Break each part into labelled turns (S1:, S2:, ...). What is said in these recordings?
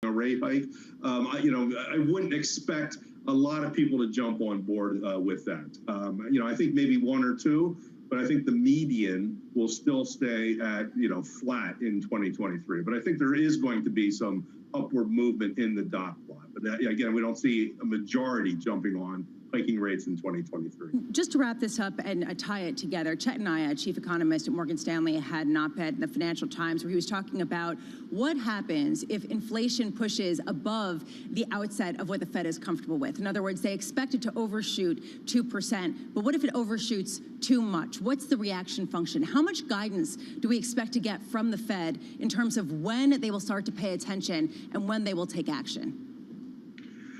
S1: a rate hike. I wouldn't expect a lot of people to jump on board with that. I think maybe one or two, but I think the median will still stay at, flat in 2023. But I think there is going to be some upward movement in the dot plot. But again, we don't see a majority jumping on hiking rates in 2023.
S2: Just to wrap this up and tie it together, Chet and I, chief economist at Morgan Stanley, had an op-ed in the Financial Times where he was talking about what happens if inflation pushes above the outset of what the Fed is comfortable with. In other words, they expect it to overshoot 2%, but what if it overshoots too much? What's the reaction function? How much guidance do we expect to get from the Fed in terms of when they will start to pay attention and when they will take action?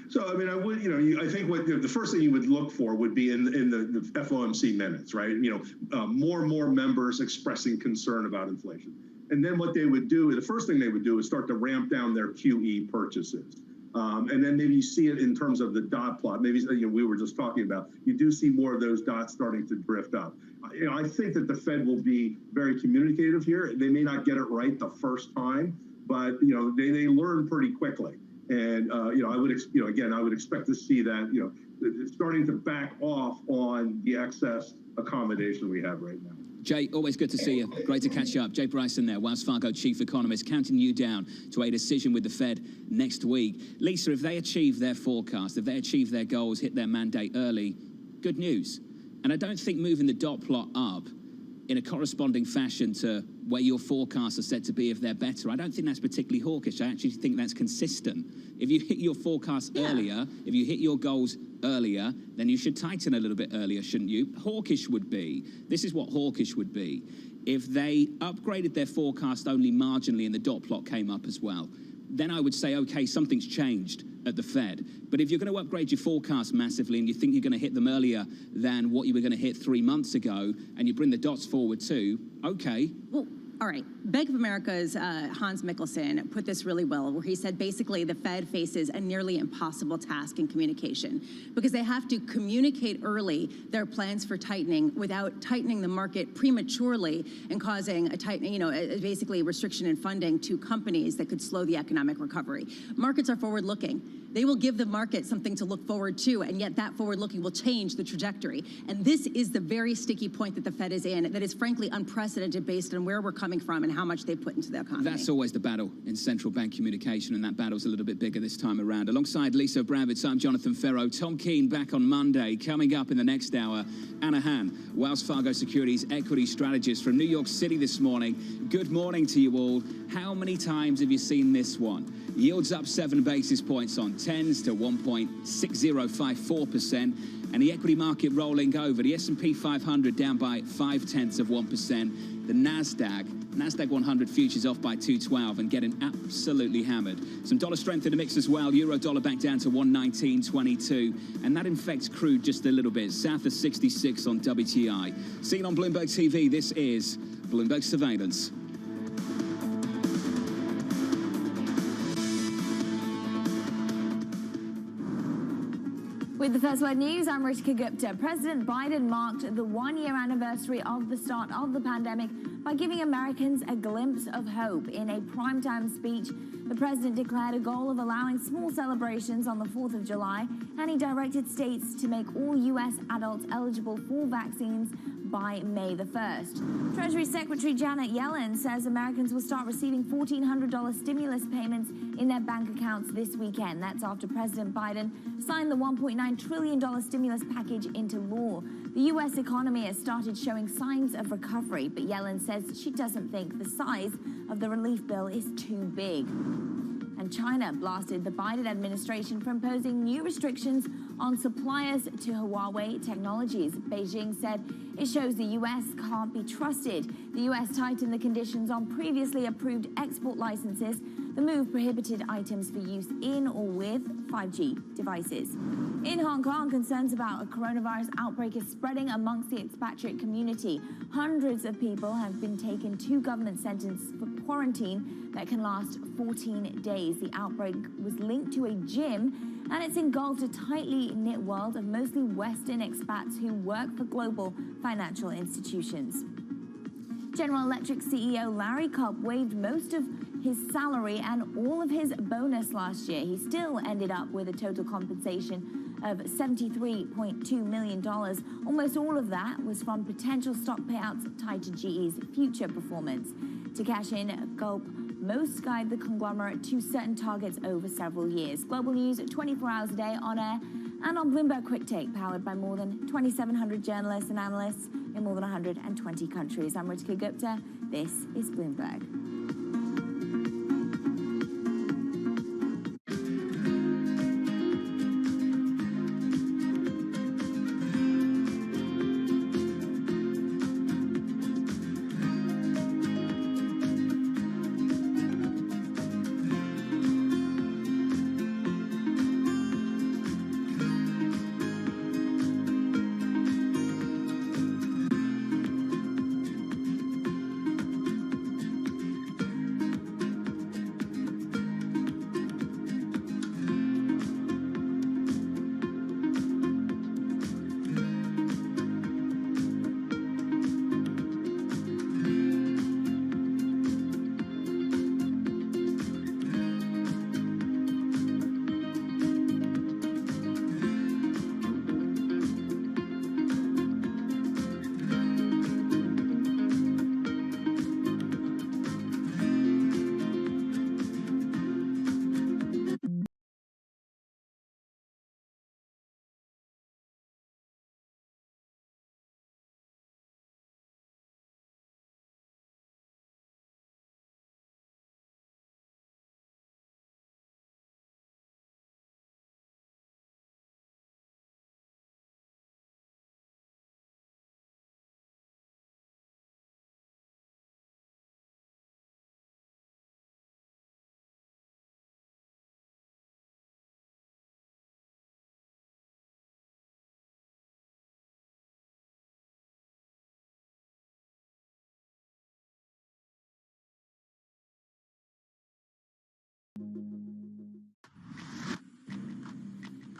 S1: So, I think what the first thing you would look for would be in the FOMC minutes, right? More and more members expressing concern about inflation. And then what they would do, the first thing they would do is start to ramp down their QE purchases. And then maybe you see it in terms of the dot plot. Maybe we were just talking about, you do see more of those dots starting to drift up. I think that the Fed will be very communicative here. They may not get it right the first time, but they learn pretty quickly. And I would expect to see that starting to back off on the excess accommodation we have right now.
S3: Jay, always good to see you. Great to catch up. Jay Bryson there, Wells Fargo chief economist, counting you down to a decision with the Fed next week. Lisa, if they achieve their forecast, if they achieve their goals, hit their mandate early, good news. And I don't think moving the dot plot up in a corresponding fashion to where your forecasts are set to be if they're better, I don't think that's particularly hawkish. I actually think that's consistent. If you hit your forecast earlier, if you hit your goals earlier, then you should tighten a little bit earlier, shouldn't you? Hawkish would be, this is what hawkish would be, if they upgraded their forecast only marginally and the dot plot came up as well. Then I would say, okay, something's changed at the Fed. But if you're going to upgrade your forecast massively and you think you're going to hit them earlier than what you were going to hit 3 months ago, and you bring the dots forward too, okay.
S2: Well, all right. Bank of America's Hans Mikkelsen put this really well, where he said basically the Fed faces a nearly impossible task in communication because they have to communicate early their plans for tightening without tightening the market prematurely and causing a tightening, basically restriction in funding to companies that could slow the economic recovery. Markets are forward-looking. They will give the market something to look forward to, and yet that forward-looking will change the trajectory. And this is the very sticky point that the Fed is in that is frankly unprecedented based on where we're coming from and how much they put into the economy.
S3: That's always the battle in central bank communication, and that battle's a little bit bigger this time around. Alongside Lisa Bravitz, I'm Jonathan Ferro. Tom Keene back on Monday. Coming up in the next hour, Anna Han, Wells Fargo Securities equity strategist from New York City this morning. Good morning to you all. How many times have you seen this one? Yields up 7 basis points on 10s to 1.6054%. And the equity market rolling over. The S&P 500 down by 0.5%. The NASDAQ 100 futures off by 212 and getting absolutely hammered. Some dollar strength in the mix as well. Euro dollar back down to 119.22. And that infects crude just a little bit. South of 66 on WTI. Seen on Bloomberg TV, this is Bloomberg Surveillance.
S4: With the First Word News, I'm Ritika Gupta. President Biden marked the one-year anniversary of the start of the pandemic by giving Americans a glimpse of hope. In a primetime speech, the president declared a goal of allowing small celebrations on the 4th of July, and he directed states to make all U.S. adults eligible for vaccines by May the 1st. Treasury Secretary Janet Yellen says Americans will start receiving $1,400 stimulus payments in their bank accounts this weekend. That's after President Biden signed the $1.9 trillion stimulus package into law. The U.S. economy has started showing signs of recovery, but Yellen says she doesn't think the size of the relief bill is too big. And China blasted the Biden administration for imposing new restrictions on suppliers to Huawei Technologies. Beijing said it shows the U.S. can't be trusted. The U.S. tightened the conditions on previously approved export licenses. The move prohibited items for use in or with 5G devices. In Hong Kong, concerns about a coronavirus outbreak is spreading amongst the expatriate community. Hundreds of people have been taken to government centers for quarantine that can last 14 days. The outbreak was linked to a gym, and it's engulfed a tightly knit world of mostly Western expats who work for global financial institutions. General Electric CEO Larry Culp waived most of his salary and all of his bonus last year. He still ended up with a total compensation of $73.2 million. Almost all of that was from potential stock payouts tied to GE's future performance. To cash in, Culp most guide the conglomerate to certain targets over several years. Global news 24 hours a day on air and on Bloomberg Quick Take, powered by more than 2,700 journalists and analysts in more than 120 countries. I'm Ritika Gupta. This is Bloomberg.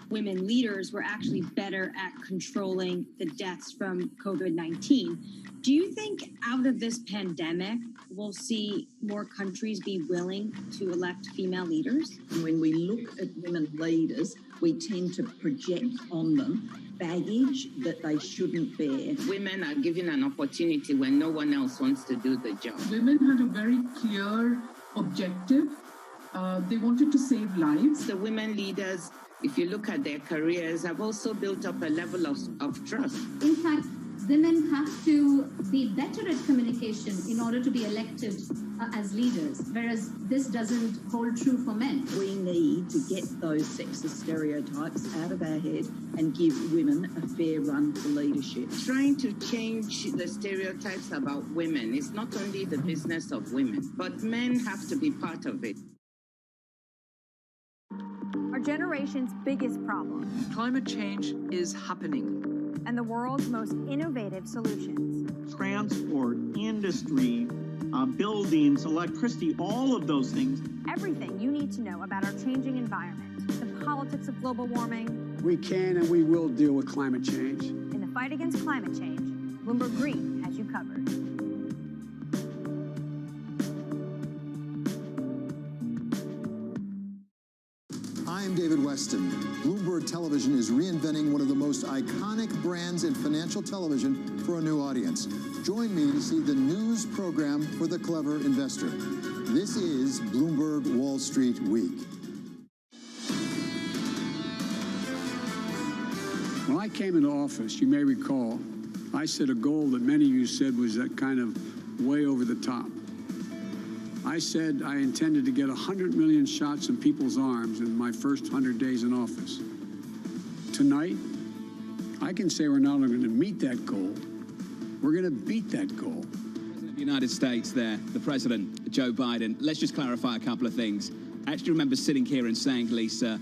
S5: Women leaders were actually better at controlling the deaths from COVID-19. Do you think out of this pandemic, we'll see more countries be willing to elect female leaders?
S6: When we look at women leaders, we tend to project on them baggage that they shouldn't bear.
S7: Women are given an opportunity when no one else wants to do the job.
S8: Women had a very clear objective. They wanted to save lives.
S7: The women leaders, if you look at their careers, have also built up a level of trust.
S9: In fact, women have to be better at communication in order to be elected as leaders, whereas this doesn't hold true for men.
S6: We need to get those sexist stereotypes out of our head and give women a fair run for leadership.
S7: Trying to change the stereotypes about women is not only the business of women, but men have to be part of it.
S10: Our generation's biggest problem.
S11: Climate change is happening.
S10: And the world's most innovative solutions.
S12: Transport, industry, buildings, electricity, all of those things.
S10: Everything you need to know about our changing environment, the politics of global warming.
S13: We can and we will deal with climate change.
S10: In the fight against climate change, Bloomberg Green has you covered.
S14: I'm David Weston. Bloomberg Television is reinventing one of the most iconic brands in financial television for a new audience. Join me to see the news program for the clever investor. This is Bloomberg Wall Street Week.
S13: When I came into office, you may recall, I set a goal that many of you said was that kind of way over the top. I said I intended to get 100 million shots in people's arms in my first 100 days in office. Tonight, I can say we're not only going to meet that goal, we're going to beat that goal.
S3: President of the United States there, the President, Joe Biden. Let's just clarify a couple of things. I actually remember sitting here and saying, Lisa,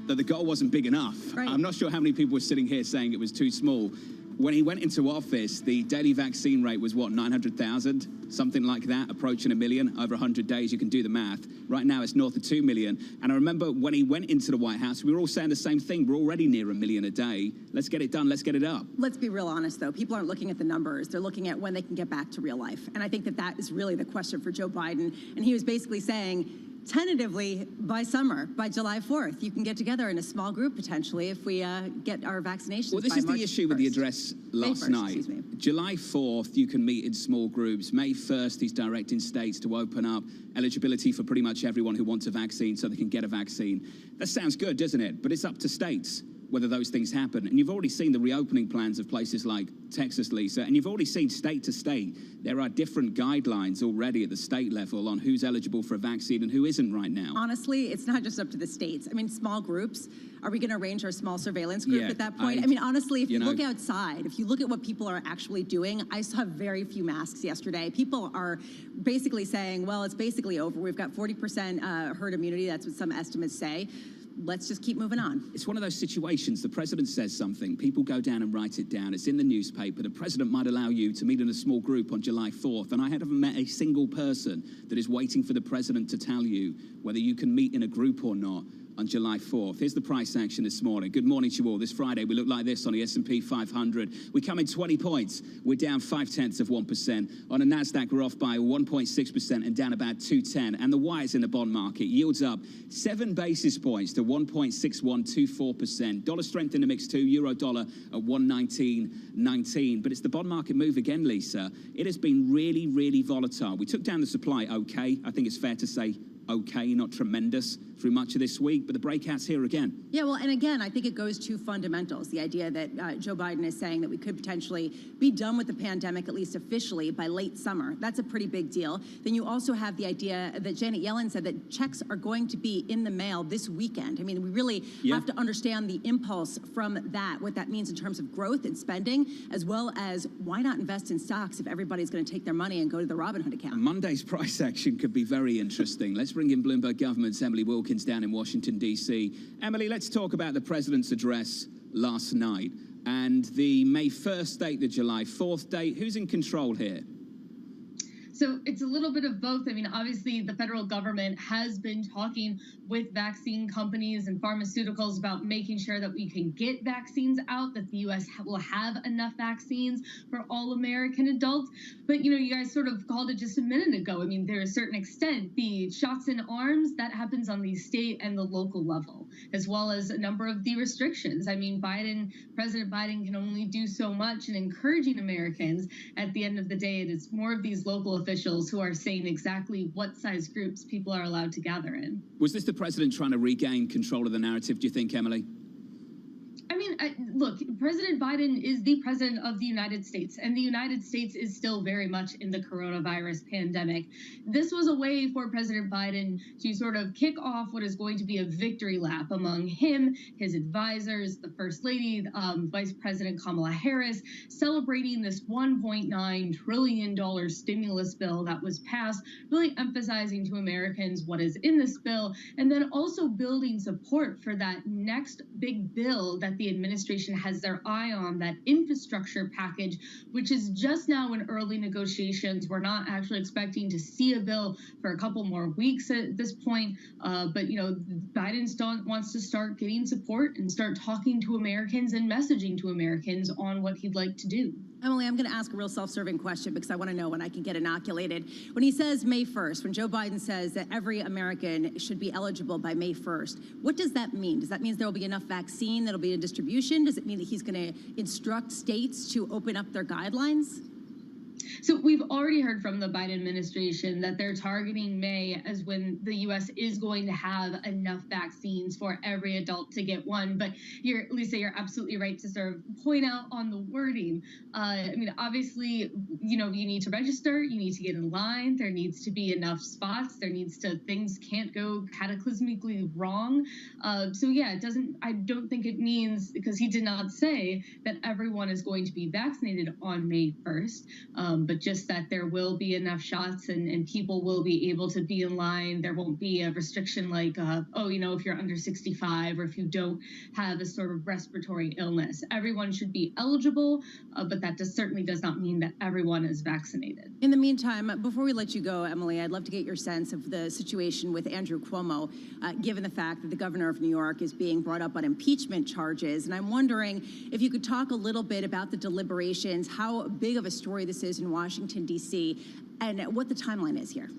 S3: that the goal wasn't big enough.
S2: Right.
S3: I'm not sure how many people were sitting here saying it was too small. When he went into office, the daily vaccine rate was, what, 900,000? Something like that, approaching 1 million over 100 days. You can do the math. Right now, it's north of 2 million. And I remember when he went into the White House, we were all saying the same thing. We're already near 1 million a day. Let's get it done. Let's get it up.
S2: Let's be real honest, though. People aren't looking at the numbers. They're looking at when they can get back to real life. And I think that that is really the question for Joe Biden. And he was basically saying, tentatively, by summer, by July 4th, you can get together in a small group, potentially, if we get our vaccinations.
S3: Well, this is the issue with the address last night. July 4th, you can meet in small groups. May 1st, he's directing states to open up eligibility for pretty much everyone who wants a vaccine so they can get a vaccine. That sounds good, doesn't it? But it's up to states whether those things happen. And you've already seen the reopening plans of places like Texas, Lisa, and you've already seen state to state. There are different guidelines already at the state level on who's eligible for a vaccine and who isn't right now.
S2: Honestly, it's not just up to the states. I mean, small groups, are we going to arrange our small surveillance group at that point? I mean, honestly, if you look outside, if you look at what people are actually doing, I saw very few masks yesterday. People are basically saying, well, it's basically over. We've got 40% herd immunity. That's what some estimates say. Let's just keep moving on.
S3: It's one of those situations. The president says something, people go down and write it down. It's in the newspaper. The president might allow you to meet in a small group on July 4th, and I haven't met a single person that is waiting for the president to tell you whether you can meet in a group or not on July 4th. Here's the price action this morning. Good morning to you all. This Friday, we look like this on the S&P 500. We come in 20 points. We're down 0.5%. On the NASDAQ, we're off by 1.6% and down about 210. And the wires in the bond market yields up 7 basis points to 1.6124%. Dollar strength in the mix too. Euro dollar at 119.19. But it's the bond market move again, Lisa. It has been really, really volatile. We took down the supply okay. I think it's fair to say okay, not tremendous through much of this week, but the breakout's here again.
S2: Yeah, well, and again, I think it goes to fundamentals. The idea that Joe Biden is saying that we could potentially be done with the pandemic, at least officially, by late summer. That's a pretty big deal. Then you also have the idea that Janet Yellen said that checks are going to be in the mail this weekend. I mean, we really have to understand the impulse from that, what that means in terms of growth and spending, as well as why not invest in stocks if everybody's going to take their money and go to the Robinhood account.
S3: Monday's price action could be very interesting. Let's bring in Bloomberg Government's Emily Wilkins down in Washington, D.C. Emily, let's talk about the president's address last night and the May 1st date, the July 4th date. Who's in control here?
S15: So it's a little bit of both. I mean, obviously, the federal government has been talking with vaccine companies and pharmaceuticals about making sure that we can get vaccines out, that the U.S. will have enough vaccines for all American adults. But, you know, you guys sort of called it just a minute ago. I mean, there is a certain extent, the shots in arms, that happens on the state and the local level, as well as a number of the restrictions. I mean, President Biden can only do so much in encouraging Americans. At the end of the day, it is more of these local officials who are saying exactly what size groups people are allowed to gather in.
S3: Was this the president trying to regain control of the narrative, do you think, Emily?
S15: I mean, look, President Biden is the president of the United States, and the United States is still very much in the coronavirus pandemic. This was a way for President Biden to sort of kick off what is going to be a victory lap among him, his advisors, the First Lady, Vice President Kamala Harris, celebrating this $1.9 trillion stimulus bill that was passed, really emphasizing to Americans what is in this bill, and then also building support for that next big bill that the administration has their eye on, that infrastructure package, which is just now in early negotiations. We're not actually expecting to see a bill for a couple more weeks at this point. But, you know, Biden wants to start getting support and start talking to Americans and messaging to Americans on what he'd like to do.
S2: Emily, I'm going to ask a real self-serving question because I want to know when I can get inoculated. When he says May 1st, when Joe Biden says that every American should be eligible by May 1st, what does that mean? Does that mean there will be enough vaccine, that'll be a distribution? Does it mean that he's going to instruct states to open up their guidelines?
S15: So we've already heard from the Biden administration that they're targeting May as when the U.S. is going to have enough vaccines for every adult to get one. But Lisa, you're absolutely right to sort of point out on the wording. I mean, obviously, you know, you need to register, you need to get in line, there needs to be enough spots, things can't go cataclysmically wrong. So yeah, I don't think it means, because he did not say that everyone is going to be vaccinated on May 1st. but just that there will be enough shots and people will be able to be in line. There won't be a restriction like, if you're under 65 or if you don't have a sort of respiratory illness. Everyone should be eligible, but that certainly does not mean that everyone is vaccinated.
S2: In the meantime, before we let you go, Emily, I'd love to get your sense of the situation with Andrew Cuomo, given the fact that the governor of New York is being brought up on impeachment charges. And I'm wondering if you could talk a little bit about the deliberations, how big of a story this is in Washington, D.C., and what the timeline is here.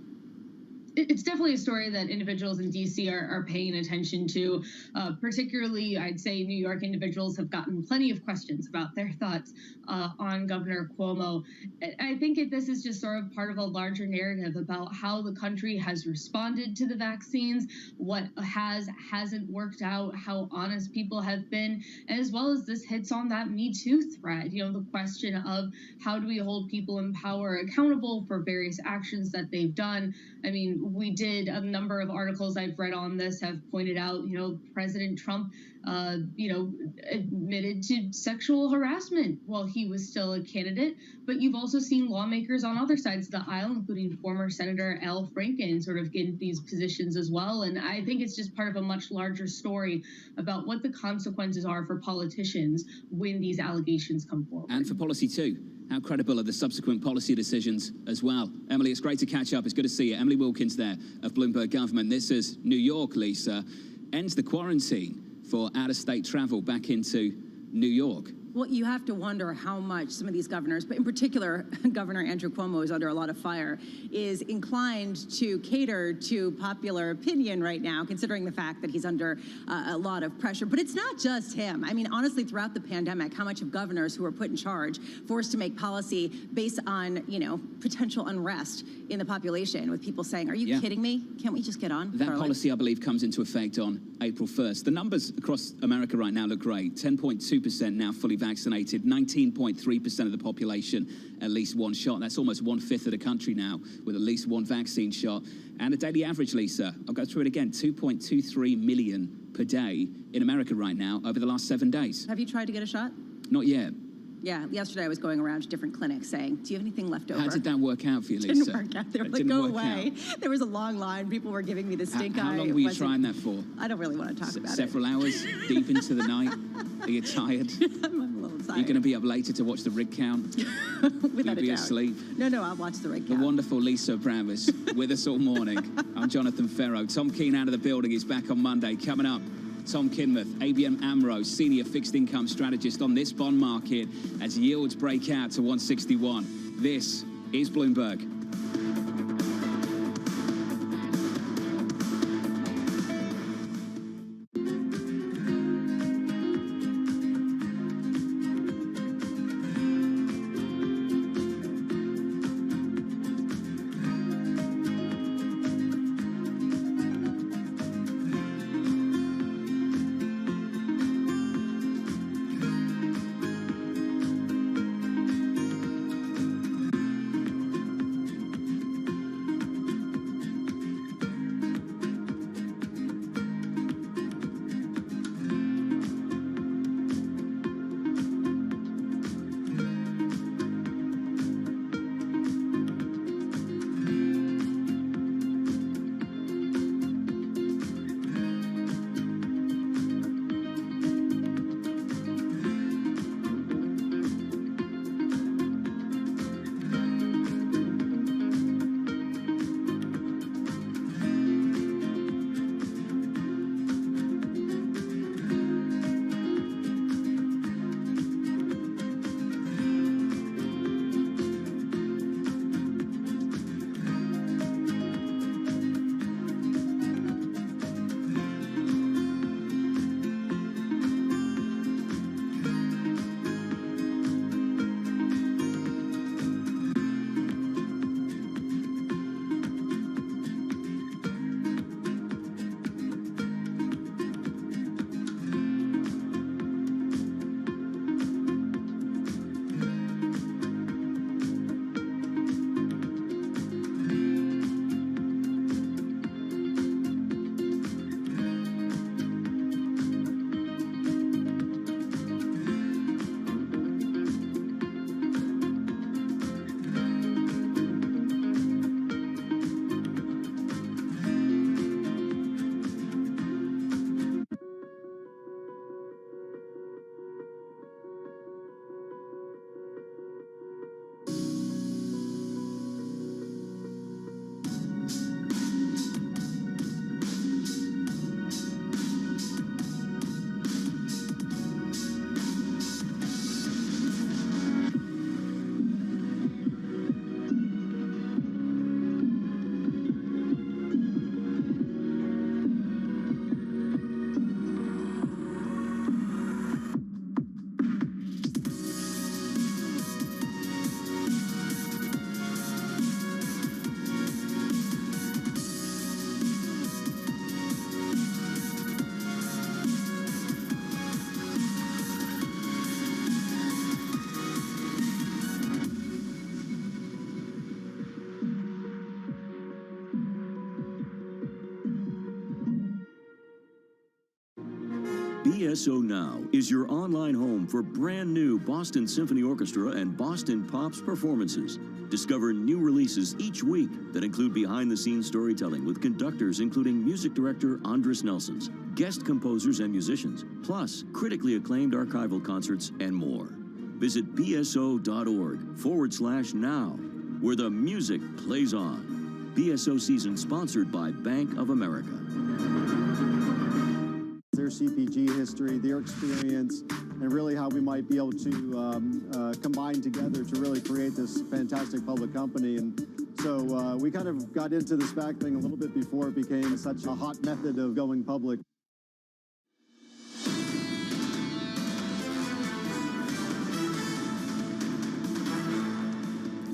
S15: It's definitely a story that individuals in D.C. are paying attention to. Particularly, I'd say New York individuals have gotten plenty of questions about their thoughts on Governor Cuomo. I think this is just sort of part of a larger narrative about how the country has responded to the vaccines, what hasn't worked out, how honest people have been, as well as this hits on that Me Too thread. The question of how do we hold people in power accountable for various actions that they've done. I mean, we did a number of articles I've read on this have pointed out, President Trump, admitted to sexual harassment while he was still a candidate. But you've also seen lawmakers on other sides of the aisle, including former Senator Al Franken, sort of get in these positions as well. And I think it's just part of a much larger story about what the consequences are for politicians when these allegations come forward.
S3: And for policy too. How credible are the subsequent policy decisions as well? Emily, it's great to catch up. It's good to see you. Emily Wilkins there of Bloomberg Government. This is New York, Lisa. Ends the quarantine for out-of-state travel back into New York.
S2: Well, you have to wonder how much some of these governors, but in particular, Governor Andrew Cuomo is under a lot of fire, is inclined to cater to popular opinion right now, considering the fact that he's under a lot of pressure. But it's not just him. I mean, honestly, throughout the pandemic, how much of governors who are put in charge, forced to make policy based on, potential unrest in the population, with people saying, are you kidding me? Can't we just get on?
S3: That policy, I believe, comes into effect on April 1st. The numbers across America right now look great. 10.2% now fully vaccinated, 19.3% of the population at least one shot. That's almost 1/5 of the country now with at least one vaccine shot. And the daily average, Lisa, I'll go through it again, 2.23 million per day in America right now over the last 7 days.
S2: Have you tried to get a shot?
S3: Not yet.
S2: Yeah, yesterday I was going around to different clinics saying, do you have anything left over?
S3: How did that work out for you, Lisa?
S2: It didn't work out. They were like, go away. There was a long line. People were giving me the stink eye.
S3: How long were you trying that for?
S2: I don't really want to talk about
S3: Several hours, deep into the night? Are you tired?
S2: I'm a little tired.
S3: Are you going to be up later to watch the rig count?
S2: Without a
S3: be
S2: doubt.
S3: asleep?
S2: No, I'll watch the rig count.
S3: The wonderful Lisa Brown is with us all morning. I'm Jonathan Ferro. Tom Keane out of the building. He's back on Monday. Coming up, Tom Kinmouth, ABN AMRO, senior fixed income strategist on this bond market as yields break out to 161. This is Bloomberg.
S16: BSO Now is your online home for brand new Boston Symphony Orchestra and Boston Pops performances. Discover new releases each week that include behind-the-scenes storytelling with conductors including music director Andres Nelsons, guest composers and musicians, plus critically acclaimed archival concerts and more. Visit bso.org/now, where the music plays on. BSO season sponsored by Bank of America.
S17: Their CPG history, their experience, and really how we might be able to combine together to really create this fantastic public company. And so we kind of got into the SPAC thing a little bit before it became such a hot method of going public.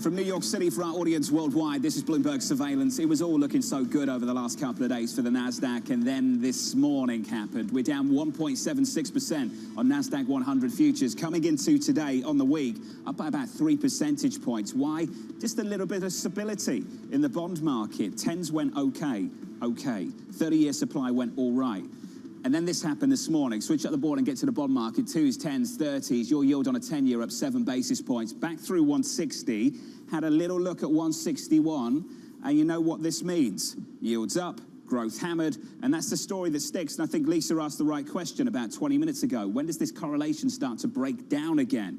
S18: From New York City for our audience worldwide, this is Bloomberg Surveillance. It was all looking so good over the last couple of days for the NASDAQ, and then this morning happened. We're down 1.76% on NASDAQ 100 futures, coming into today on the week, up by about 3 percentage points. Why? Just a little bit of stability in the bond market. 10s went okay. 30-year supply went all right. And then this happened this morning. Switch up the board and get to the bond market. 2s, 10s, 30s. Your yield on a 10-year up 7 basis points. Back through 160. Had a little look at 161. And you know what this means. Yields up, growth hammered. And that's the story that sticks. And I think Lisa asked the right question about 20 minutes ago. When does this correlation start to break down again?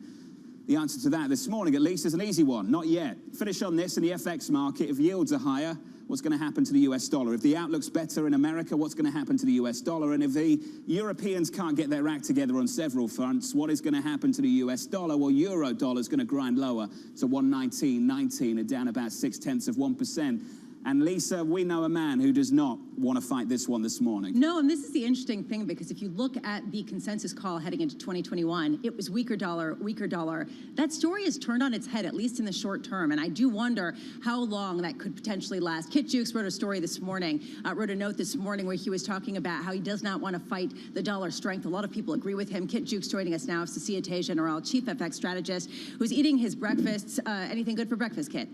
S18: The answer to that this morning, at least, is an easy one. Not yet. Finish on this in the FX market. If yields are higher, what's going to happen to the US dollar? If the outlook's better in America, what's going to happen to the US dollar? And if the Europeans can't get their act together on several fronts, what is going to happen to the US dollar? Well, euro dollar is going to grind lower to 119.19 and down about 0.6%. And Lisa, we know a man who does not want to fight this one this morning.
S2: No, and this is the interesting thing, because if you look at the consensus call heading into 2021, it was weaker dollar, weaker dollar. That story is turned on its head, at least in the short term, and I do wonder how long that could potentially last. Kit Jukes wrote a story this morning, wrote a note this morning where he was talking about how he does not want to fight the dollar strength. A lot of people agree with him. Kit Jukes joining us now, Societe Generale Chief FX Strategist, who's eating his breakfast. Anything good for breakfast, Kit?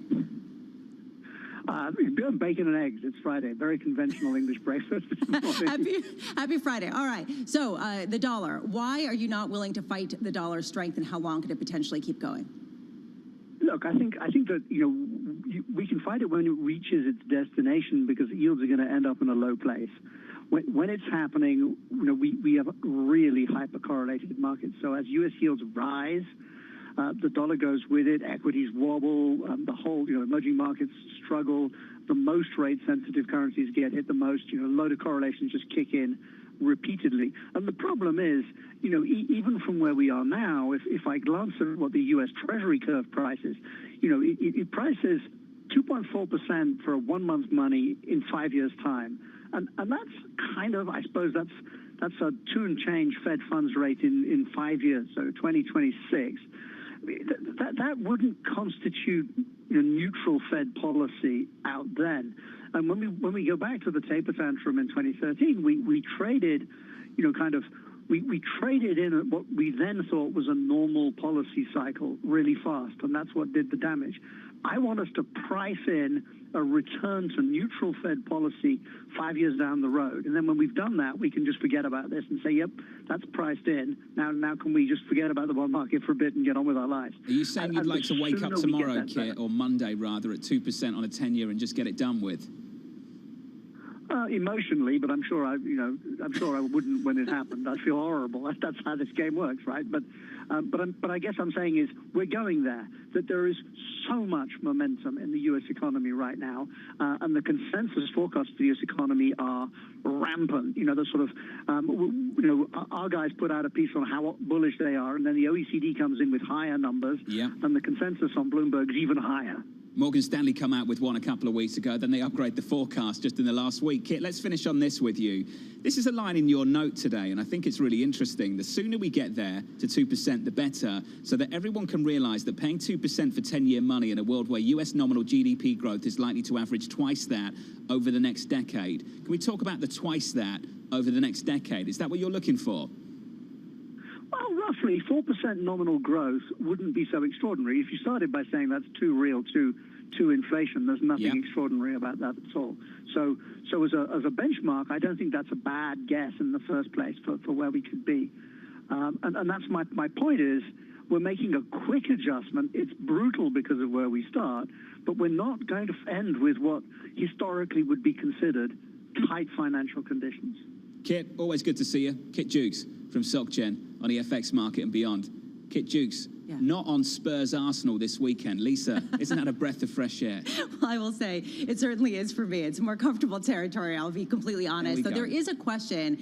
S19: Bacon and eggs. It's Friday. Very conventional English breakfast.
S2: Happy Friday. All right. So the dollar. Why are you not willing to fight the dollar strength, and how long could it potentially keep going?
S19: Look, I think that we can fight it when it reaches its destination, because yields are going to end up in a low place. When it's happening, we have really hyper-correlated markets. So as U.S. yields rise, the dollar goes with it, equities wobble, the whole, emerging markets struggle, the most rate-sensitive currencies get hit the most, a load of correlations just kick in repeatedly. And the problem is, even from where we are now, if I glance at what the U.S. Treasury curve prices, it prices 2.4% for a 1-month money in 5 years' time. And that's kind of, I suppose, that's a 2 and change Fed funds rate in 5 years, so 2026. That wouldn't constitute neutral Fed policy out then. And when we go back to the taper tantrum in 2013, we traded, we traded in what we then thought was a normal policy cycle really fast, and that's what did the damage. I want us to price in a return to neutral Fed policy 5 years down the road. And then when we've done that, we can just forget about this and say, yep, that's priced in. Now can we just forget about the bond market for a bit and get on with our lives?
S3: Are you saying you'd like to wake up tomorrow, Kit, or Monday rather, at 2% on a 10-year and just get it done with?
S19: Emotionally, but I'm sure I wouldn't when it happened. I feel horrible. That's how this game works, right? But I guess I'm saying is we're going there. That there is so much momentum in the U.S. economy right now, and the consensus forecasts for the U.S. economy are rampant. The sort of our guys put out a piece on how bullish they are, and then the OECD comes in with higher numbers, and the consensus on Bloomberg is even higher.
S3: Morgan Stanley come out with one a couple of weeks ago, then they upgrade the forecast just in the last week. Kit, let's finish on this with you. This is a line in your note today, and I think it's really interesting. The sooner we get there to 2%, the better, so that everyone can realize that paying 2% for 10-year money in a world where U.S. nominal GDP growth is likely to average twice that over the next decade. Can we talk about the twice that over the next decade? Is that what you're looking for?
S19: Well, roughly 4% nominal growth wouldn't be so extraordinary if you started by saying that's too real, too to inflation. There's nothing extraordinary about that at all. So as a benchmark, I don't think that's a bad guess in the first place for where we could be. And that's my point is, we're making a quick adjustment. It's brutal because of where we start, but we're not going to end with what historically would be considered tight financial conditions.
S3: Kit, always good to see you. Kit Jukes from SocGen on the FX market and beyond. Kit Jukes, not on Spurs Arsenal this weekend. Lisa, isn't that a breath of fresh air?
S2: Well, I will say it certainly is for me. It's more comfortable territory, I'll be completely honest. So there is a question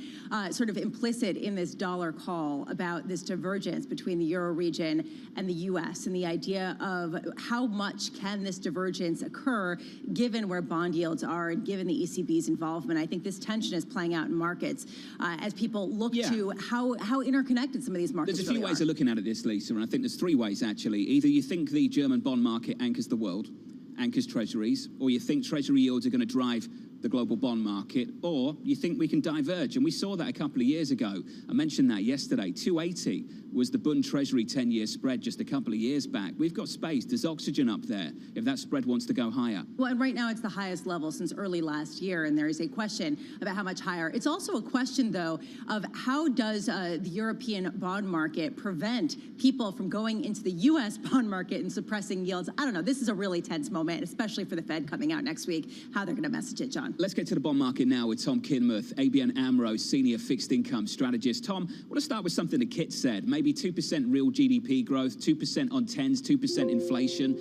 S2: sort of implicit in this dollar call about this divergence between the Euro region and the U.S. and the idea of how much can this divergence occur given where bond yields are and given the ECB's involvement. I think this tension is playing out in markets as people look to how interconnected some of these markets
S3: There's a few ways of looking at it, Lisa, and I think there's three ways, actually. Either you think the German bond market anchors the world, anchors treasuries, or you think treasury yields are going to drive the global bond market, or you think we can diverge. And we saw that a couple of years ago. I mentioned that yesterday. 280 was the Bund Treasury 10-year spread just a couple of years back. We've got space. There's oxygen up there if that spread wants to go higher.
S2: Well, and right now it's the highest level since early last year, and there is a question about how much higher. It's also a question, though, of how does the European bond market prevent people from going into the U.S. bond market and suppressing yields? I don't know. This is a really tense moment, especially for the Fed coming out next week, how they're going to message it, John.
S3: Let's get to the bond market now with Tom Kinmuth, ABN AMRO Senior Fixed Income Strategist. Tom, I want to start with something that Kit said. Maybe 2% real GDP growth, 2% on 10s, 2% inflation.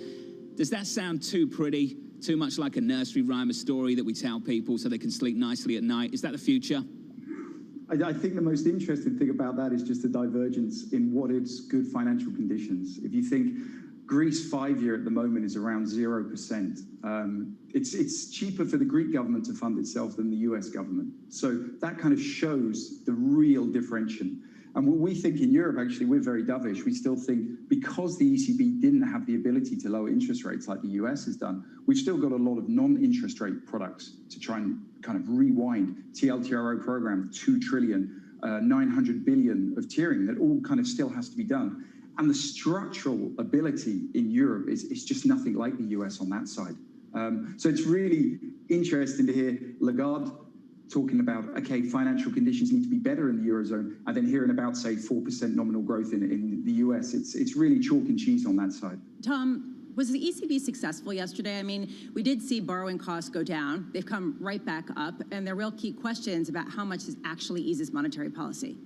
S3: Does that sound too pretty? Too much like a nursery rhyme, a story that we tell people so they can sleep nicely at night? Is that the future?
S20: I think the most interesting thing about that is just the divergence in what is good financial conditions. If you think Greece 5-year at the moment is around 0%. It's cheaper for the Greek government to fund itself than the US government. So that kind of shows the real differentiation. And what we think in Europe, actually, we're very dovish. We still think because the ECB didn't have the ability to lower interest rates like the US has done, we've still got a lot of non-interest rate products to try and kind of rewind. TLTRO program, 2 trillion, 900 billion of tiering, that all kind of still has to be done. And the structural ability in Europe is just nothing like the US on that side. So it's really interesting to hear Lagarde talking about, okay, financial conditions need to be better in the Eurozone, and then hearing about, say, 4% nominal growth in the US. It's really chalk and cheese on that side.
S2: Tom, was the ECB successful yesterday? I mean, we did see borrowing costs go down. They've come right back up, and there are real key questions about how much this actually eases monetary policy.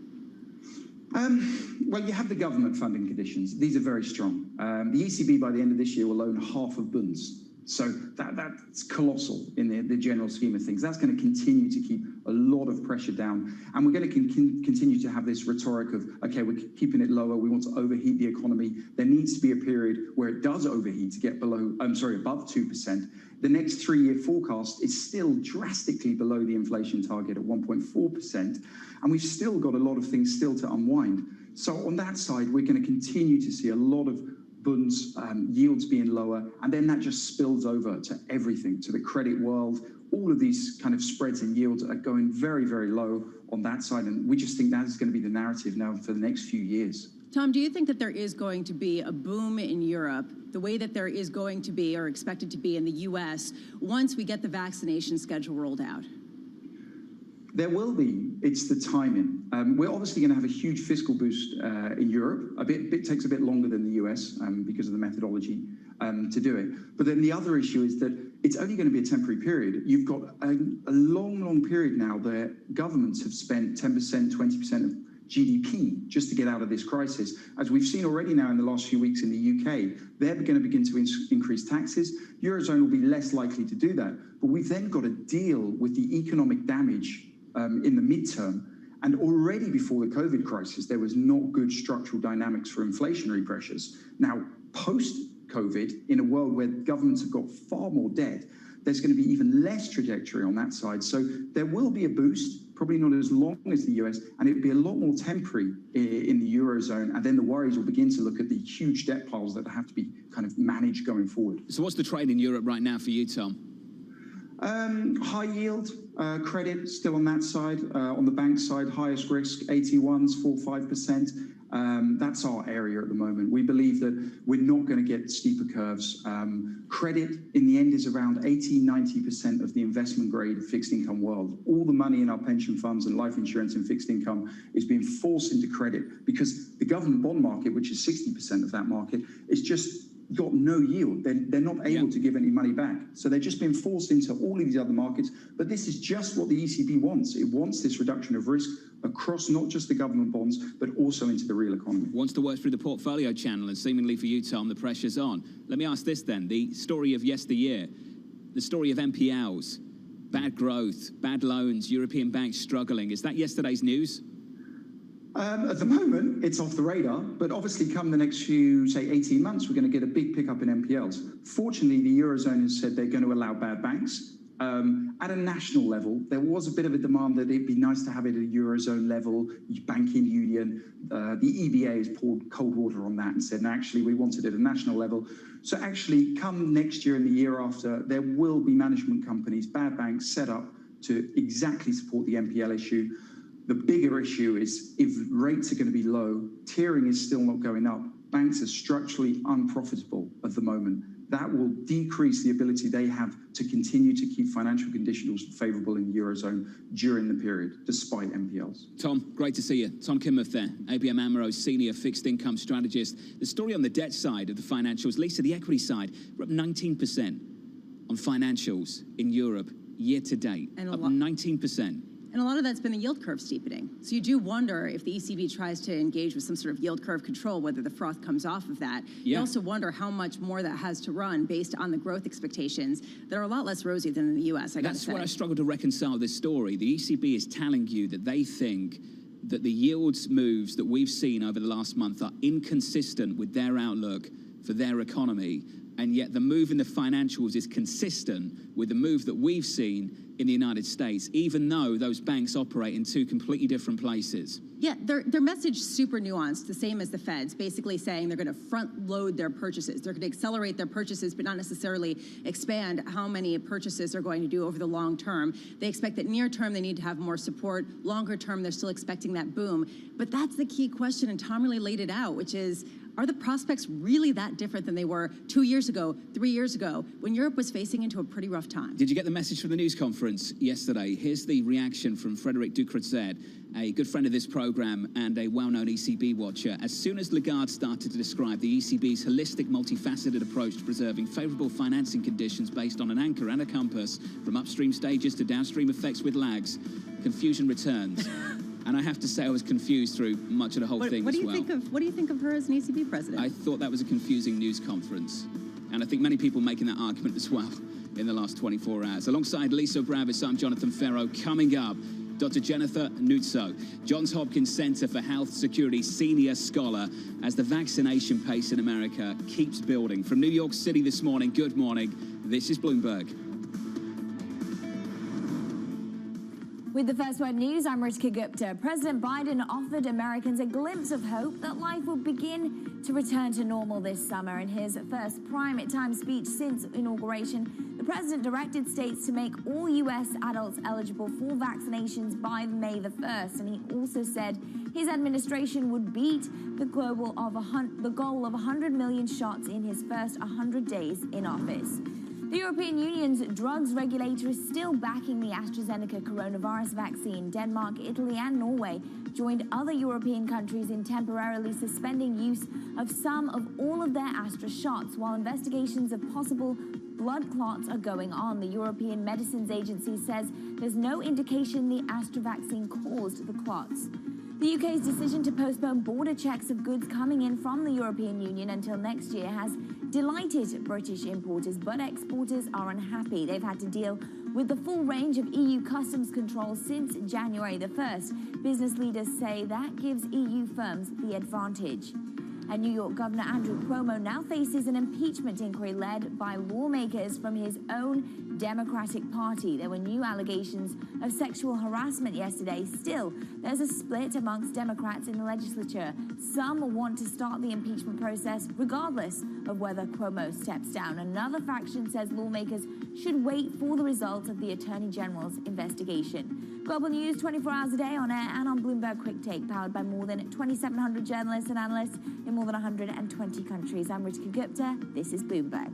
S20: Well, you have the government funding conditions. These are very strong. The ECB, by the end of this year, will own half of Bunds. So that's colossal in the general scheme of things. That's going to continue to keep a lot of pressure down. And we're going to continue to have this rhetoric of, okay, we're keeping it lower. We want to overheat the economy. There needs to be a period where it does overheat to get above 2%. The next 3-year forecast is still drastically below the inflation target at 1.4%. And we've still got a lot of things still to unwind. So on that side, we're going to continue to see a lot of Bunds, yields being lower, and then that just spills over to everything, to the credit world. All of these kind of spreads and yields are going very, very low on that side, and we just think that is going to be the narrative now for the next few years.
S2: Tom, do you think that there is going to be a boom in Europe the way that there is going to be or expected to be in the U.S. once we get the vaccination schedule rolled out?
S20: There will be. It's the timing. We're obviously going to have a huge fiscal boost in Europe. It takes a bit longer than the US because of the methodology to do it. But then the other issue is that it's only going to be a temporary period. You've got a long, long period now where governments have spent 10%, 20% of GDP just to get out of this crisis. As we've seen already now in the last few weeks in the UK, they're going to begin to increase taxes. Eurozone will be less likely to do that. But we've then got to deal with the economic damage in the midterm. And already before the COVID crisis, there was not good structural dynamics for inflationary pressures. Now, post-COVID, in a world where governments have got far more debt, there's going to be even less trajectory on that side. So there will be a boost, probably not as long as the US, and it will be a lot more temporary in the Eurozone. And then the worries will begin to look at the huge debt piles that have to be kind of managed going forward.
S3: So what's the trade in Europe right now for you, Tom?
S20: High yield, credit still on that side. On the bank side, highest risk, AT1s, 4-5%. That's our area at the moment. We believe that we're not going to get steeper curves. Credit, in the end, is around 80-90% of the investment grade fixed income world. All the money in our pension funds and life insurance and fixed income is being forced into credit because the government bond market, which is 60% of that market, is just got no yield. They're not able to give any money back. So they're just being forced into all of these other markets. But this is just what the ECB wants. It wants this reduction of risk across not just the government bonds, but also into the real economy.
S3: Wants to work through the portfolio channel, and seemingly for you, Tom, the pressure's on. Let me ask this then. The story of yesteryear, the story of NPLs, bad growth, bad loans, European banks struggling. Is that yesterday's news?
S20: At the moment, it's off the radar, but obviously come the next few, say, 18 months, we're going to get a big pickup in NPLs. Fortunately, the Eurozone has said they're going to allow bad banks. At a national level, there was a bit of a demand that it'd be nice to have it at a Eurozone level, banking union. The EBA has poured cold water on that and said, no, actually, we want it at a national level. So actually, come next year and the year after, there will be management companies, bad banks set up to exactly support the NPL issue. The bigger issue is if rates are going to be low, tiering is still not going up, banks are structurally unprofitable at the moment. That will decrease the ability they have to continue to keep financial conditions favourable in the Eurozone during the period, despite NPLs. Tom, great to see you. Tom Kinmouth there, ABN AMRO's senior fixed income strategist. The story on the debt side of the financials, Lisa, the equity side, we're up 19% on financials in Europe year to date, up 19%.
S2: And a lot of that's been the yield curve steepening. So you do wonder if the ECB tries to engage with some sort of yield curve control, whether the froth comes off of that. You also wonder how much more that has to run based on the growth expectations that are a lot less rosy than in the US, I gotta say.
S3: That's where I struggle to reconcile this story. The ECB is telling you that they think that the yields moves that we've seen over the last month are inconsistent with their outlook for their economy, and yet the move in the financials is consistent with the move that we've seen in the United States, even though those banks operate in two completely different places.
S2: Yeah, their message is super nuanced, the same as the Fed's, basically saying they're going to front load their purchases. They're going to accelerate their purchases, but not necessarily expand how many purchases they're going to do over the long term. They expect that near term they need to have more support. Longer term, they're still expecting that boom. But that's the key question, and Tom really laid it out, which is, are the prospects really that different than they were 2 years ago, 3 years ago, when Europe was facing into a pretty rough time?
S3: Did you get the message from the news conference yesterday? Here's the reaction from Frédéric Ducreuset, a good friend of this program and a well-known ECB watcher. As soon as Lagarde started to describe the ECB's holistic, multifaceted approach to preserving favourable financing conditions based on an anchor and a compass, from upstream stages to downstream effects with lags, confusion returns. And I have to say I was confused through much of the whole thing as well.
S2: What do you think of her as an ECB president?
S3: I thought that was a confusing news conference. And I think many people making that argument as well in the last 24 hours. Alongside Lisa Bravis, I'm Jonathan Ferro. Coming up, Dr. Jennifer Nuzzo, Johns Hopkins Center for Health Security Senior Scholar, as the vaccination pace in America keeps building. From New York City this morning, good morning. This is Bloomberg.
S4: With the First Word News, I'm Ritika Gupta. President Biden offered Americans a glimpse of hope that life will begin to return to normal this summer. In his first prime-time speech since inauguration, the president directed states to make all U.S. adults eligible for vaccinations by May the 1st. And he also said his administration would beat the goal of 100 million shots in his first 100 days in office. The European Union's drugs regulator is still backing the AstraZeneca coronavirus vaccine. Denmark, Italy and Norway joined other European countries in temporarily suspending use of some of all of their Astra shots, while investigations of possible blood clots are going on. The European Medicines Agency says there's no indication the Astra vaccine caused the clots. The UK's decision to postpone border checks of goods coming in from the European Union until next year has delighted British importers, but exporters are unhappy. They've had to deal with the full range of EU customs controls since January the 1st. Business leaders say that gives EU firms the advantage. And New York Governor Andrew Cuomo now faces an impeachment inquiry led by lawmakers from his own Democratic Party. There were new allegations of sexual harassment yesterday. Still, there's a split amongst Democrats in the legislature. Some want to start the impeachment process regardless of whether Cuomo steps down. Another faction says lawmakers should wait for the results of the Attorney General's investigation. Global news 24 hours a day on air and on Bloomberg Quick Take, powered by more than 2,700 journalists and analysts in more than 120 countries. I'm Ritika Gupta. This is Bloomberg.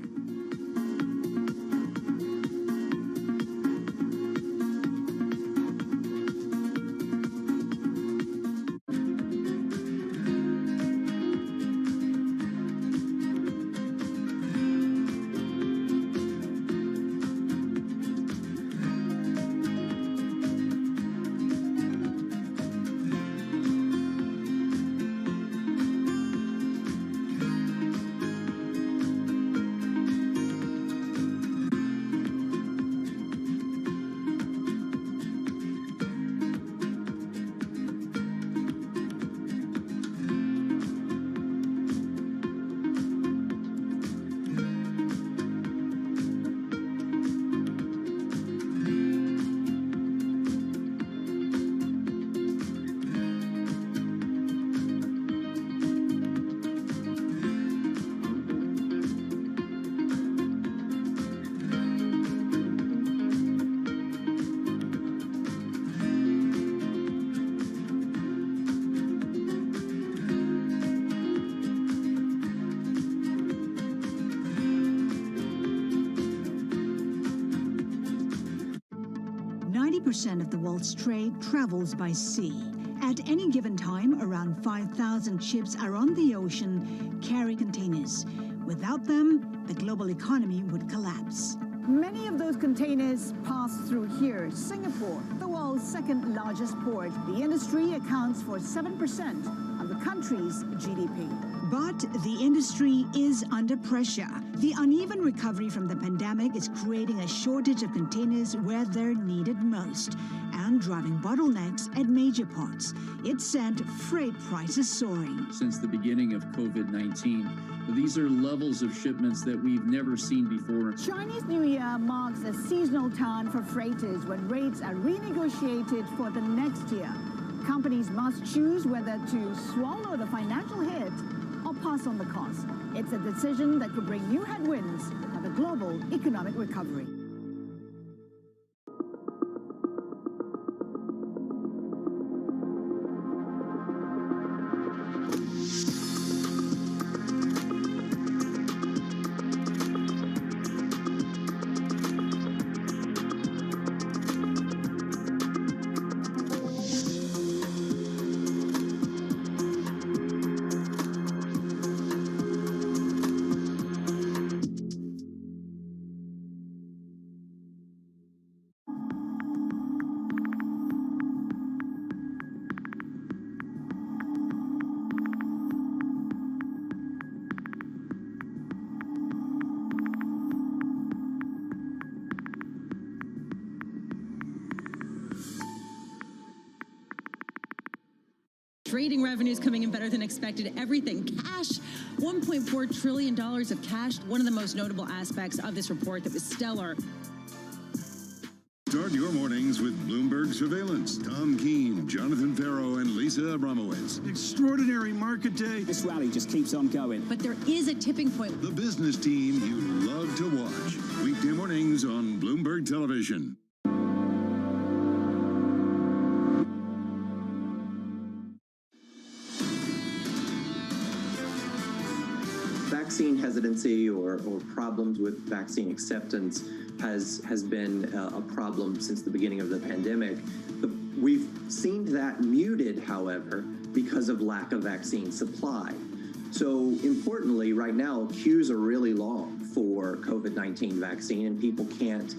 S21: 90% of the world's trade travels by sea. At any given time, around 5,000 ships are on the ocean carrying containers. Without them, the global economy would collapse.
S22: Many of those containers pass through here, Singapore, the world's second largest port. The industry accounts for 7% of the country's GDP.
S21: But the industry is under pressure. The uneven recovery from the pandemic is creating a shortage of containers where they're needed most and driving bottlenecks at major ports. It sent freight prices soaring.
S23: Since the beginning of COVID-19, these are levels of shipments that we've never seen before.
S22: Chinese New Year marks a seasonal turn for freighters when rates are renegotiated for the next year. Companies must choose whether to swallow the financial hit or pass on the cost. It's a decision that could bring new headwinds for the global economic recovery.
S2: Trading revenues coming in better than expected. Everything cash, $1.4 trillion of cash. One of the most notable aspects of this report that was stellar.
S24: Start your mornings with Bloomberg Surveillance. Tom Keene, Jonathan Farrow, and Lisa Abramowitz. Extraordinary market day.
S18: This rally just keeps on going.
S2: But there is a tipping point.
S24: The business team you love to watch. Weekday mornings on Bloomberg Television.
S25: Vaccine hesitancy or problems with vaccine acceptance has been a problem since the beginning of the pandemic. We've seen that muted, however, because of lack of vaccine supply. So importantly, right now, queues are really long for COVID-19 vaccine, and people can't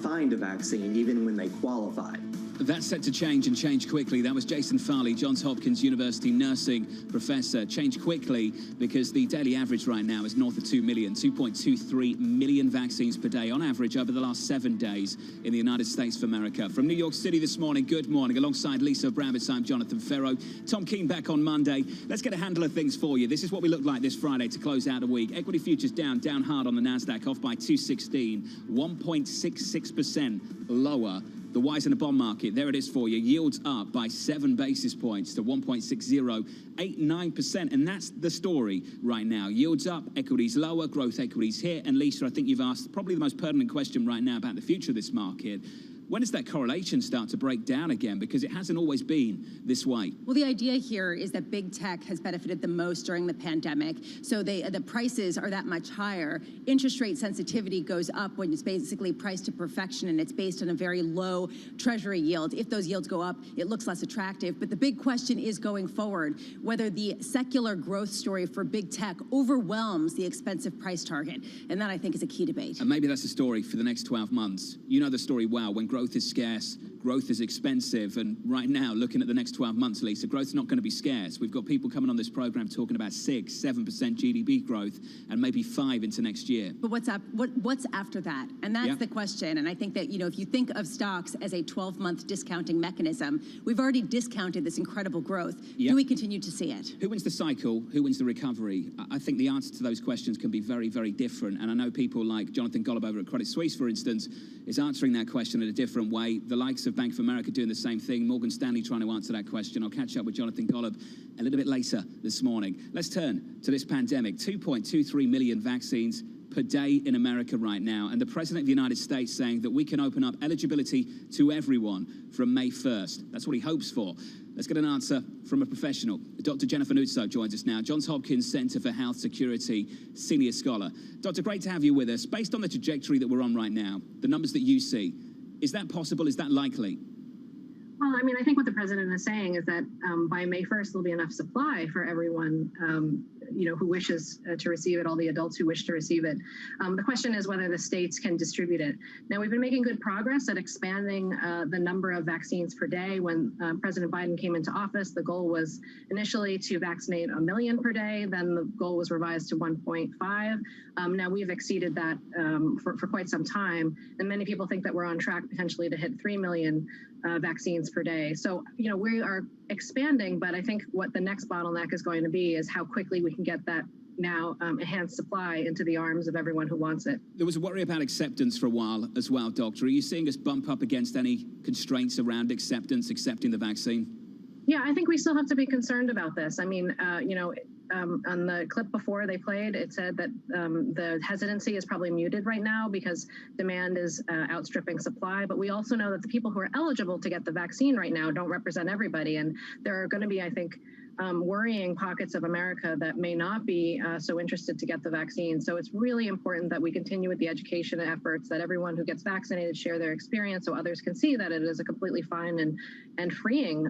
S25: find a vaccine even when they qualify.
S3: That's set to change and change quickly. That was Jason Farley, Johns Hopkins University nursing professor. Change quickly because the daily average right now is north of 2 million, 2.23 million vaccines per day on average over the last 7 days in the United States of America. From New York City this morning, good morning. Alongside Lisa Abramowitz, I'm Jonathan Farrow. Tom Keene back on Monday. Let's get a handle of things for you. This is what we look like this Friday to close out a week. Equity futures down hard on the NASDAQ, off by 216, 1.66% lower. The Wise in the bond market, there it is for you. Yields up by 7 basis points to 1.6089%. And that's the story right now. Yields up, equities lower, growth equities here. And Lisa, I think you've asked probably the most pertinent question right now about the future of this market. When does that correlation start to break down again? Because it hasn't always been this way.
S2: Well, the idea here is that big tech has benefited the most during the pandemic, so the prices are that much higher. Interest rate sensitivity goes up when it's basically priced to perfection, and it's based on a very low treasury yield. If those yields go up, it looks less attractive. But the big question is going forward, whether the secular growth story for big tech overwhelms the expensive price target. And that, I think, is a key debate.
S3: And maybe that's a story for the next 12 months. You know the story well. When growth is scarce, growth is expensive. And right now, looking at the next 12 months, Lisa, growth's not going to be scarce. We've got people coming on this program talking about 6%, 7% GDP growth and maybe 5% into next year.
S2: But what's after that? And that's the question. And I think that, if you think of stocks as a 12-month discounting mechanism, we've already discounted this incredible growth. Do we continue to see it?
S3: Who wins the cycle? Who wins the recovery? I think the answer to those questions can be very, very different. And I know people like Jonathan Golub over at Credit Suisse, for instance, is answering that question in a different way. The likes of Bank of America doing the same thing. Morgan Stanley trying to answer that question. I'll catch up with Jonathan Golub a little bit later this morning. Let's turn to this pandemic. 2.23 million vaccines per day in America right now, and the President of the United States saying that we can open up eligibility to everyone from May 1st. That's what he hopes for. Let's get an answer from a professional. Dr. Jennifer Nuzzo joins us now, Johns Hopkins Center for Health Security senior scholar. Doctor, great to have you with us. Based on the trajectory that we're on right now, the numbers that you see, is that possible? Is that likely?
S1: Well, I mean, I think what the president is saying is that by May 1st, there'll be enough supply for everyone, who wishes to receive it, all the adults who wish to receive it. The question is whether the states can distribute it. Now, we've been making good progress at expanding the number of vaccines per day. When President Biden came into office, the goal was initially to vaccinate 1 million per day. Then the goal was revised to 1.5. Now we've exceeded that for quite some time. And many people think that we're on track potentially to hit 3 million vaccines per day. So, we are expanding, but I think what the next bottleneck is going to be is how quickly we can get that now enhanced supply into the arms of everyone who wants it.
S3: There was a worry about acceptance for a while as well, Doctor. Are you seeing us bump up against any constraints around accepting the vaccine?
S1: Yeah, I think we still have to be concerned about this. I mean, on the clip before they played, it said that the hesitancy is probably muted right now because demand is outstripping supply. But we also know that the people who are eligible to get the vaccine right now don't represent everybody. And there are going to be, I think, worrying pockets of America that may not be so interested to get the vaccine. So it's really important that we continue with the education efforts, that everyone who gets vaccinated share their experience so others can see that it is a completely fine and freeing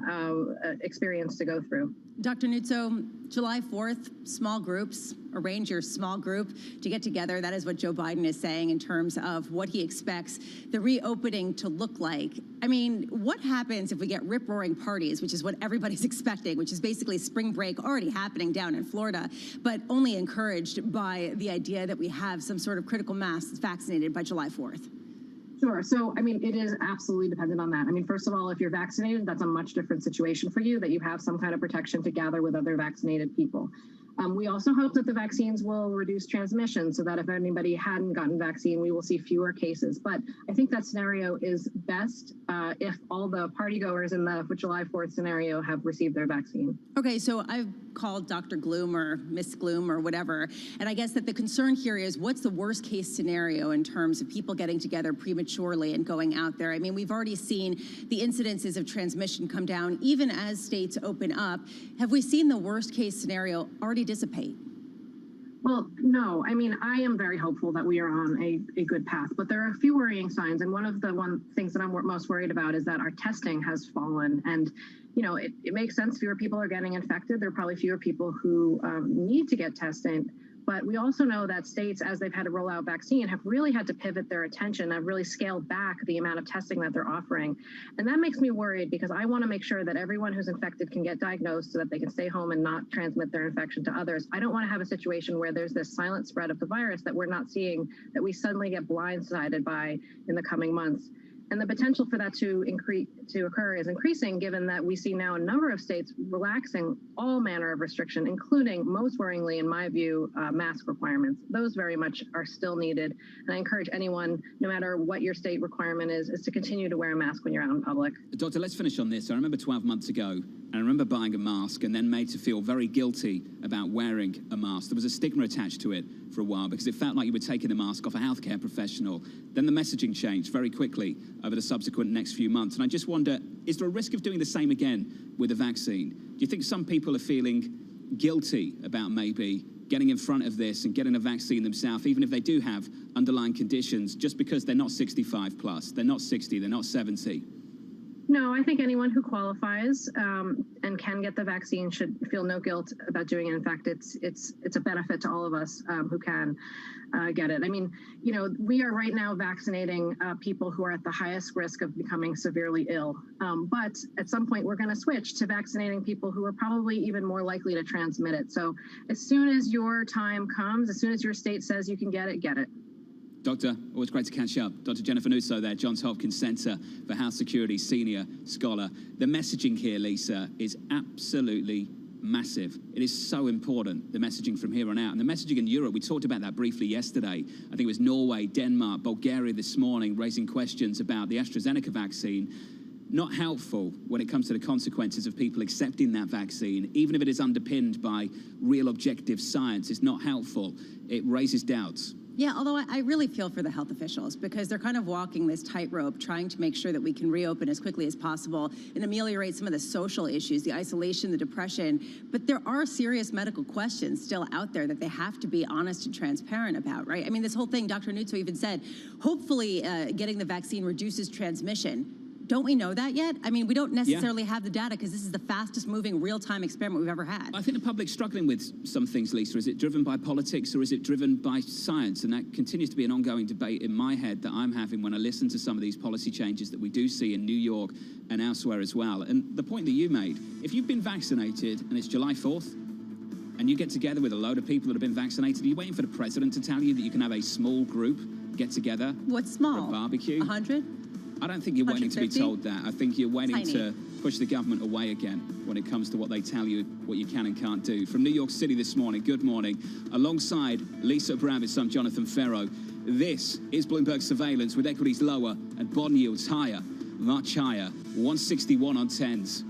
S1: experience to go through.
S2: Dr. Nuzzo, July 4th, small groups, arrange your small group to get together. That is what Joe Biden is saying in terms of what he expects the reopening to look like. I mean, what happens if we get rip-roaring parties, which is what everybody's expecting, which is basically spring break already happening down in Florida, but only encouraged by the idea that we have some sort of critical mass vaccinated by July 4th?
S1: Sure. So, I mean, it is absolutely dependent on that. I mean, first of all, if you're vaccinated, that's a much different situation for you, that you have some kind of protection to gather with other vaccinated people. We also hope that the vaccines will reduce transmission so that if anybody hadn't gotten vaccine, we will see fewer cases. But I think that scenario is best if all the partygoers in the July 4th scenario have received their vaccine.
S2: Okay, so I've called Dr. Gloom or Miss Gloom or whatever, and I guess that the concern here is what's the worst case scenario in terms of people getting together prematurely and going out there? I mean, we've already seen the incidences of transmission come down even as states open up. Have we seen the worst case scenario already dissipate?
S1: Well, no. I mean, I am very hopeful that we are on a good path, but there are a few worrying signs. And one of the things that I'm most worried about is that our testing has fallen. And, it makes sense. Fewer people are getting infected. There are probably fewer people who need to get tested. But we also know that states, as they've had to roll out vaccine, have really had to pivot their attention, have really scaled back the amount of testing that they're offering. And that makes me worried because I want to make sure that everyone who's infected can get diagnosed so that they can stay home and not transmit their infection to others. I don't want to have a situation where there's this silent spread of the virus that we're not seeing, that we suddenly get blindsided by in the coming months. And the potential for that to to occur is increasing, given that we see now a number of states relaxing all manner of restriction, including, most worryingly, in my view, mask requirements. Those very much are still needed. And I encourage anyone, no matter what your state requirement is to continue to wear a mask when you're out in public.
S3: Doctor, let's finish on this. I remember 12 months ago, and I remember buying a mask and then made to feel very guilty about wearing a mask. There was a stigma attached to it for a while because it felt like you were taking the mask off a healthcare professional. Then the messaging changed very quickly over the subsequent next few months. And I just wonder, is there a risk of doing the same again with the vaccine? Do you think some people are feeling guilty about maybe getting in front of this and getting a vaccine themselves, even if they do have underlying conditions, just because they're not 65 plus, they're not 60, they're not 70?
S1: No, I think anyone who qualifies and can get the vaccine should feel no guilt about doing it. In fact, it's a benefit to all of us who can get it. I mean, you know, we are right now vaccinating people who are at the highest risk of becoming severely ill. But at some point, we're going to switch to vaccinating people who are probably even more likely to transmit it. So as soon as your time comes, as soon as your state says you can get it, get it.
S3: Doctor, always great to catch up. Dr. Jennifer Nuzzo there, Johns Hopkins Center for Health Security Senior Scholar. The messaging here, Lisa, is absolutely massive. It is so important, the messaging from here on out. And the messaging in Europe, we talked about that briefly yesterday. I think it was Norway, Denmark, Bulgaria this morning, raising questions about the AstraZeneca vaccine. Not helpful when it comes to the consequences of people accepting that vaccine, even if it is underpinned by real objective science. It's not helpful. It raises doubts.
S2: Yeah, although I really feel for the health officials because they're kind of walking this tightrope, trying to make sure that we can reopen as quickly as possible and ameliorate some of the social issues, the isolation, the depression. But there are serious medical questions still out there that they have to be honest and transparent about, right? I mean, this whole thing, Dr. Nuzzo even said, hopefully getting the vaccine reduces transmission. Don't we know that yet? I mean, we don't necessarily have the data because this is the fastest moving real-time experiment we've ever had.
S3: I think the public's struggling with some things, Lisa. Is it driven by politics or is it driven by science? And that continues to be an ongoing debate in my head that I'm having when I listen to some of these policy changes that we do see in New York and elsewhere as well. And the point that you made, if you've been vaccinated and it's July 4th, and you get together with a load of people that have been vaccinated, are you waiting for the president to tell you that you can have a small group get together?
S2: What's small?
S3: For a barbecue?
S2: 100?
S3: I don't think you're waiting to be told that. I think you're waiting
S2: Tiny.
S3: to push the government away again when it comes to what they tell you, what you can and can't do. From New York City this morning, good morning. Alongside Lisa Bravitz, I'm Jonathan Ferro. This is Bloomberg Surveillance with equities lower and bond yields higher, much higher, 161 on 10s.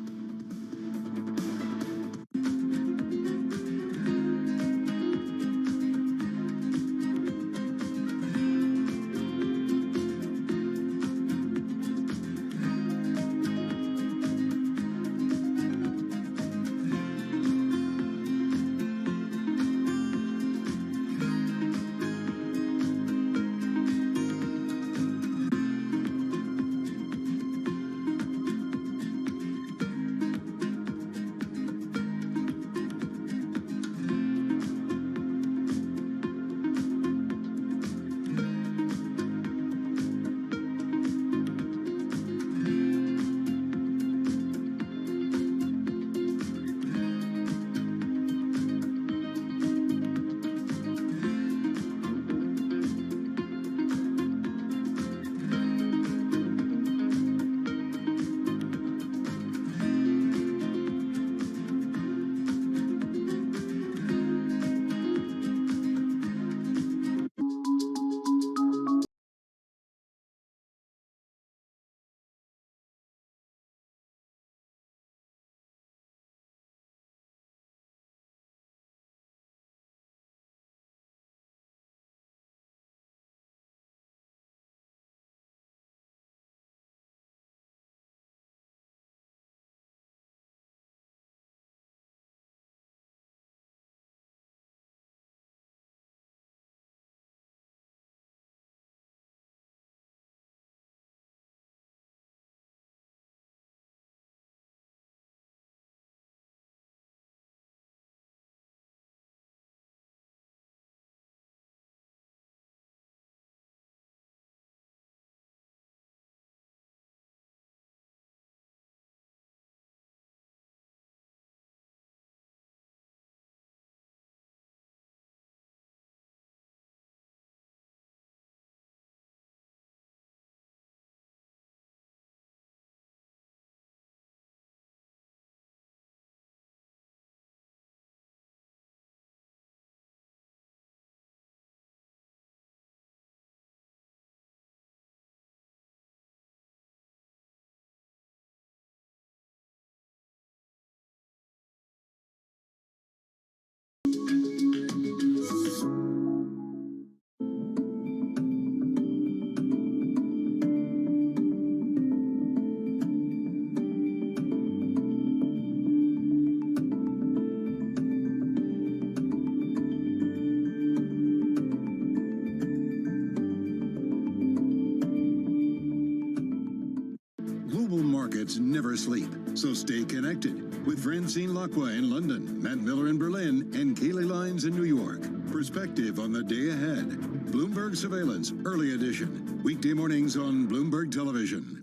S24: never sleep. So stay connected with Francine Lacqua in London, Matt Miller in Berlin, and Kaylee Lyons in New York. Perspective on the day ahead. Bloomberg Surveillance, Early Edition. Weekday mornings on Bloomberg Television.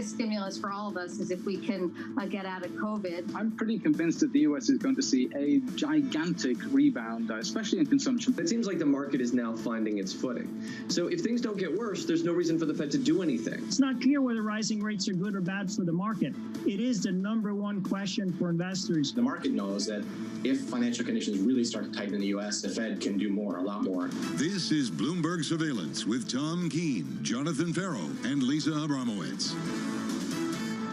S1: Stimulus for all of us is if we can get out of COVID.
S5: I'm pretty convinced that the US is going to see a gigantic rebound, especially in consumption.
S6: It seems like the market is now finding its footing. So if things don't get worse, there's no reason for the Fed to do anything.
S7: It's not clear whether rising rates are good or bad for the market. It is the #1 question for investors.
S8: The market knows that if financial conditions really start to tighten in the US, the Fed can do more, a lot more.
S24: This is Bloomberg Surveillance with Tom Keene, Jonathan Ferro, and Lisa Abramowitz.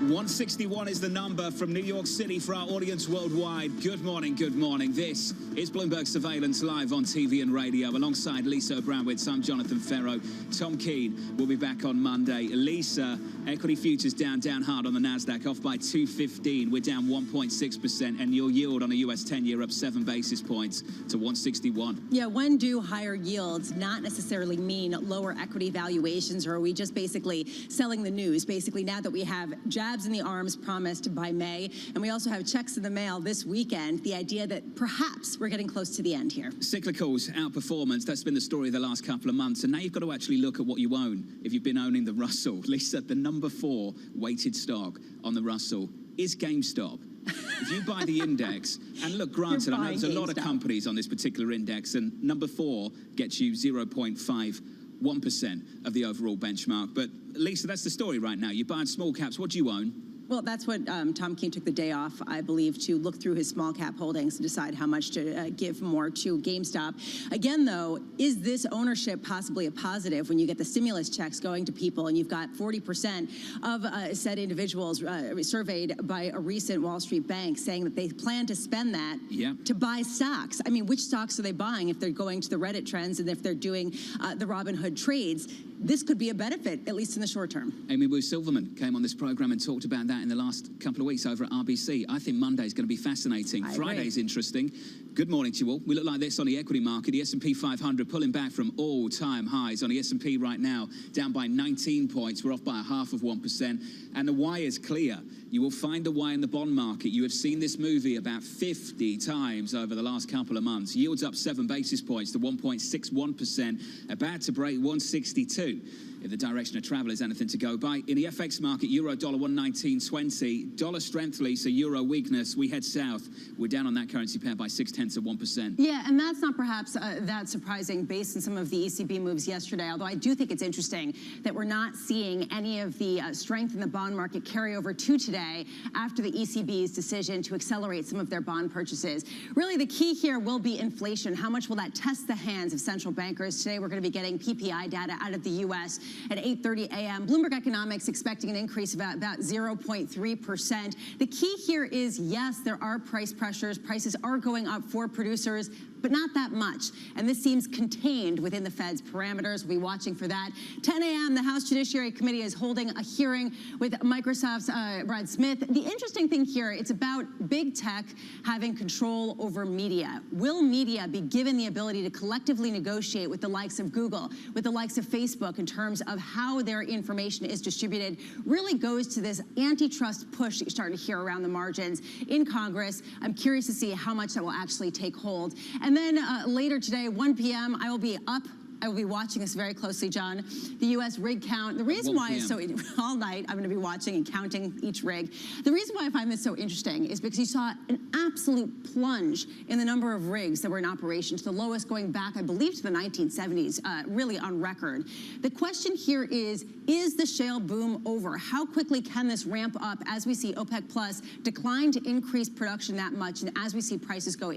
S3: 161 is the number from New York City for our audience worldwide. Good morning, good morning. This is Bloomberg Surveillance live on TV and radio. Alongside Lisa Abramowitz, I'm Jonathan Ferro. Tom Keene will be back on Monday. Lisa, equity futures down hard on the NASDAQ, off by 215. We're down 1.6%, and your yield on a US 10-year up 7 basis points to 161.
S2: Yeah, when do higher yields not necessarily mean lower equity valuations, or are we just basically selling the news? Basically, now that we have jabs in the arms promised by May, and we also have checks in the mail this weekend, the idea that perhaps we're getting close to the end here.
S3: Cyclicals, outperformance, that's been the story of the last couple of months, and now you've got to actually look at what you own. If you've been owning the Russell, Lisa, the #4 weighted stock on the Russell is GameStop. If you buy the index, and look, granted, I know there's a lot of companies on this particular index, and #4 gets you 0.51% of the overall benchmark. But Lisa, that's the story right now. You're buying small caps. What do you own?
S2: Well, that's what Tom Keene took the day off, I believe, to look through his small cap holdings and decide how much to give more to GameStop. Again, though, is this ownership possibly a positive when you get the stimulus checks going to people and you've got 40% of said individuals surveyed by a recent Wall Street bank saying that they plan to spend that to buy stocks? I mean, which stocks are they buying if they're going to the Reddit trends and if they're doing the Robinhood trades? This could be a benefit, at least in the short term.
S3: Amy Wu Silverman came on this program and talked about that in the last couple of weeks over at RBC. I think Monday's going to be fascinating. Friday's interesting. Good morning to you all. We look like this on the equity market. The S&P 500 pulling back from all-time highs. On the S&P right now, down by 19 points. We're off by 0.5%. And the why is clear. You will find the why in the bond market. You have seen this movie about 50 times over the last couple of months. Yields up 7 basis points to 1.61%, about to break 162. If the direction of travel is anything to go by. In the FX market, euro dollar 119.20. Dollar strength, Lisa, euro weakness. We head south. We're down on that currency pair by 0.6%.
S2: Yeah, and that's not perhaps that surprising based on some of the ECB moves yesterday, although I do think it's interesting that we're not seeing any of the strength in the bond market carry over to today after the ECB's decision to accelerate some of their bond purchases. Really, the key here will be inflation. How much will that test the hands of central bankers? Today, we're going to be getting PPI data out of the U.S. at 8:30 a.m. Bloomberg Economics expecting an increase of about 0.3%. The key here is, yes, there are price pressures. Prices are going up for producers, but not that much. And this seems contained within the Fed's parameters. We'll be watching for that. 10 a.m., the House Judiciary Committee is holding a hearing with Microsoft's Brad Smith. The interesting thing here, it's about big tech having control over media. Will media be given the ability to collectively negotiate with the likes of Google, with the likes of Facebook in terms of how their information is distributed? Really goes to this antitrust push that you're starting to hear around the margins in Congress. I'm curious to see how much that will actually take hold. And then later today, 1 p.m., I will be up. I will be watching this very closely, John. The U.S. rig count. The reason why it's so all night, I'm going to be watching and counting each rig. The reason why I find this so interesting is because you saw an absolute plunge in the number of rigs that were in operation, to the lowest going back, I believe, to the 1970s, really on record. The question here is the shale boom over? How quickly can this ramp up as we see OPEC Plus decline to increase production that much, and as we see prices go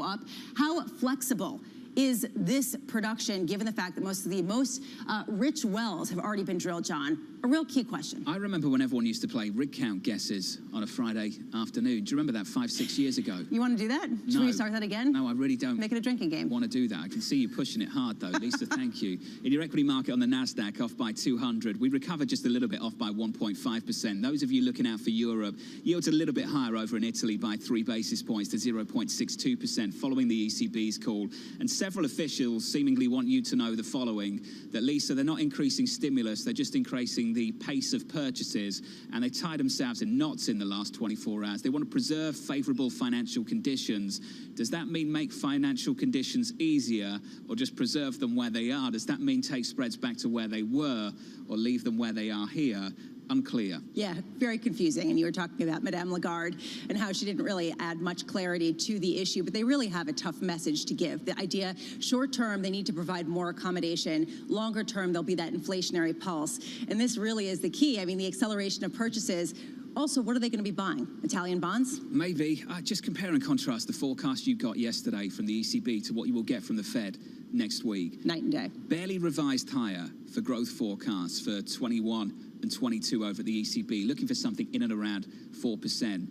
S2: up? How flexible is this production, given the fact that most of the most rich wells have already been drilled, John, a real key question.
S3: I remember when everyone used to play rig count guesses on a Friday afternoon. Do you remember that 5-6 years ago?
S2: You want to do that? Should we start that again?
S3: No, I really don't.
S2: Make it a drinking game.
S3: Want to do that. I can see you pushing it hard, though. Lisa, thank you. In your equity market on the NASDAQ, off by 200. We recovered just a little bit, off by 1.5%. Those of you looking out for Europe, yields a little bit higher over in Italy by 3 basis points to 0.62%, following the ECB's call. And several officials seemingly want you to know the following, that, Lisa, they're not increasing stimulus, they're just increasing the pace of purchases, and they tie themselves in knots in the last 24 hours. They want to preserve favorable financial conditions. Does that mean make financial conditions easier, or just preserve them where they are? Does that mean take spreads back to where they were, or leave them where they are here? Unclear.
S2: Yeah, very confusing. And you were talking about Madame Lagarde and how she didn't really add much clarity to the issue, but they really have a tough message to give. The idea, short term, they need to provide more accommodation. Longer term, there'll be that inflationary pulse. And this really is the key. I mean, the acceleration of purchases. Also, what are they going to be buying? Italian bonds?
S3: Maybe. Just compare and contrast the forecast you got yesterday from the ECB to what you will get from the Fed next week.
S2: Night and day.
S3: Barely revised higher for growth forecasts for 21 and 22 over at the ECB, looking for something in and around 4%.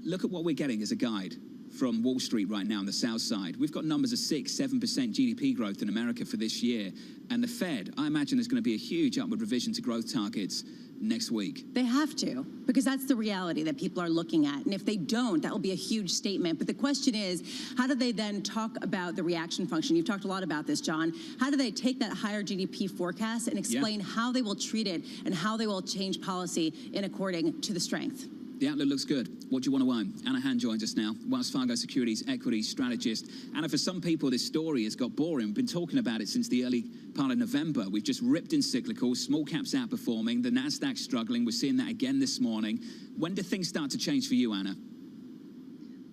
S3: Look at what we're getting as a guide from Wall Street right now on the south side. We've got numbers of 6-7% GDP growth in America for this year. And the Fed, I imagine, there's going to be a huge upward revision to growth targets next week.
S2: They have to, because that's the reality that people are looking at. And if they don't, that will be a huge statement. But the question is, how do they then talk about the reaction function? You've talked a lot about this, John. How do they take that higher GDP forecast and explain how they will treat it and how they will change policy in according to the strength?
S3: The outlook looks good. What do you want to own? Anna Han joins us now, Wells Fargo Securities equity strategist. Anna, for some people, this story has got boring. We've been talking about it since the early part of November. We've just ripped in cyclicals, small caps outperforming, the NASDAQ struggling. We're seeing that again this morning. When do things start to change for you, Anna?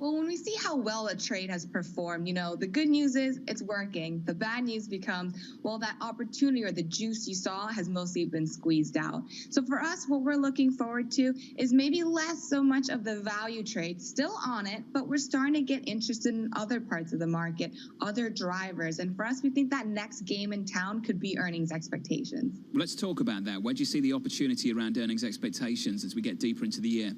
S9: Well, when we see how well a trade has performed, you know, the good news is it's working. The bad news becomes, well, that opportunity or the juice you saw has mostly been squeezed out. So for us, what we're looking forward to is maybe less so much of the value trade, still on it, but we're starting to get interested in other parts of the market, other drivers. And for us, we think that next game in town could be earnings expectations.
S3: Let's talk about that. Where do you see the opportunity around earnings expectations as we get deeper into the year?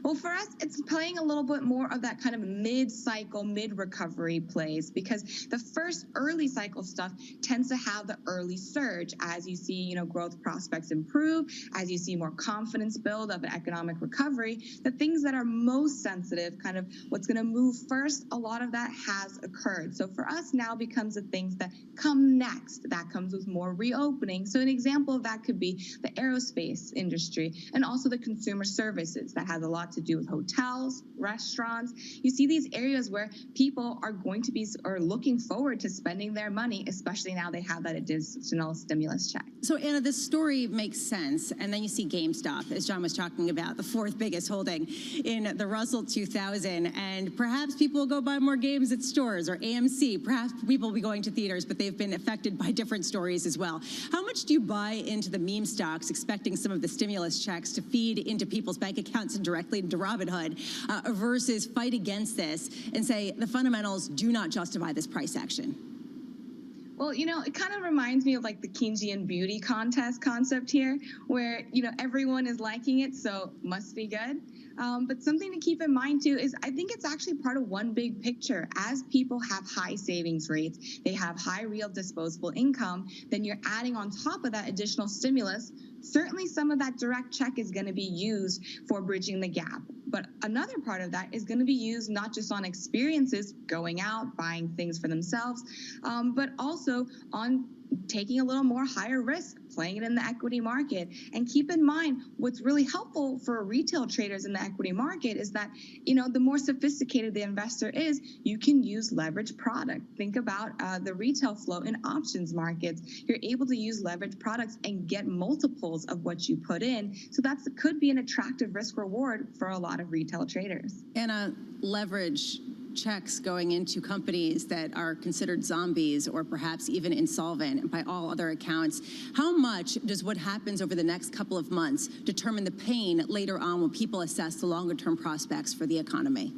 S9: Well, for us, it's playing a little bit more of that kind of mid-cycle, mid-recovery plays, because the first early cycle stuff tends to have the early surge as you see, you know, growth prospects improve, as you see more confidence build of an economic recovery. The things that are most sensitive, kind of what's going to move first, a lot of that has occurred. So for us now becomes the things that come next. That comes with more reopening. So an example of that could be the aerospace industry and also the consumer services that has a lot to do with hotels, restaurants. You see these areas where people are going to be or looking forward to spending their money, especially now they have that additional stimulus check.
S2: So, Anna, this story makes sense. And then you see GameStop, as John was talking about, the fourth biggest holding in the Russell 2000. And perhaps people will go buy more games at stores, or AMC. Perhaps people will be going to theaters, but they've been affected by different stories as well. How much do you buy into the meme stocks, expecting some of the stimulus checks to feed into people's bank accounts and directly into Robinhood, versus fight against this and say the fundamentals do not justify this price action?
S9: Well, you know, it kind of reminds me of like the Keynesian beauty contest concept here, where, you know, everyone is liking it, so must be good. But something to keep in mind, too, is I think it's actually part of one big picture. As people have high savings rates, they have high real disposable income, then you're adding on top of that additional stimulus. Certainly some of that direct check is going to be used for bridging the gap. But another part of that is going to be used not just on experiences, going out, buying things for themselves, but also on taking a little more higher risk, playing it in the equity market. And keep in mind, what's really helpful for retail traders in the equity market is that, you know, the more sophisticated the investor is, you can use leverage product. Think about the retail flow in options markets. You're able to use leverage products and get multiples of what you put in. So that could be an attractive risk reward for a lot of retail traders.
S2: And leverage checks going into companies that are considered zombies or perhaps even insolvent by all other accounts. How much does what happens over the next couple of months determine the pain later on when people assess the longer term prospects for the economy?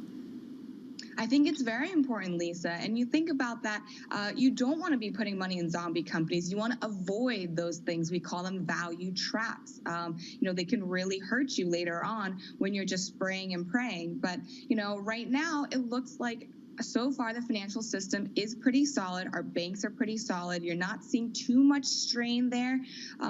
S9: I think it's very important, Lisa. And you think about that, you don't want to be putting money in zombie companies. You want to avoid those things. We call them value traps. They can really hurt you later on when you're just spraying and praying. But, right now it looks like so far the financial system is pretty solid. Our banks are pretty solid. You're not seeing too much strain there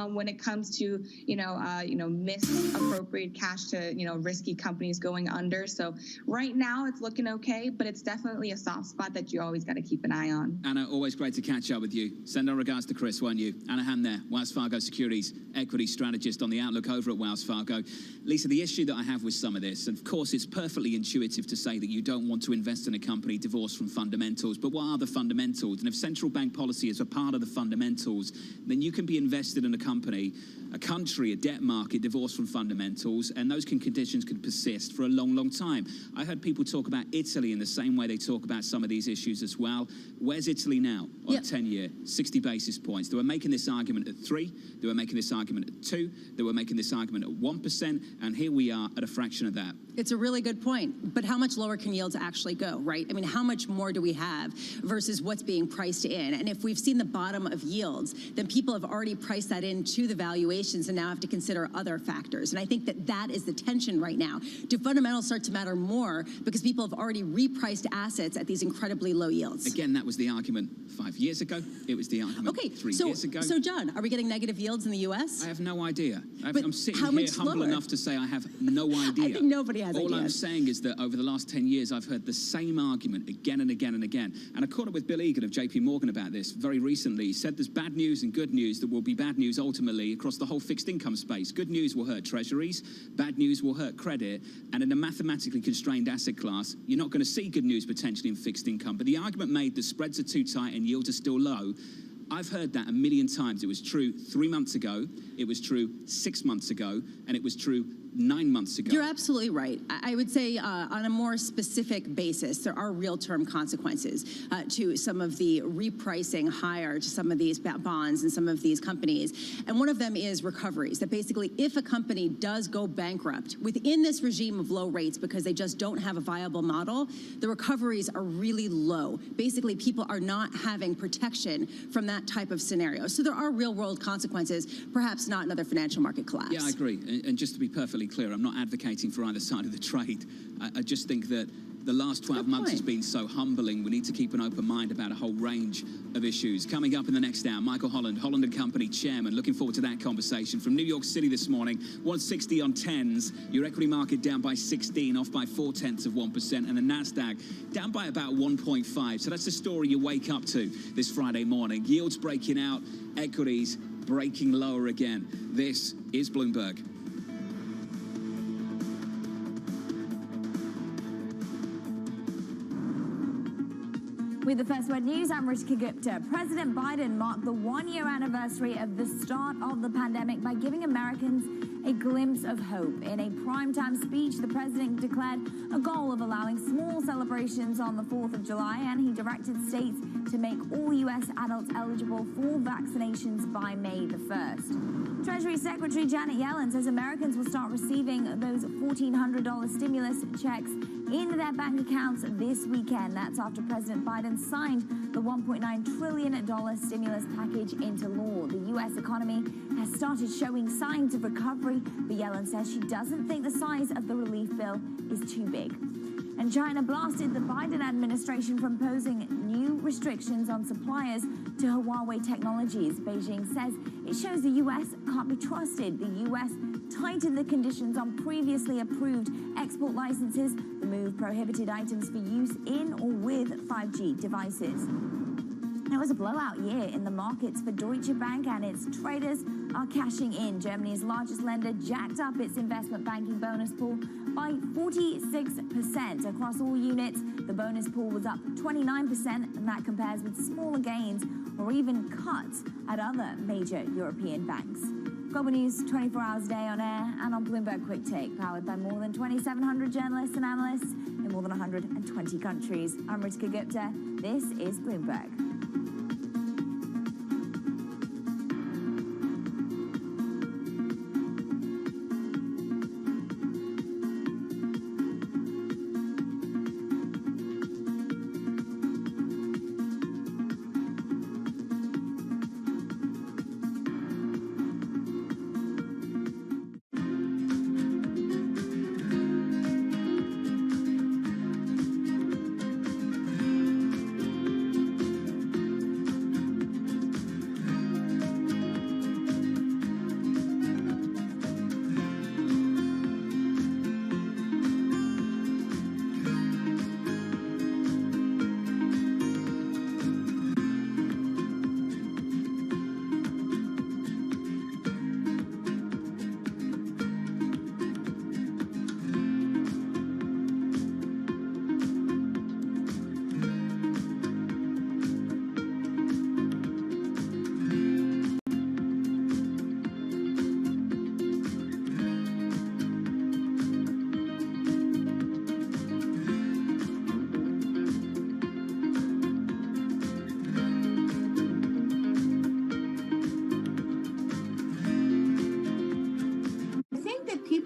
S9: when it comes to misappropriated cash to risky companies going under. So right now it's looking okay, but it's definitely a soft spot that you always got to keep an eye on.
S3: Anna, always great to catch up with you. Send our regards to Chris, won't you? Anna Ham there, Wells Fargo Securities equity strategist on the outlook over at Wells Fargo. Lisa, the issue that I have with some of this, and of course it's perfectly intuitive to say that you don't want to invest in a company divorced from fundamentals, but what are the fundamentals? And if central bank policy is a part of the fundamentals, then you can be invested in a company, a country, a debt market divorced from fundamentals, and those conditions can persist for a long, long time. I heard people talk about Italy in the same way they talk about some of these issues as well. Where's Italy now on 10-year, 60 basis points? They were making this argument at 3, they were making this argument at 2, they were making this argument at 1%, and here we are at a fraction of that.
S2: It's a really good point, but how much lower can yields actually go, right? I mean, how much more do we have versus what's being priced in? And if we've seen the bottom of yields, then people have already priced that into the valuations and now have to consider other factors. And I think that that is the tension right now. Do fundamentals start to matter more because people have already repriced assets at these incredibly low yields?
S3: Again, that was the argument 5 years ago. It was the argument 3 years ago.
S2: So John, are we getting negative yields in the U.S.?
S3: I have no idea. I'm sitting here humble enough to say I have no idea.
S2: I think nobody has
S3: All
S2: ideas.
S3: I'm saying is that over the last 10 years, I've heard the same argument again and again and again. And I caught up with Bill Egan of JP Morgan about this very recently. He said there's bad news and good news that will be bad news ultimately across the whole fixed income space. Good news will hurt treasuries, bad news will hurt credit, and in a mathematically constrained asset class, you're not going to see good news potentially in fixed income. But the argument made that spreads are too tight and yields are still low, I've heard that a million times. It was true 3 months ago, it was true 6 months ago, and it was true 9 months ago.
S2: You're absolutely right. I would say on a more specific basis, there are real-term consequences to some of the repricing higher to some of these bonds and some of these companies. And one of them is recoveries, that basically if a company does go bankrupt within this regime of low rates because they just don't have a viable model, the recoveries are really low. Basically, people are not having protection from that type of scenario. So there are real-world consequences, perhaps not another financial market collapse.
S3: Yeah, I agree. And just to be perfectly clear, I'm not advocating for either side of the trade. I just think that the last 12 months has been so humbling. We need to keep an open mind about a whole range of issues. Coming up in the next hour, Michael Holland, Holland & Company chairman. Looking forward to that conversation. From New York City this morning, 160 on 10s. Your equity market down by 16, off by 0.4%. And the NASDAQ down by about 1.5. So that's the story you wake up to this Friday morning. Yields breaking out, equities breaking lower again. This is Bloomberg.
S4: With the First Word News, I'm Ritika Gupta. President Biden marked the one-year anniversary of the start of the pandemic by giving Americans a glimpse of hope. In a primetime speech, the president declared a goal of allowing small celebrations on the 4th of July, and he directed states to make all U.S. adults eligible for vaccinations by May the 1st. Treasury Secretary Janet Yellen says Americans will start receiving those $1,400 stimulus checks in their bank accounts this weekend. That's after President Biden signed the $1.9 trillion stimulus package into law. The U.S. economy has started showing signs of recovery, but Yellen says she doesn't think the size of the relief bill is too big. And China blasted the Biden administration for imposing new restrictions on suppliers to Huawei Technologies. Beijing says it shows the U.S. can't be trusted. The U.S. tightened the conditions on previously approved export licenses. The move prohibited items for use in or with 5G devices. It was a blowout year in the markets for Deutsche Bank, and its traders are cashing in. Germany's largest lender jacked up its investment banking bonus pool by 46% across all units. The bonus pool was up 29%, and that compares with smaller gains or even cuts at other major European banks. Global News 24 hours a day on air and on Bloomberg Quick Take, powered by more than 2,700 journalists and analysts in more than 120 countries. I'm Ritika Gupta. This is Bloomberg.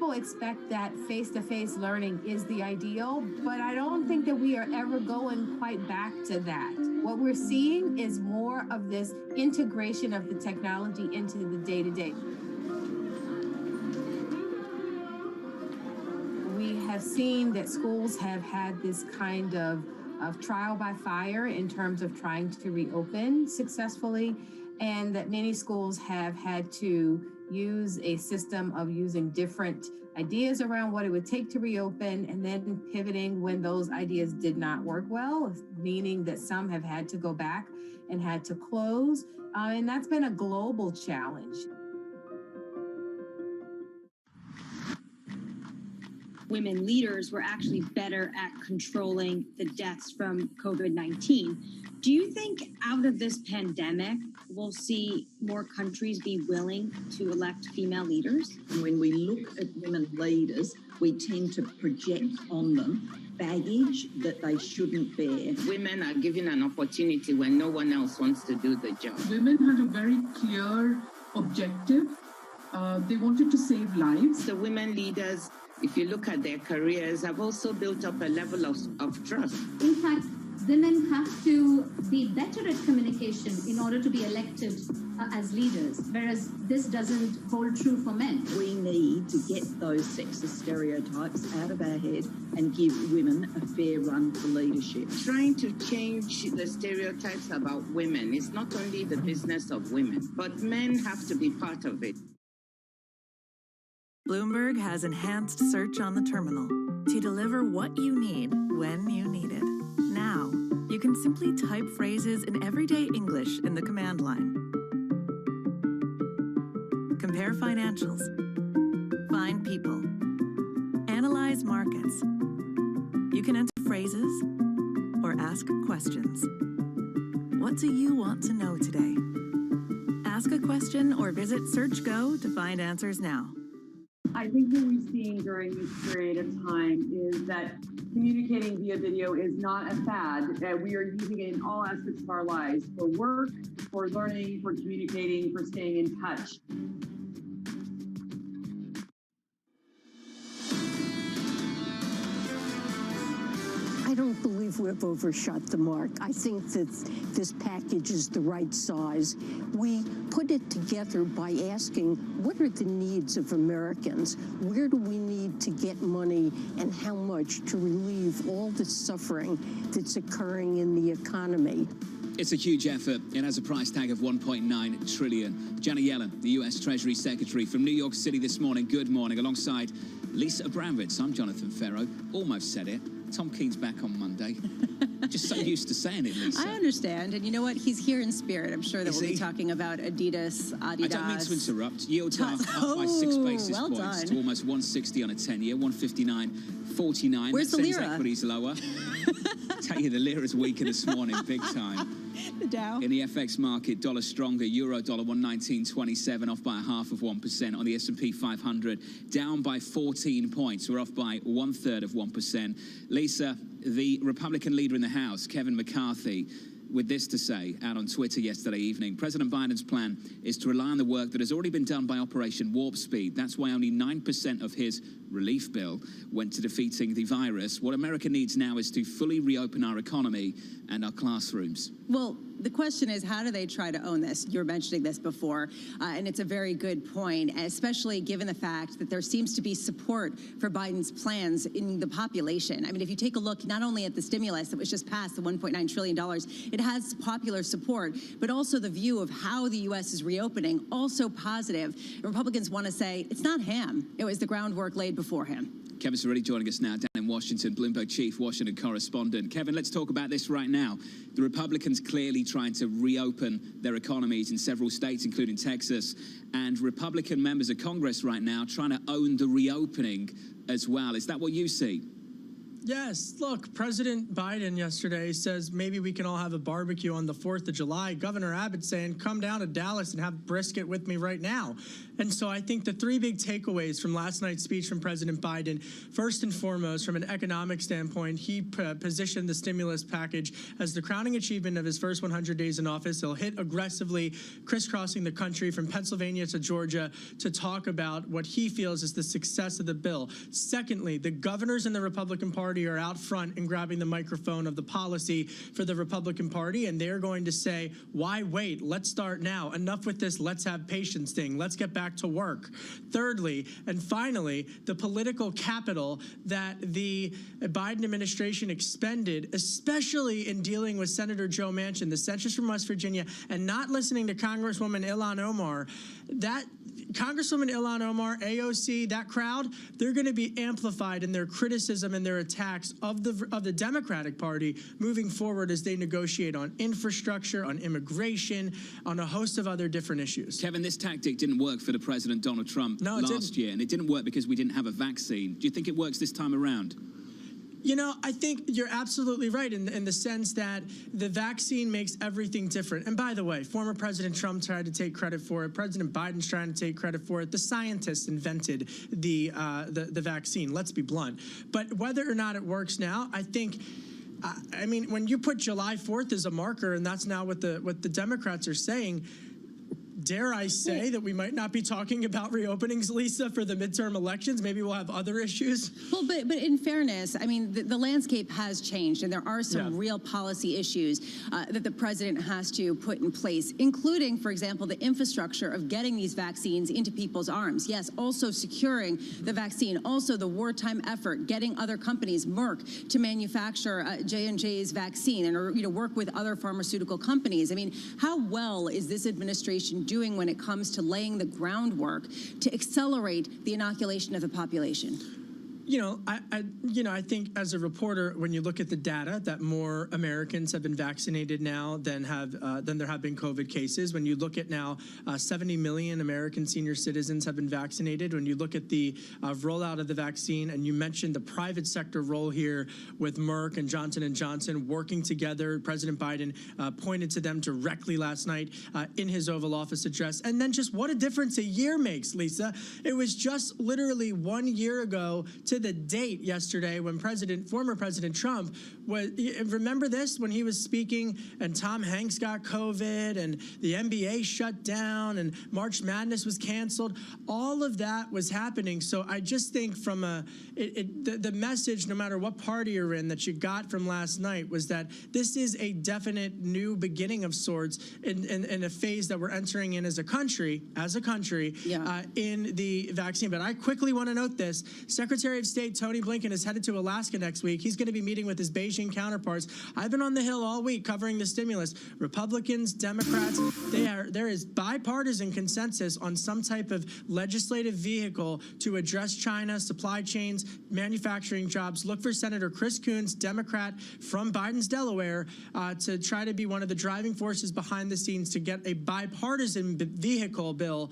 S10: people expect that face-to-face learning is the ideal, but I don't think that we are ever going quite back to that. What we're seeing is more of this integration of the technology into the day-to-day. We have seen that schools have had this kind of trial by fire in terms of trying to reopen successfully, and that many schools have had to use a system of using different ideas around what it would take to reopen and then pivoting when those ideas did not work well, meaning that some have had to go back and had to close. And that's been a global challenge.
S11: Women leaders were actually better at controlling the deaths from COVID-19. Do you think out of this pandemic, we'll see more countries be willing to elect female leaders?
S12: When we look at women leaders, we tend to project on them baggage that they shouldn't bear.
S13: Women are given an opportunity when no one else wants to do the job.
S14: Women had a very clear objective. They wanted to save lives.
S13: The women leaders, if you look at their careers, have also built up a level of trust.
S26: In fact, women have to be better at communication in order to be elected as leaders, whereas this doesn't hold true for men.
S12: We need to get those sexist stereotypes out of our head and give women a fair run for leadership.
S13: Trying to change the stereotypes about women is not only the business of women, but men have to be part of it.
S27: Bloomberg has enhanced search on the terminal to deliver what you need when you need it. Now, you can simply type phrases in everyday English in the command line. Compare financials. Find people. Analyze markets. You can enter phrases or ask questions. What do you want to know today? Ask a question or visit SearchGo to find answers now.
S28: I think what we've seen during this period of time is that communicating via video is not a fad. We are using it in all aspects of our lives, for work, for learning, for communicating, for staying in touch.
S29: I don't believe we've overshot the mark. I think that this package is the right size. We put it together by asking, what are the needs of Americans? Where do we need to get money and how much to relieve all the suffering that's occurring in the economy?
S3: It's a huge effort. It has a price tag of $1.9 trillion. Janet Yellen, the U.S. Treasury Secretary from New York City this morning. Good morning. Alongside Lisa Abramowitz, I'm Jonathan Ferro. Almost said it. Tom Keene's back on Monday. Just so used to saying it, Lisa.
S2: I understand. And you know what? He's here in spirit. I'm sure that we'll be talking about Adidas.
S3: I don't mean to interrupt. Yields are up by 6 basis points to almost 160 on a 10-year, 159.49.
S2: Where's the lira?
S3: Equity's lower. Tell you, the lira's weaker this morning, big time.
S2: The Dow.
S3: In the FX market, dollar stronger, euro dollar 119.27, off by 0.5%. On the S&P 500, down by 14 points. We're off by 1/3%. Lisa, the Republican leader in the House, Kevin McCarthy, with this to say out on Twitter yesterday evening: President Biden's plan is to rely on the work that has already been done by Operation Warp Speed. That's why only 9% of his relief bill went to defeating the virus. What America needs now is to fully reopen our economy and our classrooms.
S2: Well, the question is, how do they try to own this? You were mentioning this before, and it's a very good point, especially given the fact that there seems to be support for Biden's plans in the population. I mean, if you take a look not only at the stimulus that was just passed, the $1.9 trillion, it has popular support, but also the view of how the U.S. is reopening, also positive. Republicans want to say it's not him. It was the groundwork laid before him.
S3: Kevin's already joining us now down in Washington, Bloomberg chief Washington correspondent. Kevin, let's talk about this right now. The Republicans clearly trying to reopen their economies in several states, including Texas, and Republican members of Congress right now trying to own the reopening as well. Is that what you see?
S15: Yes, look, President Biden yesterday says maybe we can all have a barbecue on the 4th of July. Governor Abbott saying, come down to Dallas and have brisket with me right now. And so I think the three big takeaways from last night's speech from President Biden, first and foremost, from an economic standpoint, he positioned the stimulus package as the crowning achievement of his first 100 days in office. He'll hit aggressively, crisscrossing the country from Pennsylvania to Georgia to talk about what he feels is the success of the bill. Secondly, the governors in the Republican Party are out front and grabbing the microphone of the policy for the Republican Party, and they're going to say, why wait? Let's start now. Enough with this let's have patience thing. Let's get back to work. Thirdly, and finally, the political capital that the Biden administration expended, especially in dealing with Senator Joe Manchin, the centrist from West Virginia, and not listening to Congresswoman Ilhan Omar. That Congresswoman Ilhan Omar, AOC, that crowd, they're going to be amplified in their criticism and their attacks of the Democratic Party moving forward as they negotiate on infrastructure, on immigration, on a host of other different issues.
S3: Kevin, this tactic didn't work for the President Donald Trump last year, and it didn't work because we didn't have a vaccine. Do you think it works this time around?
S15: You know, I think you're absolutely right in the sense that the vaccine makes everything different. And by the way, former President Trump tried to take credit for it. President Biden's trying to take credit for it. The scientists invented the vaccine, let's be blunt. But whether or not it works now, I think I mean, when you put July 4th as a marker, and that's now what the Democrats are saying, dare I say that we might not be talking about reopenings, Lisa, for the midterm elections? Maybe we'll have other issues.
S2: Well, but in fairness, I mean, the landscape has changed, and there are some real policy issues that the president has to put in place, including, for example, the infrastructure of getting these vaccines into people's arms. Yes, also securing the vaccine, also the wartime effort, getting other companies, Merck, to manufacture J&J's vaccine and work with other pharmaceutical companies. I mean, how well is this administration doing when it comes to laying the groundwork to accelerate the inoculation of the population?
S15: I think as a reporter, when you look at the data, that more Americans have been vaccinated now than there have been COVID cases. When you look at now, 70 million American senior citizens have been vaccinated. When you look at the rollout of the vaccine, and you mentioned the private sector role here with Merck and Johnson & Johnson working together, President Biden pointed to them directly last night in his Oval Office address. And then just what a difference a year makes, Lisa. It was just literally 1 year ago to the date yesterday when former President Trump was, remember this, when he was speaking and Tom Hanks got COVID and the NBA shut down and March Madness was canceled. All of that was happening. So I just think from the message, no matter what party you're in, that you got from last night was that this is a definite new beginning of sorts in a phase that we're entering in as a country in the vaccine. But I quickly want to note this. Secretary of State Tony Blinken is headed to Alaska next week. He's going to be meeting with his Beijing counterparts. I've been on the Hill all week covering the stimulus. Republicans, Democrats, there is bipartisan consensus on some type of legislative vehicle to address China, supply chains, manufacturing jobs. Look for Senator Chris Coons, Democrat from Biden's Delaware, to try to be one of the driving forces behind the scenes to get a bipartisan vehicle bill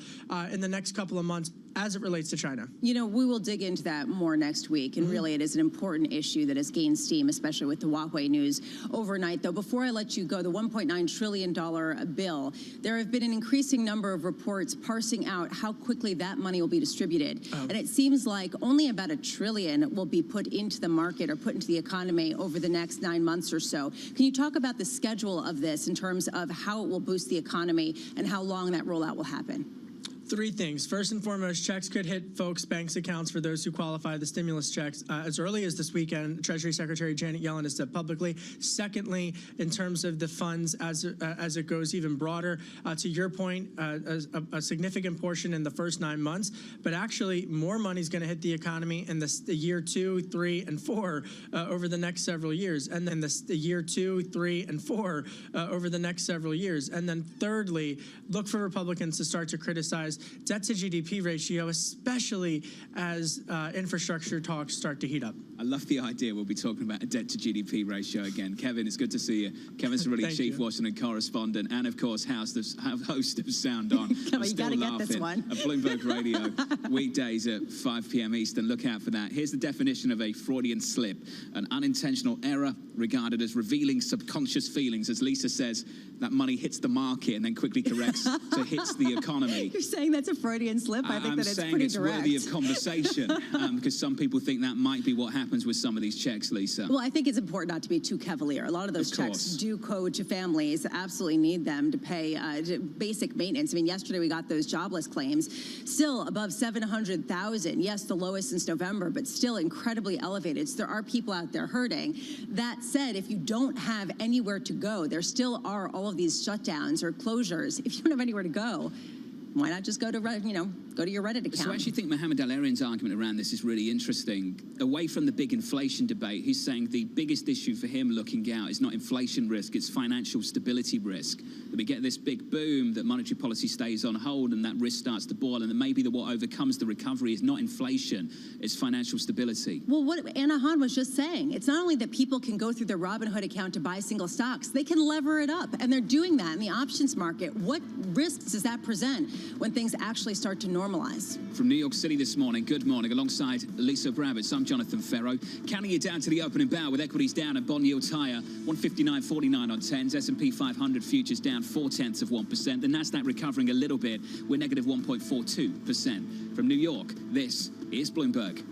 S15: in the next couple of months as it relates to China.
S2: We will dig into that more next week, and really it is an important issue that has gained steam, especially with the Huawei news overnight. Though before I let you go, the $1.9 trillion bill, there have been an increasing number of reports parsing out how quickly that money will be distributed. And it seems like only about $1 trillion will be put into the market or put into the economy over the next 9 months or so. Can you talk about the schedule of this in terms of how it will boost the economy and how long that rollout will happen?
S15: Three things. First and foremost, checks could hit folks' banks' accounts for those who qualify, the stimulus checks, as early as this weekend. Treasury Secretary Janet Yellen has said publicly. Secondly, in terms of the funds as it goes even broader, to your point, a significant portion in the first 9 months, but actually more money is going to hit the economy in the year 2, 3, and 4 over the next several years, and then the year 2, 3, and 4 over the next several years. And then thirdly, look for Republicans to start to criticize as debt to GDP ratio, especially as infrastructure talks start to heat up.
S3: I love the idea we'll be talking about a debt to GDP ratio again. Kevin, it's good to see you. Kevin Cerulli, Chief Washington correspondent, and of course, host of Sound On.
S2: You gotta get this one.
S3: At Bloomberg Radio, weekdays at 5 p.m. Eastern. Look out for that. Here's the definition of a Freudian slip: an unintentional error regarded as revealing subconscious feelings. As Lisa says, that money hits the market and then quickly corrects to hits the economy.
S2: You're saying that's a Freudian slip? I think that it's pretty direct.
S3: I'm saying it's worthy of conversation because some people think that might be what happens with some of these checks, Lisa.
S2: Well, I think it's important not to be too cavalier. A lot of those checks do go to families that absolutely need them to pay basic maintenance. I mean, yesterday we got those jobless claims, still above 700,000. Yes, the lowest since November, but still incredibly elevated. So there are people out there hurting. That said, if you don't have anywhere to go, there still are all of these shutdowns or closures. If you don't have anywhere to go, why not just go to, go to your Reddit account?
S3: So I actually think Mohammed Al-Arian's argument around this is really interesting. Away from the big inflation debate, he's saying the biggest issue for him looking out is not inflation risk, it's financial stability risk. That we get this big boom, that monetary policy stays on hold and that risk starts to boil, and that maybe what overcomes the recovery is not inflation, it's financial stability.
S2: Well, what Anna Han was just saying, it's not only that people can go through their Robinhood account to buy single stocks, they can lever it up, and they're doing that in the options market. What risks does that present when things actually start to normalize?
S3: From New York City this morning, good morning, alongside Lisa Bravitz, I'm Jonathan Ferro, counting you down to the opening bell with equities down and bond yields higher, 159.49 on 10s, S&P 500 futures down 0.4%, the Nasdaq recovering a little bit, we're negative 1.42%. From New York, this is Bloomberg.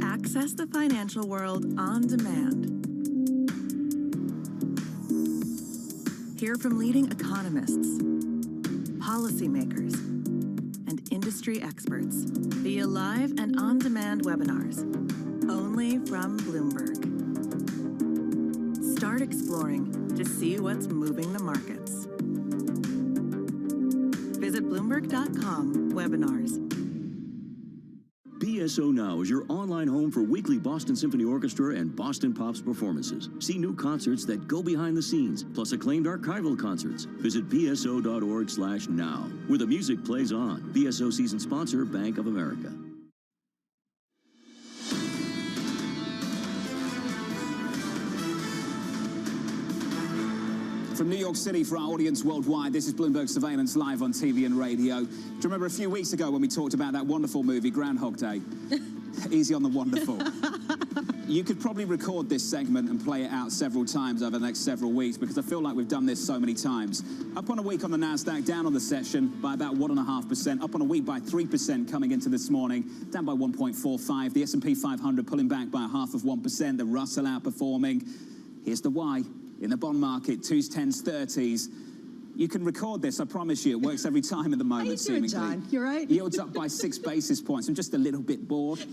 S27: Access the financial world on demand. Hear from leading economists, policymakers, and industry experts via live and on-demand webinars, only from Bloomberg. Start exploring to see what's moving the markets. Visit Bloomberg.com/webinars.
S16: BSO Now is your online home for weekly Boston Symphony Orchestra and Boston Pops performances. See new concerts that go behind the scenes, plus acclaimed archival concerts. Visit bso.org/now, where the music plays on. BSO season sponsor, Bank of America.
S3: From New York City for our audience worldwide, this is Bloomberg Surveillance live on TV and radio. Do you remember a few weeks ago when we talked about that wonderful movie, Groundhog Day? Easy on the wonderful. You could probably record this segment and play it out several times over the next several weeks, because I feel like we've done this so many times. Up on a week on the NASDAQ, down on the session by about 1.5%, up on a week by 3% coming into this morning, down by 1.45. The S&P 500 pulling back by 0.5%, the Russell outperforming. Here's the why. In the bond market, 2s, 10s, 30s. You can record this, I promise you. It works every time at the moment, seemingly.
S17: John? You all right?
S3: Yields up by 6 basis points. I'm just a little bit bored.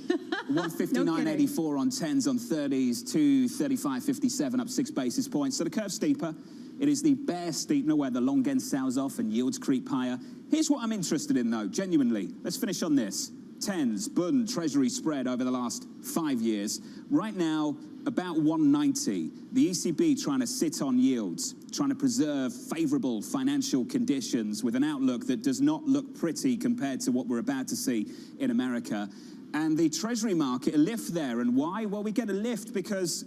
S3: 159.84 on 10s, on 30s, 235.57 up 6 basis points. So the curve's steeper. It is the bear steepener where the long end sells off and yields creep higher. Here's what I'm interested in, though, genuinely. Let's finish on this. 10s, Bund, Treasury spread over the last 5 years. Right now, about 190. The ECB trying to sit on yields, trying to preserve favorable financial conditions with an outlook that does not look pretty compared to what we're about to see in America. And the Treasury market, a lift there. And why? Well, we get a lift because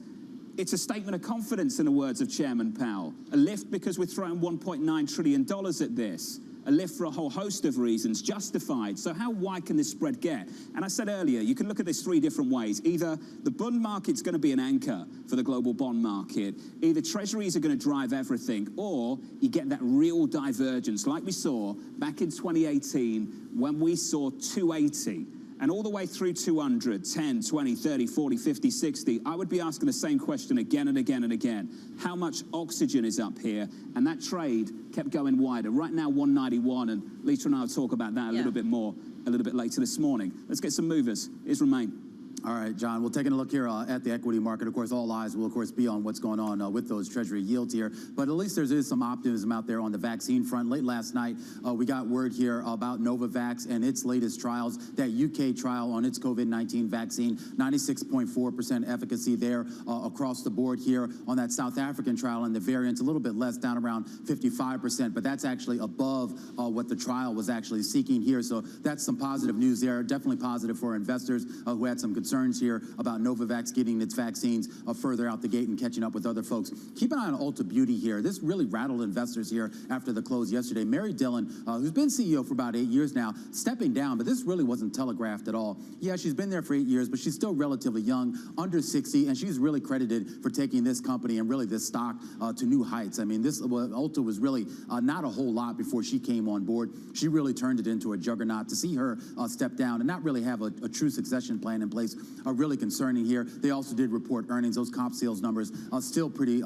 S3: it's a statement of confidence, in the words of Chairman Powell. A lift because we're throwing $1.9 trillion at this. A lift for a whole host of reasons, justified. So how wide can this spread get? And I said earlier, you can look at this 3 different ways. Either the bond market's going to be an anchor for the global bond market, either treasuries are going to drive everything, or you get that real divergence, like we saw back in 2018 when we saw 280. And all the way through 200, 10, 20, 30, 40, 50, 60, I would be asking the same question again and again and again. How much oxygen is up here? And that trade kept going wider. Right now, 191, and Lisa and I will talk about that a little bit more a little bit later this morning. Let's get some movers. Here's Romain.
S18: All right, John, we're taking a look here at the equity market. Of course, all eyes will, of course, be on what's going on with those Treasury yields here. But at least there is some optimism out there on the vaccine front. Late last night, we got word here about Novavax and its latest trials. That UK trial on its COVID-19 vaccine, 96.4% efficacy there across the board here. On that South African trial and the variants, a little bit less, down around 55%. But that's actually above what the trial was actually seeking here. So that's some positive news there. Definitely positive for investors who had some concerns here about Novavax getting its vaccines further out the gate and catching up with other folks. Keep an eye on Ulta Beauty here. This really rattled investors here after the close yesterday. Mary Dillon, who's been CEO for about 8 years now, stepping down, but this really wasn't telegraphed at all. Yeah, she's been there for 8 years, but she's still relatively young, under 60, and she's really credited for taking this company and really this stock to new heights. I mean, Ulta was really not a whole lot before she came on board. She really turned it into a juggernaut. To see her step down and not really have a true succession plan in place are really concerning here. They also did report earnings. Those comp sales numbers are still pretty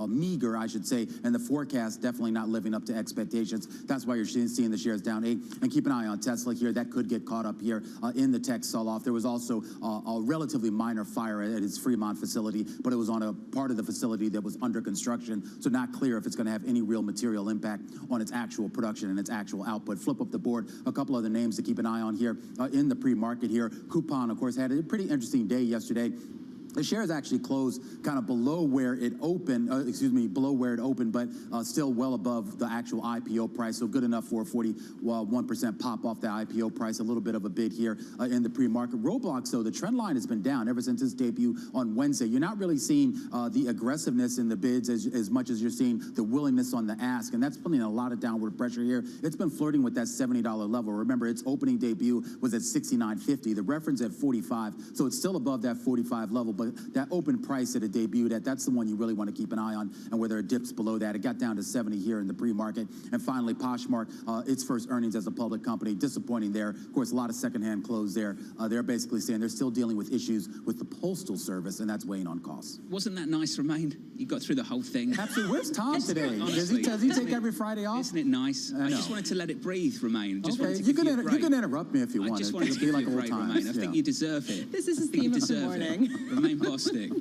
S18: meager, I should say, and the forecast definitely not living up to expectations. That's why you're seeing the shares down 8. And keep an eye on Tesla here. That could get caught up here in the tech sell-off. There was also a relatively minor fire at its Fremont facility, but it was on a part of the facility that was under construction, so not clear if it's going to have any real material impact on its actual production and its actual output. Flip up the board. A couple other names to keep an eye on here in the pre-market here. Coupon, of course, had a pretty interesting day yesterday. The shares actually closed kind of below where it opened, but still well above the actual IPO price. So good enough for a 41% pop off the IPO price. A little bit of a bid here in the pre-market. Roblox, though, the trend line has been down ever since its debut on Wednesday. You're not really seeing the aggressiveness in the bids as much as you're seeing the willingness on the ask, and that's putting a lot of downward pressure here. It's been flirting with that $70 level. Remember, its opening debut was at $69.50. The reference at 45, so it's still above that 45 level, but but that open price that it debuted at, that's the one you really want to keep an eye on, and whether it dips below that. It got down to 70 here in the pre-market. And finally, Poshmark, its first earnings as a public company, disappointing there. Of course, a lot of secondhand clothes there. They're basically saying they're still dealing with issues with the Postal Service, and that's weighing on costs.
S3: Wasn't that nice, Romain? You got through the whole thing.
S18: Absolutely. Where's Tom today? Does he take every Friday off?
S3: Isn't it nice? I just wanted to let it breathe, Romain. Just
S18: okay, you can interrupt me if you want.
S3: I just wanted to give
S18: like
S3: you a break, Romain. I think you deserve it.
S2: This is his theme of the morning.
S3: Romain Bostic.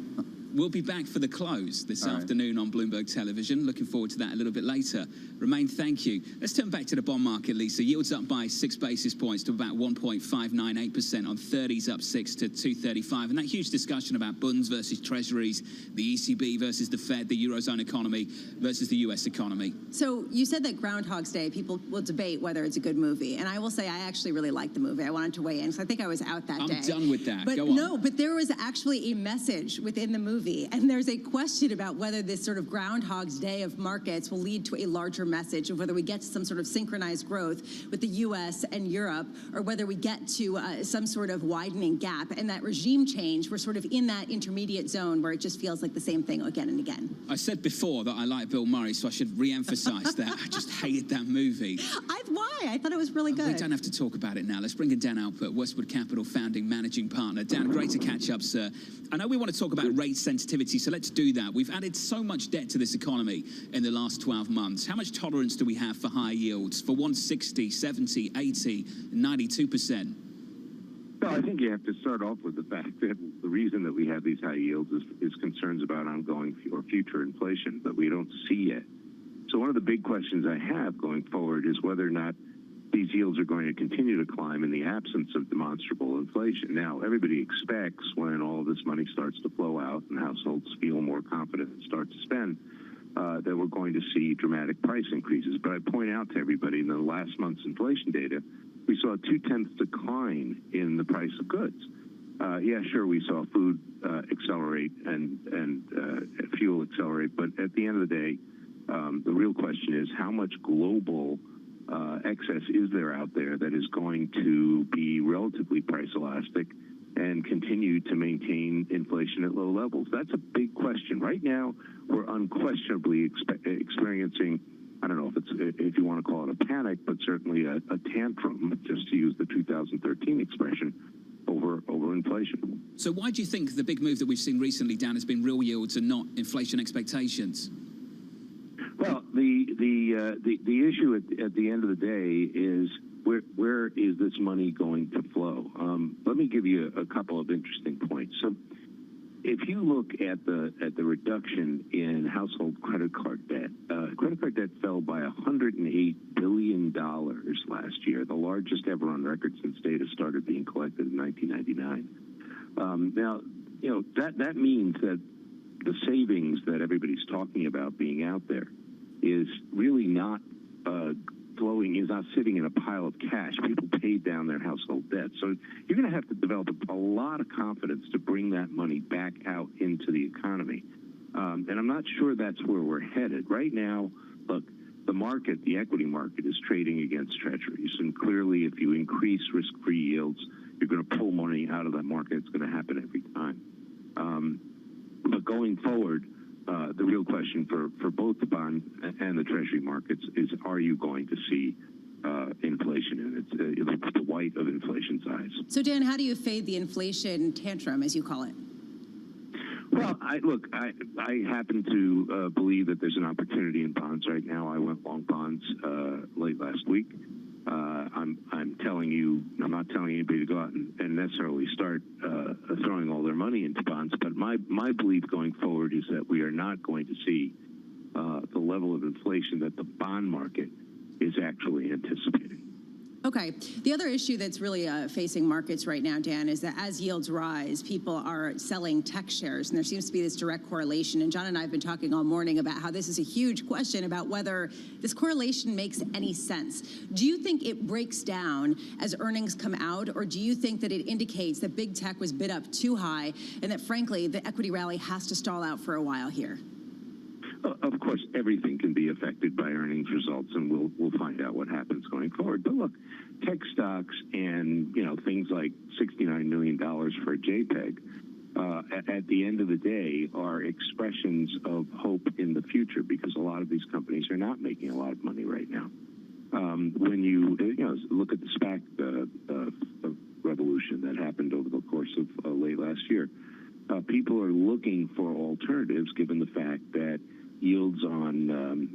S3: We'll be back for the close this afternoon on Bloomberg Television. Looking forward to that a little bit later. Romain, thank you. Let's turn back to the bond market, Lisa. Yields up by 6 basis points to about 1.598% on 30s, up 6 to 235. And that huge discussion about bonds versus treasuries, the ECB versus the Fed, the Eurozone economy versus the US economy.
S2: So you said that Groundhog's Day, people will debate whether it's a good movie. And I will say I actually really liked the movie. I wanted to weigh in, so I think I was out that day.
S3: I'm done with that.
S2: But
S3: Go on.
S2: no, but there was actually a message within the movie. And there's a question about whether this sort of Groundhog's Day of markets will lead to a larger message of whether we get to some sort of synchronized growth with the U.S. and Europe, or whether we get to some sort of widening gap. And that regime change, we're sort of in that intermediate zone where it just feels like the same thing again and again.
S3: I said before that I like Bill Murray, so I should re-emphasize that. I just hated that movie.
S2: Why? I thought it was really good.
S3: We don't have to talk about it now. Let's bring in Dan Alpert, Westwood Capital founding managing partner. Dan, great to catch up, sir. I know we want to talk about rate sensitivity, so let's do that. We've added so much debt to this economy in the last 12 months. How much tolerance do we have for high yields, for 160, 70, 80, 92%?
S1: Well, I think you have to start off with the fact that the reason that we have these high yields is concerns about ongoing or future inflation that we don't see yet. So one of the big questions I have going forward is whether or not these yields are going to continue to climb in the absence of demonstrable inflation. Now, everybody expects when all of this money starts to flow out and households feel more confident and start to spend, that we're going to see dramatic price increases. But I point out to everybody in the last month's inflation data, we saw a 0.2 decline in the price of goods. Yeah, sure, we saw food accelerate and fuel accelerate, but at the end of the day, the real question is how much global excess is there out there that is going to be relatively price elastic and continue to maintain inflation at low levels? That's a big question. Right now, we're unquestionably experiencing, I don't know if you want to call it a panic, but certainly a tantrum, just to use the 2013 expression, over inflation.
S3: So why do you think the big move that we've seen recently, Dan, has been real yields and not inflation expectations?
S1: Well, the issue at the end of the day is where is this money going to flow? Let me give you a couple of interesting points. So, if you look at the reduction in household credit card debt, credit card debt fell by $108 billion last year, the largest ever on record since data started being collected in 1999. Now, that means that the savings that everybody's talking about being out there is really not flowing, is not sitting in a pile of cash. People paid down their household debt. So you're going to have to develop a lot of confidence to bring that money back out into the economy. And I'm not sure that's where we're headed. Right now, look, the equity market is trading against treasuries. And clearly, if you increase risk-free yields, you're going to pull money out of that market. It's going to happen every time. But going forward, the real question for both the bond and the treasury markets is, are you going to see inflation? And it's the white of inflation's eyes.
S2: So, Dan, how do you fade the inflation tantrum, as you call it?
S1: Well, I happen to believe that there's an opportunity in bonds right now. I went long bonds late last week. I'm telling you, I'm not telling anybody to go out and necessarily start throwing all their money into bonds, but my belief going forward is that we are not going to see the level of inflation that the bond market is actually anticipating.
S2: Okay. The other issue that's really facing markets right now, Dan, is that as yields rise, people are selling tech shares, and there seems to be this direct correlation. And John and I have been talking all morning about how this is a huge question about whether this correlation makes any sense. Do you think it breaks down as earnings come out, or do you think that it indicates that big tech was bid up too high and that, frankly, the equity rally has to stall out for a while here?
S1: Of course, everything can be affected by earnings results, and we'll find out what happens going forward. But look, tech stocks and things like $69 million for a JPEG at the end of the day, are expressions of hope in the future, because a lot of these companies are not making a lot of money right now. When you look at the SPAC revolution that happened over the course of late last year, people are looking for alternatives, given the fact that yields on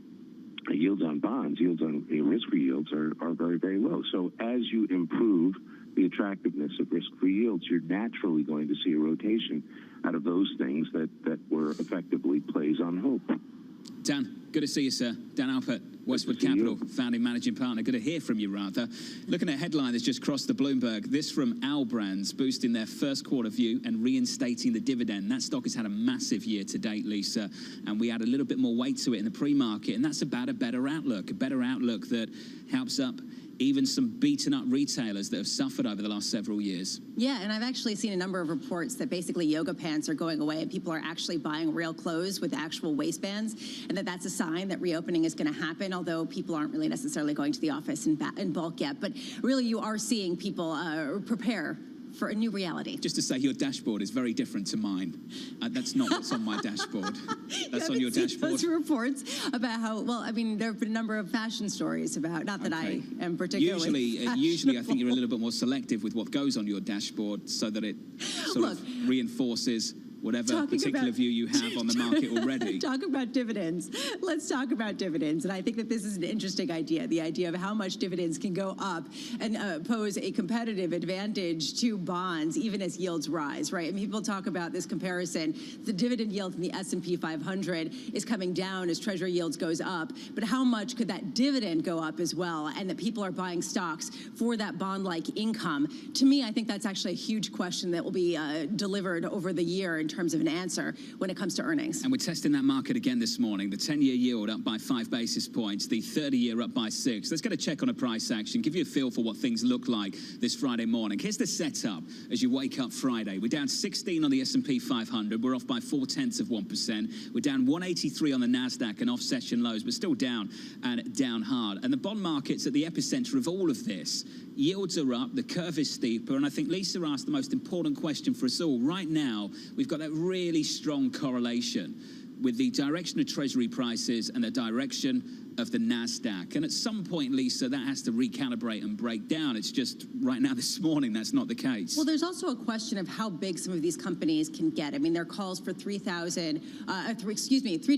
S1: bonds, yields on risk-free yields are very, very low. So as you improve the attractiveness of risk-free yields, you're naturally going to see a rotation out of those things that were effectively plays on hope.
S3: Dan, good to see you, sir. Dan Alpert, Westwood Capital, founding managing partner. Good to hear from you, rather. Looking at a headline that's just crossed the Bloomberg, this from Albrands, boosting their first quarter view and reinstating the dividend. That stock has had a massive year to date, Lisa, and we add a little bit more weight to it in the pre-market, and that's about a better outlook that helps up even some beaten-up retailers that have suffered over the last several years.
S2: Yeah, and I've actually seen a number of reports that basically yoga pants are going away and people are actually buying real clothes with actual waistbands, and that's a sign that reopening is going to happen, although people aren't really necessarily going to the office in bulk yet. But really, you are seeing people prepare for a new reality.
S3: Just to say, your dashboard is very different to mine. That's not what's on my dashboard. That's on your dashboard.
S2: Those reports about how, well, I mean, there have been a number of fashion stories about, not that I am particularly
S3: Usually I think you're a little bit more selective with what goes on your dashboard so that it sort of reinforces whatever particular view you have on the market already.
S2: Talk about dividends. Let's talk about dividends. And I think that this is an interesting idea, the idea of how much dividends can go up and pose a competitive advantage to bonds, even as yields rise, right? I mean, people talk about this comparison. The dividend yield in the S&P 500 is coming down as Treasury yields goes up, but how much could that dividend go up as well? And that people are buying stocks for that bond-like income. To me, I think that's actually a huge question that will be delivered over the year in terms of an answer when it comes to earnings.
S3: And we're testing that market again this morning. The 10-year yield up by 5 basis points, the 30-year up by 6. Let's get a check on a price action, give you a feel for what things look like this Friday morning. Here's the setup as you wake up Friday. We're down 16 on the S&P 500. We're off by 0.4%. We're down 183 on the NASDAQ and off session lows, but still down and down hard. And the bond market's at the epicenter of all of this. Yields are up, the curve is steeper, and I think Lisa asked the most important question for us all. Right now, we've got that really strong correlation with the direction of Treasury prices and the direction of the NASDAQ. And at some point, Lisa, that has to recalibrate and break down. It's just right now this morning, that's not the case.
S2: Well, there's also a question of how big some of these companies can get. I mean, there are calls for 3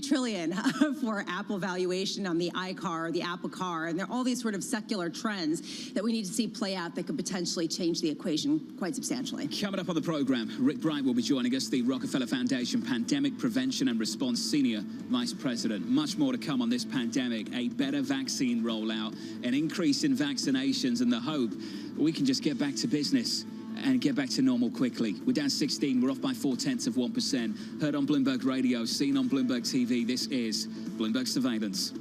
S2: trillion for Apple valuation on the iCar, the Apple car, and there are all these sort of secular trends that we need to see play out that could potentially change the equation quite substantially.
S3: Coming up on the program, Rick Bright will be joining us, the Rockefeller Foundation Pandemic Prevention and Response Senior Vice President. Much more to come on this pandemic, a better vaccine rollout, an increase in vaccinations, and the hope we can just get back to business and get back to normal quickly. We're down 16, we're off by 0.4%. Heard on Bloomberg Radio, seen on Bloomberg TV. This is Bloomberg Surveillance.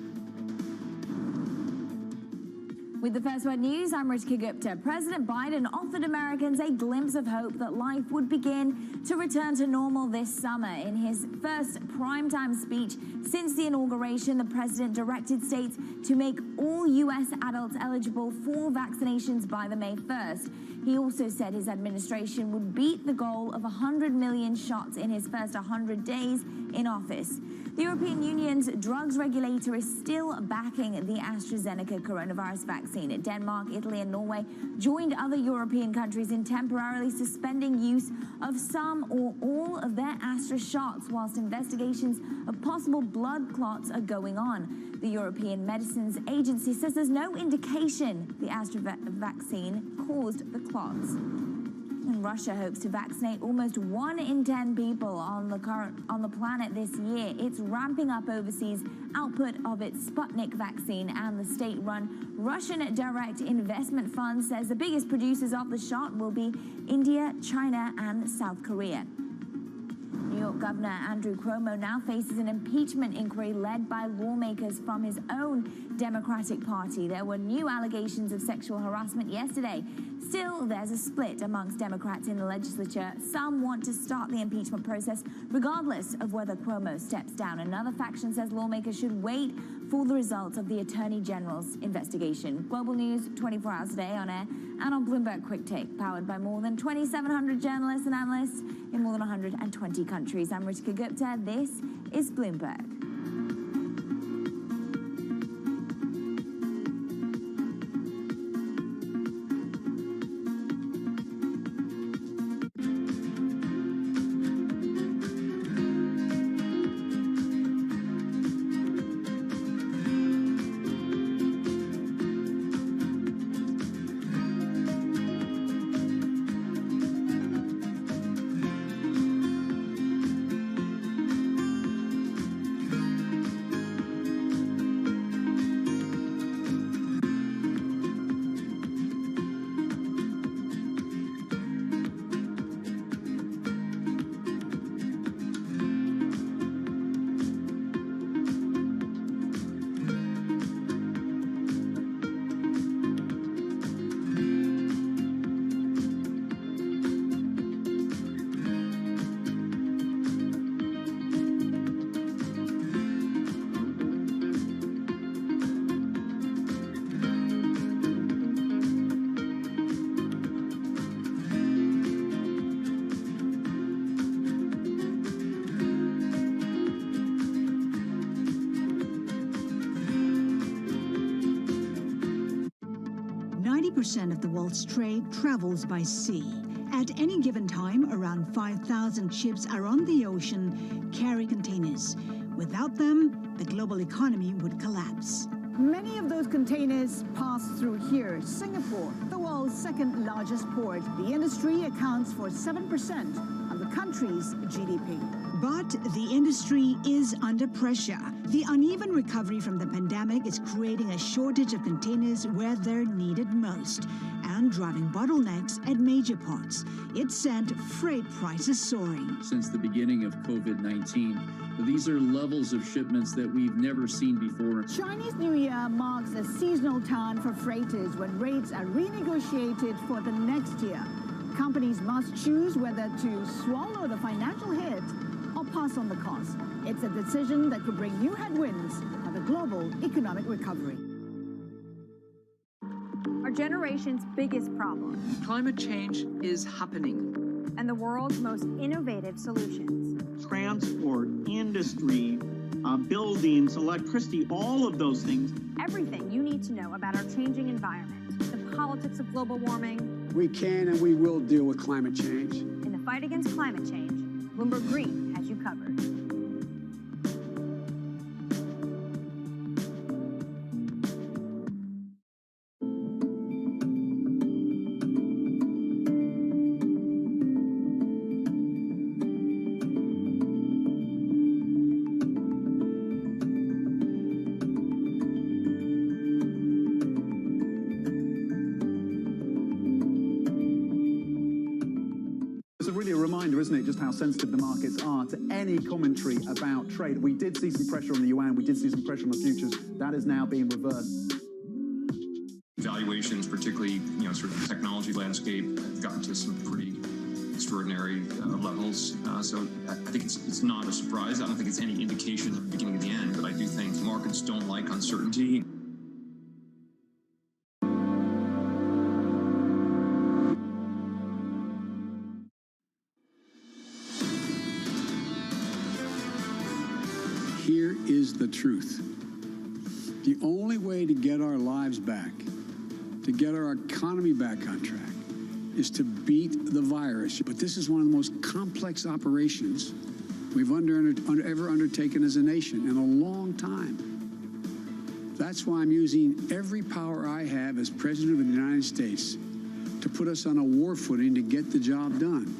S4: With the First Word News, I'm Ritika Gupta. President Biden offered Americans a glimpse of hope that life would begin to return to normal this summer. In his first primetime speech since the inauguration, the president directed states to make all U.S. adults eligible for vaccinations by the May 1st. He also said his administration would beat the goal of 100 million shots in his first 100 days in office. The European Union's drugs regulator is still backing the AstraZeneca coronavirus vaccine. Denmark, Italy, and Norway joined other European countries in temporarily suspending use of some or all of their Astra shots, whilst investigations of possible blood clots are going on. The European Medicines Agency says there's no indication the Astra vaccine caused the clots. And Russia hopes to vaccinate almost 1 in 10 people on the planet this year. It's ramping up overseas output of its Sputnik vaccine, and the state-run Russian Direct Investment Fund says the biggest producers of the shot will be India, China, and South Korea. New York Governor Andrew Cuomo now faces an impeachment inquiry led by lawmakers from his own Democratic Party. There were new allegations of sexual harassment yesterday. Still, there's a split amongst Democrats in the legislature. Some want to start the impeachment process regardless of whether Cuomo steps down. Another faction says lawmakers should wait for the results of the Attorney General's investigation. Global news 24 hours a day on air and on Bloomberg Quick Take, powered by more than 2,700 journalists and analysts in more than 120 countries. I'm Ritika Gupta. This is Bloomberg.
S5: Percent of the world's trade travels by sea. At any given time, around 5,000 ships are on the ocean carrying containers. Without them, the global economy would collapse.
S6: Many of those containers pass through here, Singapore, the world's second largest port. The industry accounts for 7% of the country's GDP.
S5: But the industry is under pressure. The uneven recovery from the pandemic is creating a shortage of containers where they're needed most and driving bottlenecks at major ports. It sent freight prices soaring.
S17: Since the beginning of COVID-19, these are levels of shipments that we've never seen before.
S6: Chinese New Year marks a seasonal turn for freighters when rates are renegotiated for the next year. Companies must choose whether to swallow the financial hit or pass on the cost. It's a decision that could bring new headwinds for the global economic recovery.
S19: Our generation's biggest problem.
S20: Climate change is happening.
S19: And the world's most innovative solutions.
S21: Transport, industry, buildings, electricity, all of those things.
S19: Everything you need to know about our changing environment, the politics of global warming.
S22: We can and we will deal with climate change.
S19: In the fight against climate change, Bloomberg Green has you covered.
S23: Isn't it, just how sensitive the markets are to any commentary about trade. We did see some pressure on the yuan, we did see some pressure on the futures. That is now being reversed.
S25: Valuations, particularly, sort of the technology landscape, have gotten to some pretty extraordinary levels. So I think it's not a surprise. I don't think it's any indication of the beginning of the end, but I do think markets don't like uncertainty.
S22: Here is the truth. The only way to get our lives back, to get our economy back on track, is to beat the virus. But this is one of the most complex operations we've ever undertaken as a nation in a long time. That's why I'm using every power I have as President of the United States to put us on a war footing to get the job done.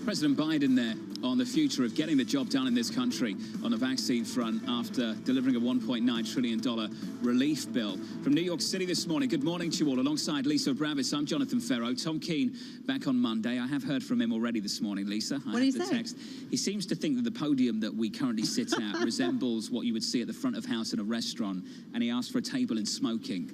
S3: President Biden there on the future of getting the job done in this country on the vaccine front after delivering a $1.9 trillion relief bill. From New York City this morning, good morning to you all. Alongside Lisa Bravis, I'm Jonathan Ferro. Tom Keene back on Monday. I have heard from him already this morning, Lisa.
S2: What did he say?
S3: Text. He seems to think that the podium that we currently sit at resembles what you would see at the front of house in a restaurant, and he asked for a table and smoking.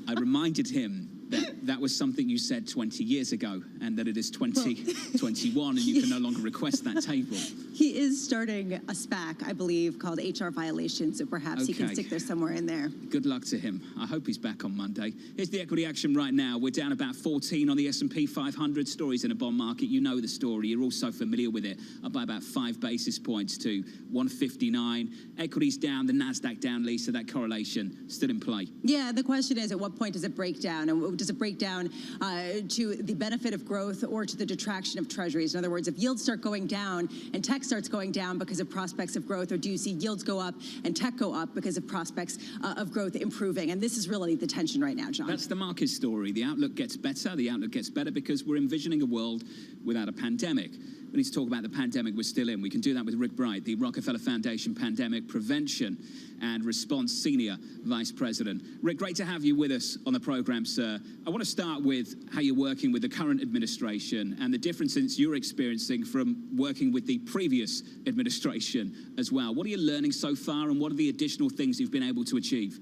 S3: I reminded him that was something you said 20 years ago, and that it is 2021, and you can no longer request that table.
S2: He is starting a SPAC, I believe, called HR Violation, so perhaps he can stick there somewhere in there.
S3: Good luck to him. I hope he's back on Monday. Here's the equity action right now. We're down about 14 on the S&P 500. Stories in a bond market. You know the story. You're also familiar with it. Up by about 5 basis points to 159. Equities down, the NASDAQ down, Lisa. That correlation still in play.
S2: Yeah, the question is, at what point does it break down? And does it break down to the benefit of growth or to the detraction of treasuries? In other words, if yields start going down and tech starts going down because of prospects of growth, or do you see yields go up and tech go up because of prospects of growth improving? And this is really the tension right now, John.
S3: That's the market story. The outlook gets better. The outlook gets better because we're envisioning a world without a pandemic. We need to talk about the pandemic we're still in. We can do that with Rick Bright, the Rockefeller Foundation Pandemic Prevention and Response Senior Vice President. Rick, great to have you with us on the program, sir. I want to start with how you're working with the current administration and the differences you're experiencing from working with the previous administration as well. What are you learning so far, and what are the additional things you've been able to achieve?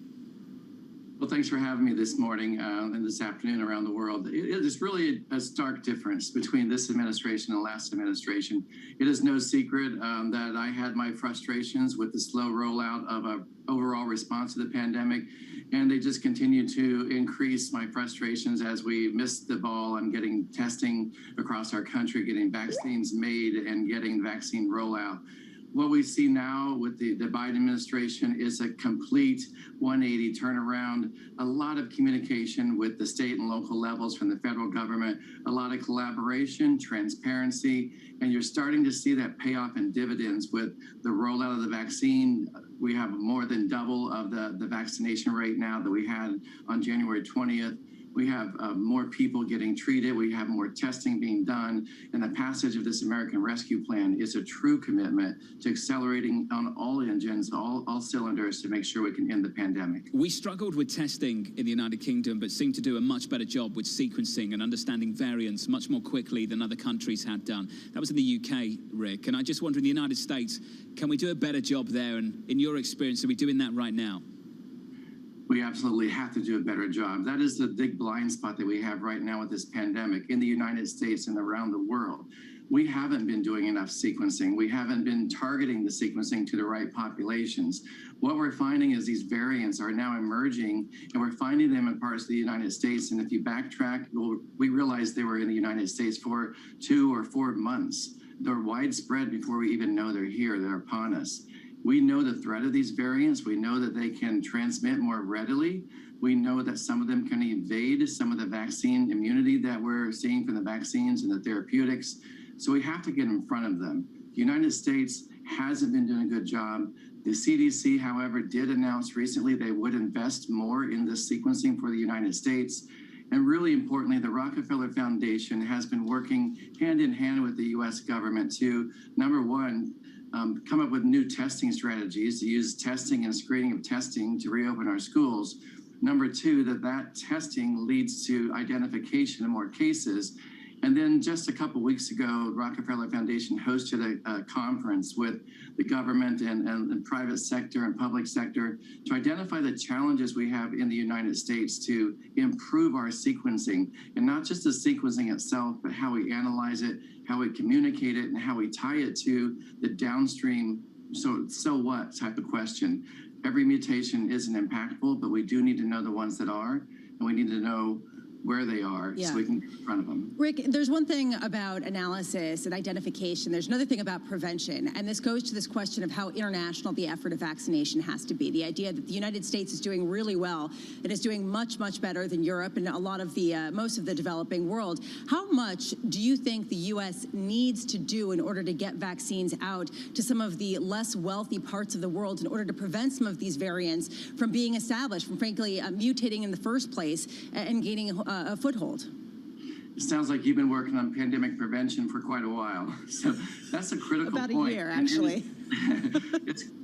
S7: Well, thanks for having me this morning and this afternoon around the world. It is really a stark difference between this administration and the last administration. It is no secret that I had my frustrations with the slow rollout of an overall response to the pandemic, and they just continue to increase my frustrations as we missed the ball on getting testing across our country, getting vaccines made, and getting vaccine rollout. What we see now with the Biden administration is a complete 180 turnaround, a lot of communication with the state and local levels from the federal government, a lot of collaboration, transparency, and you're starting to see that pay off in dividends with the rollout of the vaccine. We have more than double of the vaccination rate now that we had on January 20th. We have more people getting treated. We have more testing being done. And the passage of this American Rescue Plan is a true commitment to accelerating on all engines, all cylinders, to make sure we can end the pandemic.
S3: We struggled with testing in the United Kingdom, but seemed to do a much better job with sequencing and understanding variants much more quickly than other countries had done. That was in the UK, Rick. And I just wonder, in the United States, can we do a better job there? And in your experience, are we doing that right now?
S7: We absolutely have to do a better job. That is the big blind spot that we have right now with this pandemic in the United States and around the world. We haven't been doing enough sequencing. We haven't been targeting the sequencing to the right populations. What we're finding is these variants are now emerging, and we're finding them in parts of the United States. And if you backtrack, we realized they were in the United States for 2 or 4 months. They're widespread before we even know they're here, they're upon us. We know the threat of these variants. We know that they can transmit more readily. We know that some of them can evade some of the vaccine immunity that we're seeing from the vaccines and the therapeutics. So we have to get in front of them. The United States hasn't been doing a good job. The CDC, however, did announce recently they would invest more in this sequencing for the United States. And really importantly, the Rockefeller Foundation has been working hand in hand with the U.S. government to, number one, come up with new testing strategies, to use testing and screening of testing to reopen our schools. Number two, that testing leads to identification of more cases. And then just a couple weeks ago, Rockefeller Foundation hosted a conference with the government and private sector and public sector to identify the challenges we have in the United States to improve our sequencing, and not just the sequencing itself, but how we analyze it, how we communicate it, and how we tie it to the downstream so what type of question. Every mutation isn't impactful, but we do need to know the ones that are, and we need to know where they are so we can get in front of them.
S2: Rick, there's one thing about analysis and identification. There's another thing about prevention. And this goes to this question of how international the effort of vaccination has to be. The idea that the United States is doing really well. It is doing much, much better than Europe and a lot of the, most of the developing world. How much do you think the U.S. needs to do in order to get vaccines out to some of the less wealthy parts of the world in order to prevent some of these variants from being established, from frankly mutating in the first place and gaining a foothold?
S7: It sounds like you've been working on pandemic prevention for quite a while. So that's a critical point.
S2: About a year, actually.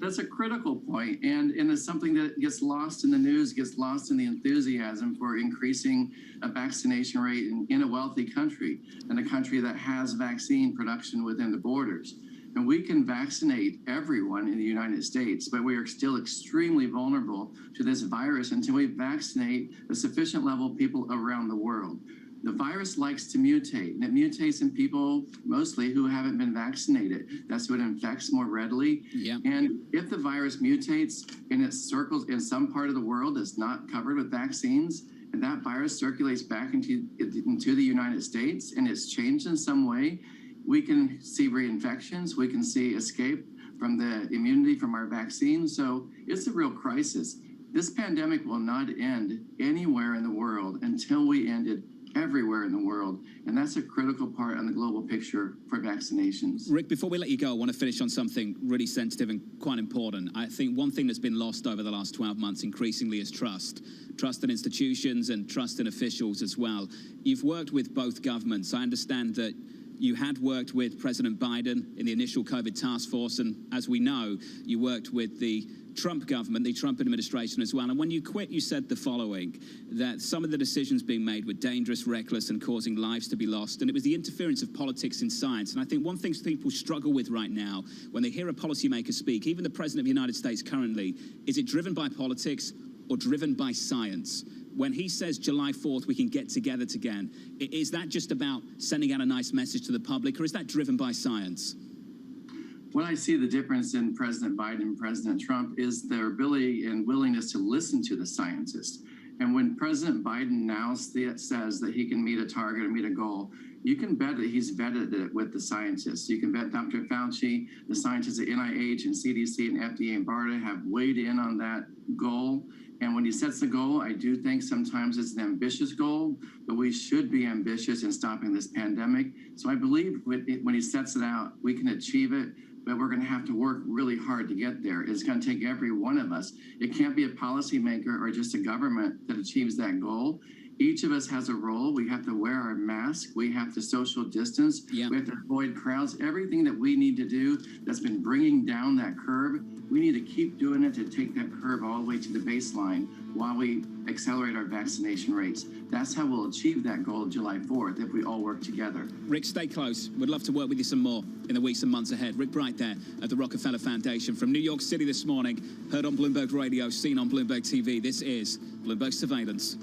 S7: That's a critical point. And it's something that gets lost in the news, gets lost in the enthusiasm for increasing a vaccination rate in a wealthy country, and a country that has vaccine production within the borders. And we can vaccinate everyone in the United States, but we are still extremely vulnerable to this virus until we vaccinate a sufficient level of people around the world. The virus likes to mutate, and it mutates in people mostly who haven't been vaccinated. That's what infects more readily.
S3: Yeah.
S7: And if the virus mutates and it circles in some part of the world that's not covered with vaccines, and that virus circulates back into the United States and it's changed in some way, we can see reinfections, we can see escape from the immunity from our vaccines. So it's a real crisis. This pandemic will not end anywhere in the world until we end it everywhere in the world. And that's a critical part on the global picture for vaccinations.
S3: Rick, before we let you go, I want to finish on something really sensitive and quite important. I think one thing that's been lost over the last 12 months increasingly is trust. Trust in institutions and trust in officials as well. You've worked with both governments. I understand that you had worked with President Biden in the initial COVID task force, and as we know, you worked with the Trump government, the Trump administration as well. And when you quit, you said the following, that some of the decisions being made were dangerous, reckless, and causing lives to be lost. And it was the interference of politics in science. And I think one thing people struggle with right now, when they hear a policymaker speak, even the President of the United States currently, is it driven by politics or driven by science? When he says July 4th, we can get together again, is that just about sending out a nice message to the public, or is that driven by science?
S7: What I see the difference in President Biden and President Trump is their ability and willingness to listen to the scientists. And when President Biden now says that he can meet a target or meet a goal, you can bet that he's vetted it with the scientists. You can bet Dr. Fauci, the scientists at NIH and CDC and FDA and BARDA have weighed in on that goal. And when he sets the goal, I do think sometimes it's an ambitious goal, but we should be ambitious in stopping this pandemic. So I believe when he sets it out, we can achieve it, but we're going to have to work really hard to get there. It's going to take every one of us. It can't be a policymaker or just a government that achieves that goal. Each of us has a role. We have to wear our mask. We have to social distance. We have to avoid crowds. Everything that we need to do that's been bringing down that curve, we need to keep doing it to take that curve all the way to the baseline while we accelerate our vaccination rates. That's how we'll achieve that goal of July 4th if we all work together.
S3: Rick, stay close. We'd love to work with you some more in the weeks and months ahead. Rick Bright there at the Rockefeller Foundation from New York City this morning. Heard on Bloomberg Radio, seen on Bloomberg TV. This is Bloomberg Surveillance.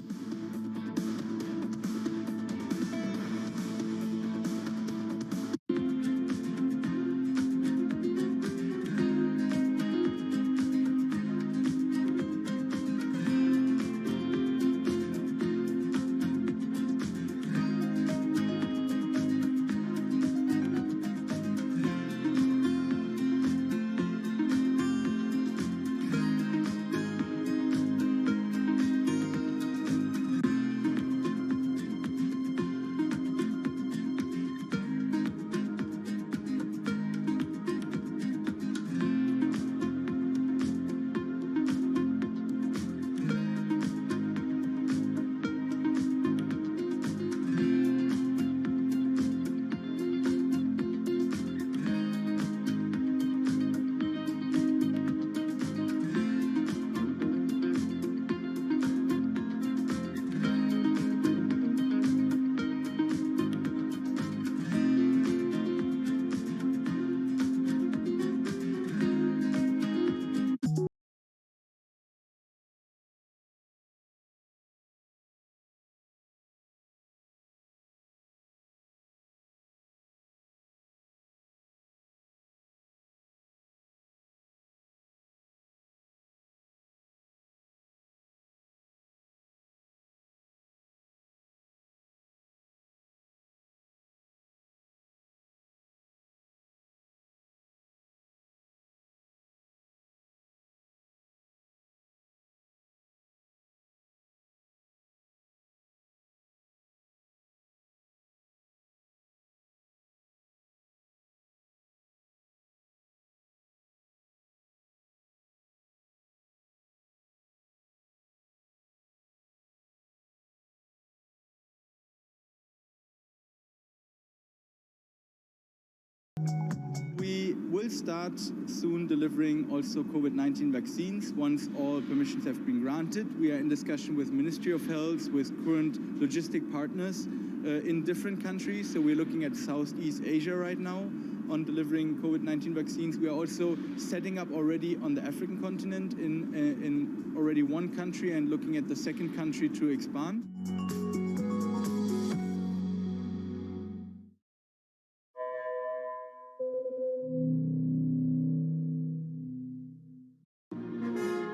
S8: will start soon delivering also COVID-19 vaccines once all permissions have been granted. We are in discussion with Ministry of Health, with current logistic partners in different countries. So we're looking at Southeast Asia right now on delivering COVID-19 vaccines. We are also setting up already on the African continent in already one country and looking at the second country to expand.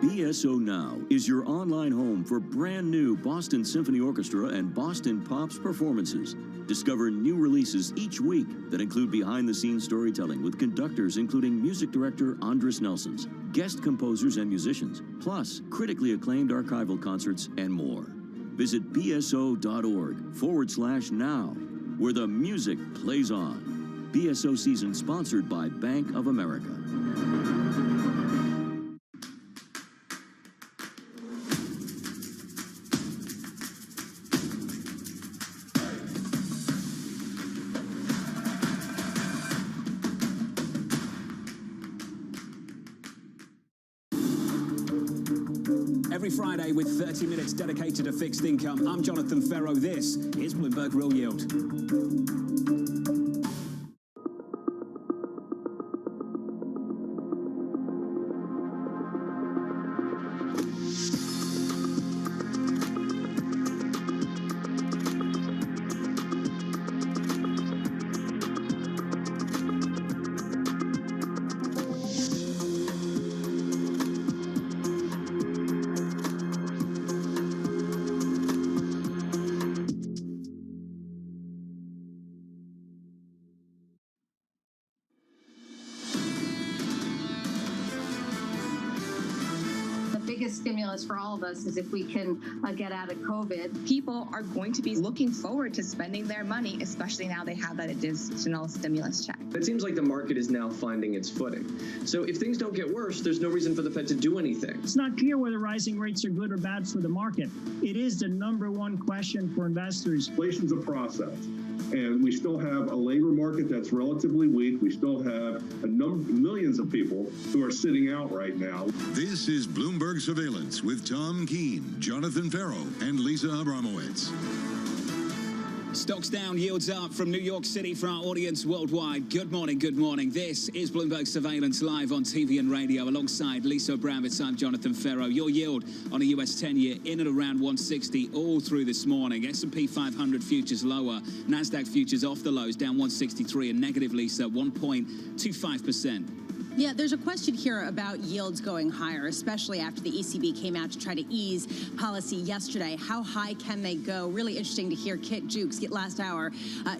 S16: BSO Now is your online home for brand new Boston Symphony Orchestra and Boston Pops performances. Discover new releases each week that include behind-the-scenes storytelling with conductors including music director Andres Nelsons, guest composers and musicians, plus critically acclaimed archival concerts and more. Visit bso.org/now, where the music plays on. BSO season sponsored by Bank of America.
S3: Every Friday with 30 minutes dedicated to fixed income, I'm Jonathan Ferro. This is Bloomberg Real Yield.
S9: Biggest stimulus for all of us is if we can get out of COVID.
S10: People are going to be looking forward to spending their money, especially now they have that additional stimulus check.
S11: It seems like the market is now finding its footing. So if things don't get worse, there's no reason for the Fed to do anything.
S12: It's not clear whether rising rates are good or bad for the market. It is the #1 question for investors.
S13: Inflation's a process. And we still have a labor market that's relatively weak. We still have millions of people who are sitting out right now.
S14: This is Bloomberg Surveillance with Tom Keene, Jonathan Ferro, and Lisa Abramowitz.
S3: Stocks down, yields up from New York City for our audience worldwide. Good morning, good morning. This is Bloomberg Surveillance live on TV and radio alongside Lisa Abramowitz. I'm Jonathan Ferro. Your yield on a US 10-year in and around 160 all through this morning. S&P 500 futures lower. NASDAQ futures off the lows, down 163 and negative, Lisa, 1.25%.
S2: Yeah, there's a question here about yields going higher, especially after the ECB came out to try to ease policy yesterday. How high can they go? Really interesting to hear Kit Jukes last hour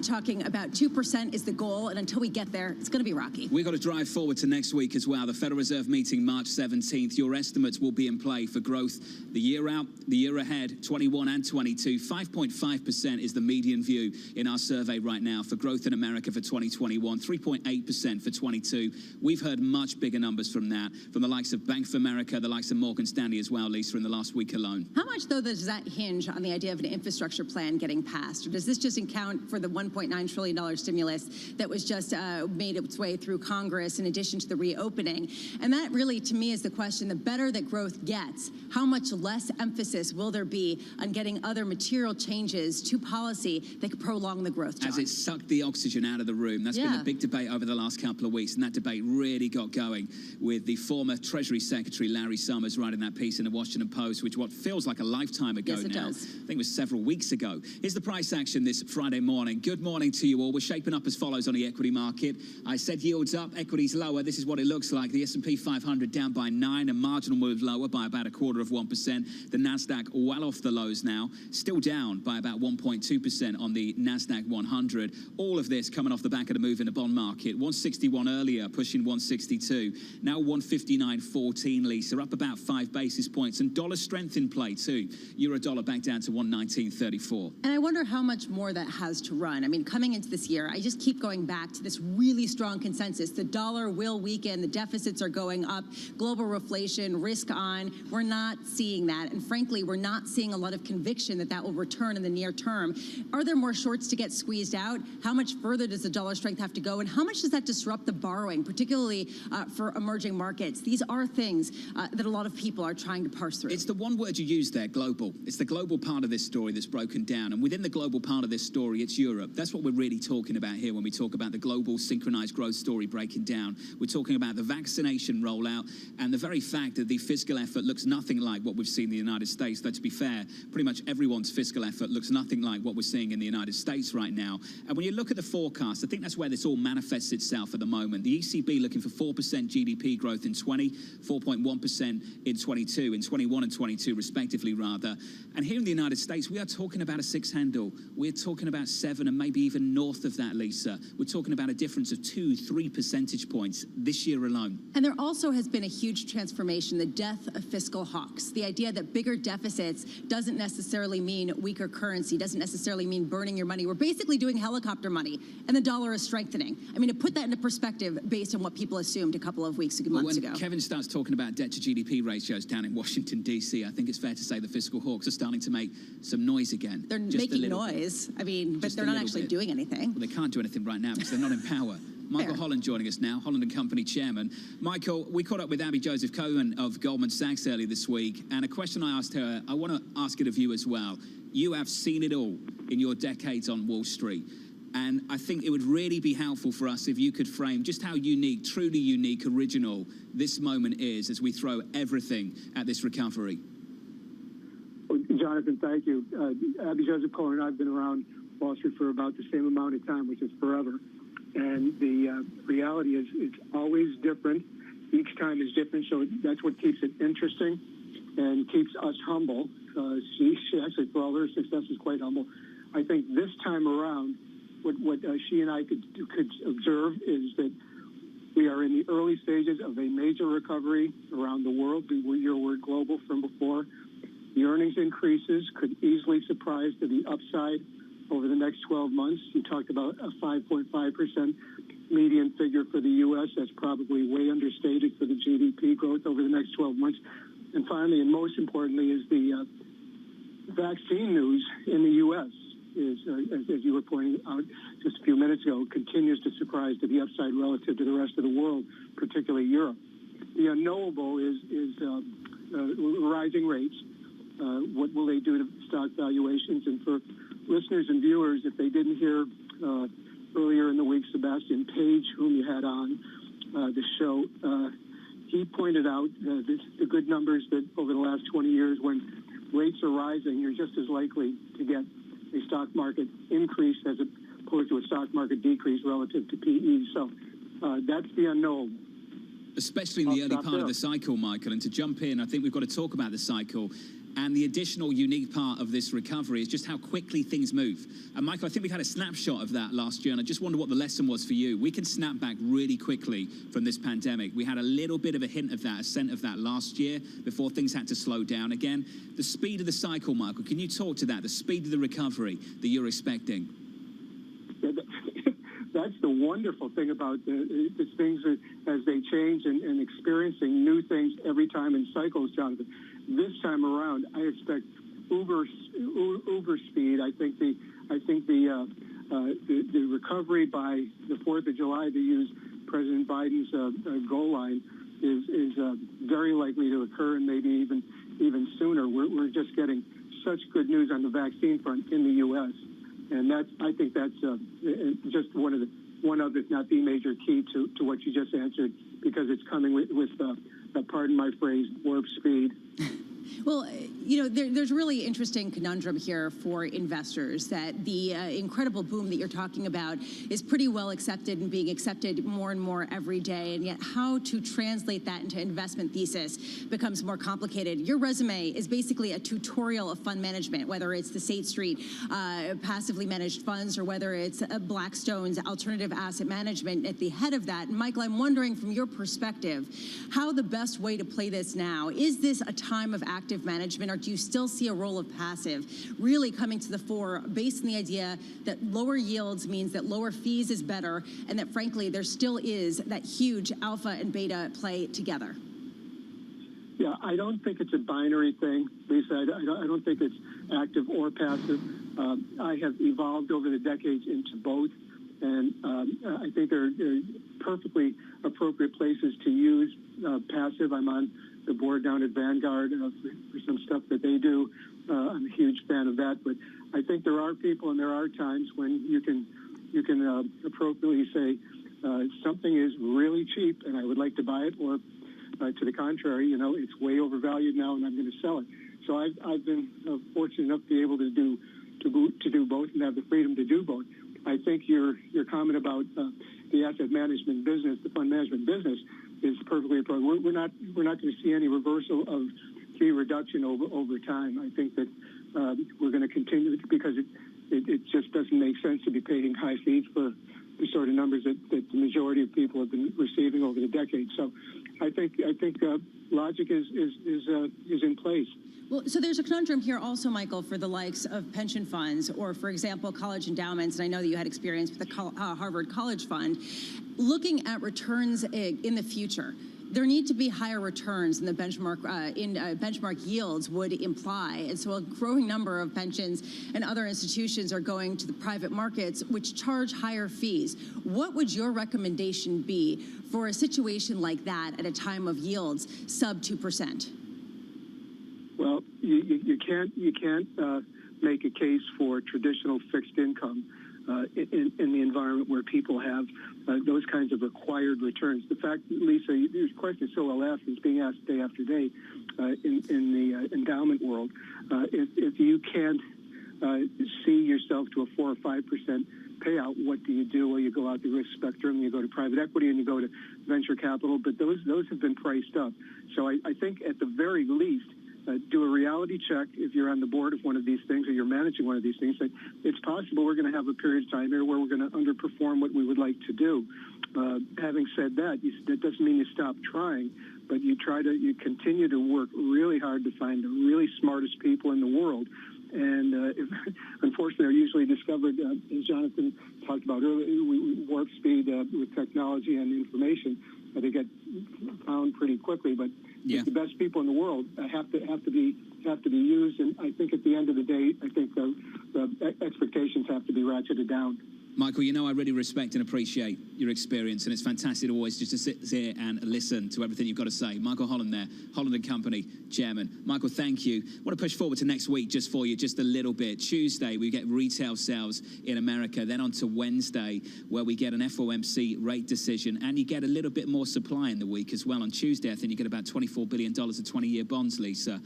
S2: talking about 2% is the goal, and until we get there, it's going to be rocky.
S3: We've got to drive forward to next week as well. The Federal Reserve meeting March 17th. Your estimates will be in play for growth the year out, the year ahead, 21 and 22. 5.5% is the median view in our survey right now for growth in America for 2021, 3.8% for 22. We've heard much bigger numbers from that, from the likes of Bank of America, the likes of Morgan Stanley as well, Lisa, in the last week alone.
S2: How much, though, does that hinge on the idea of an infrastructure plan getting passed? Or does this just account for the $1.9 trillion stimulus that was just made its way through Congress in addition to the reopening? And that really, to me, is the question. The better that growth gets, how much less emphasis will there be on getting other material changes to policy that could prolong the growth, John?
S3: As it sucked the oxygen out of the room. That's been the big debate over the last couple of weeks, and that debate really got going with the former Treasury Secretary Larry Summers writing that piece in the Washington Post, which what feels like a lifetime ago now.
S2: Does.
S3: I think it was several weeks ago. Here's the price action this Friday morning. Good morning to you all. We're shaping up as follows on the equity market. I said yields up, equities lower. This is what it looks like. The S&P 500 down by 9, a marginal move lower by about 0.25%. The NASDAQ well off the lows now, still down by about 1.2% on the NASDAQ 100. All of this coming off the back of the move in the bond market. 161 earlier, pushing 160 159.62. Now 159.14, Lisa, up about 5 basis points. And dollar strength in play, too. Euro dollar back down to 119.34.
S2: And I wonder how much more that has to run. I mean, coming into this year, I just keep going back to this really strong consensus. The dollar will weaken. The deficits are going up. Global reflation, risk on. We're not seeing that. And frankly, we're not seeing a lot of conviction that that will return in the near term. Are there more shorts to get squeezed out? How much further does the dollar strength have to go? And how much does that disrupt the borrowing, particularly for emerging markets? These are things that a lot of people are trying to parse through.
S3: It's the one word you use there, global. It's the global part of this story that's broken down. And within the global part of this story, it's Europe. That's what we're really talking about here when we talk about the global synchronized growth story breaking down. We're talking about the vaccination rollout and the very fact that the fiscal effort looks nothing like what we've seen in the United States. Though, to be fair, pretty much everyone's fiscal effort looks nothing like what we're seeing in the United States right now. And when you look at the forecast, I think that's where this all manifests itself at the moment. The ECB looking for 4% GDP growth in 20, 4.1% in 22, in 21 and 22 respectively, rather. And here in the United States, we are talking about a 6 handle. We're talking about 7 and maybe even north of that, Lisa. We're talking about a difference of 2-3 percentage points this year alone.
S2: And there also has been a huge transformation, the death of fiscal hawks. The idea that bigger deficits doesn't necessarily mean weaker currency, doesn't necessarily mean burning your money. We're basically doing helicopter money, and the dollar is strengthening. I mean, to put that into perspective based on what people assumed a couple of months ago.
S3: When Kevin starts talking about debt to GDP ratios down in Washington, D.C., I think it's fair to say the fiscal hawks are starting to make some noise again.
S2: They're making noise. I mean, but they're not actually doing anything.
S3: Well, they can't do anything right now because they're not in power. Michael Holland joining us now, Holland & Company chairman. Michael, we caught up with Abby Joseph-Cohen of Goldman Sachs earlier this week, and a question I asked her, I want to ask it of you as well. You have seen it all in your decades on Wall Street, and I think it would really be helpful for us if you could frame just how unique, truly unique, original this moment is as we throw everything at this recovery.
S1: Well, Jonathan, thank you. Abby Joseph-Cohen and I have been around Wall Street for about the same amount of time, which is forever. And the reality is it's always different. Each time is different, so that's what keeps it interesting and keeps us humble. She actually, for all her success, is quite humble. I think this time around, what she and I could observe is that we are in the early stages of a major recovery around the world. Your word global from before. The earnings increases could easily surprise to the upside over the next 12 months. You talked about a 5.5% median figure for the U.S. That's probably way understated for the GDP growth over the next 12 months. And finally, and most importantly, is the vaccine news in the U.S. is, as you were pointing out just a few minutes ago, continues to surprise to the upside relative to the rest of the world, particularly Europe. The unknowable is rising rates. What will they do to stock valuations? And for listeners and viewers, if they didn't hear earlier in the week, Sebastian Page, whom you had on the show, he pointed out the good numbers that over the last 20 years, when rates are rising, you're just as likely to get a stock market increase as opposed to a stock market decrease relative to PE. So that's the unknowable.
S3: Especially in the early part of the cycle, Michael. And to jump in, I think we've got to talk about the cycle. And the additional unique part of this recovery is just how quickly things move. And Michael, I think we had a snapshot of that last year, and I just wonder what the lesson was for you. We can snap back really quickly from this pandemic. We had a little bit of a hint of that, a scent of that last year before things had to slow down again. The speed of the cycle, Michael, can you talk to that, the speed of the recovery that you're expecting?
S1: That's the wonderful thing about the things as they change and experiencing new things every time in cycles, Jonathan. This time around, I expect uber speed. I think the recovery by the 4th of July, to use President Biden's goal line, is very likely to occur, and maybe even sooner. We're just getting such good news on the vaccine front in the U.S. And I think that's just one of, if not the major key to what you just answered, because it's coming with pardon my phrase, warp speed.
S2: Well, you know, there's a really interesting conundrum here for investors that the incredible boom that you're talking about is pretty well accepted and being accepted more and more every day, and yet how to translate that into investment thesis becomes more complicated. Your resume is basically a tutorial of fund management, whether it's the State Street passively managed funds or whether it's Blackstone's alternative asset management at the head of that. And Michael, I'm wondering from your perspective, how the best way to play this now? Is this a time of active management, or do you still see a role of passive really coming to the fore based on the idea that lower yields means that lower fees is better, and that frankly there still is that huge alpha and beta play together?
S1: Yeah, I don't think it's a binary thing, Lisa. I don't think it's active or passive. I have evolved over the decades into both, and I think they're perfectly appropriate places to use passive. I'm on the board down at Vanguard for some stuff that they do. I'm a huge fan of that, but I think there are people and there are times when you can appropriately say something is really cheap and I would like to buy it, or to the contrary, you know, it's way overvalued now and I'm going to sell it. So I've been fortunate enough to be able to do both and have the freedom to do both. I think your comment about the asset management business, the fund management business, is perfectly appropriate. We're not going to see any reversal of fee reduction over time. I think that we're going to continue because it just doesn't make sense to be paying high fees for the sort of numbers that the majority of people have been receiving over the decades. So I think logic is in place.
S2: Well, so there's a conundrum here also, Michael, for the likes of pension funds or, for example, college endowments. And I know that you had experience with the Harvard College Fund. Looking at returns in the future, there need to be higher returns than the benchmark yields would imply. And so a growing number of pensions and other institutions are going to the private markets, which charge higher fees. What would your recommendation be for a situation like that at a time of yields sub 2%?
S1: Well, you can't make a case for traditional fixed income in the environment where people have those kinds of required returns. The fact, Lisa, your question is so well asked, it's being asked day after day in the endowment world. If you can't see yourself to a 4 or 5% payout, what do you do? Well, you go out the risk spectrum, you go to private equity, and you go to venture capital. But those have been priced up. So I think at the very least, do a reality check if you're on the board of one of these things or you're managing one of these things. It's possible we're going to have a period of time here where we're going to underperform what we would like to do. Having said that, that doesn't mean you stop trying, but you continue to work really hard to find the really smartest people in the world. And unfortunately, they're usually discovered, as Jonathan talked about earlier, warp speed with technology and information. They get found pretty quickly, but the best people in the world have to be used. And I think at the end of the day, I think the expectations have to be ratcheted down.
S3: Michael, you know I really respect and appreciate your experience, and it's fantastic always just to sit here and listen to everything you've got to say. Michael Holland there, Holland & Company Chairman. Michael, thank you. I want to push forward to next week just for you, just a little bit. Tuesday, we get retail sales in America, then on to Wednesday, where we get an FOMC rate decision, and you get a little bit more supply in the week as well. On Tuesday, I think you get about $24 billion of 20-year bonds, Lisa.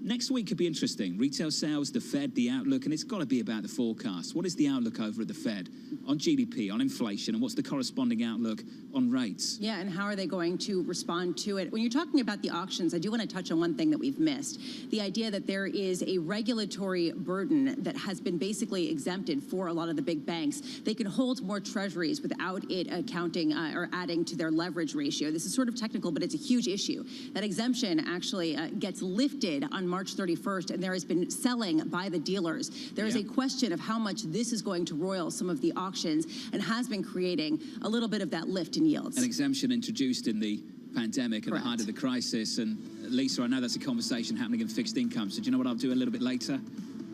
S3: Next week could be interesting. Retail sales, the Fed, the outlook, and it's got to be about the forecast. What is the outlook over at the Fed on GDP, on inflation, and what's the corresponding outlook on rates?
S2: Yeah, and how are they going to respond to it? When you're talking about the auctions, I do want to touch on one thing that we've missed. The idea that there is a regulatory burden that has been basically exempted for a lot of the big banks. They can hold more treasuries without it accounting or adding to their leverage ratio. This is sort of technical, but it's a huge issue. That exemption actually gets lifted on March 31st, and there has been selling by the dealers. There is a question of how much this is going to roil some of the auctions and has been creating a little bit of that lift in yields.
S3: An exemption introduced in the pandemic at the height of the crisis. And Lisa, I know that's a conversation happening in fixed income. So do you know what I'll do a little bit later?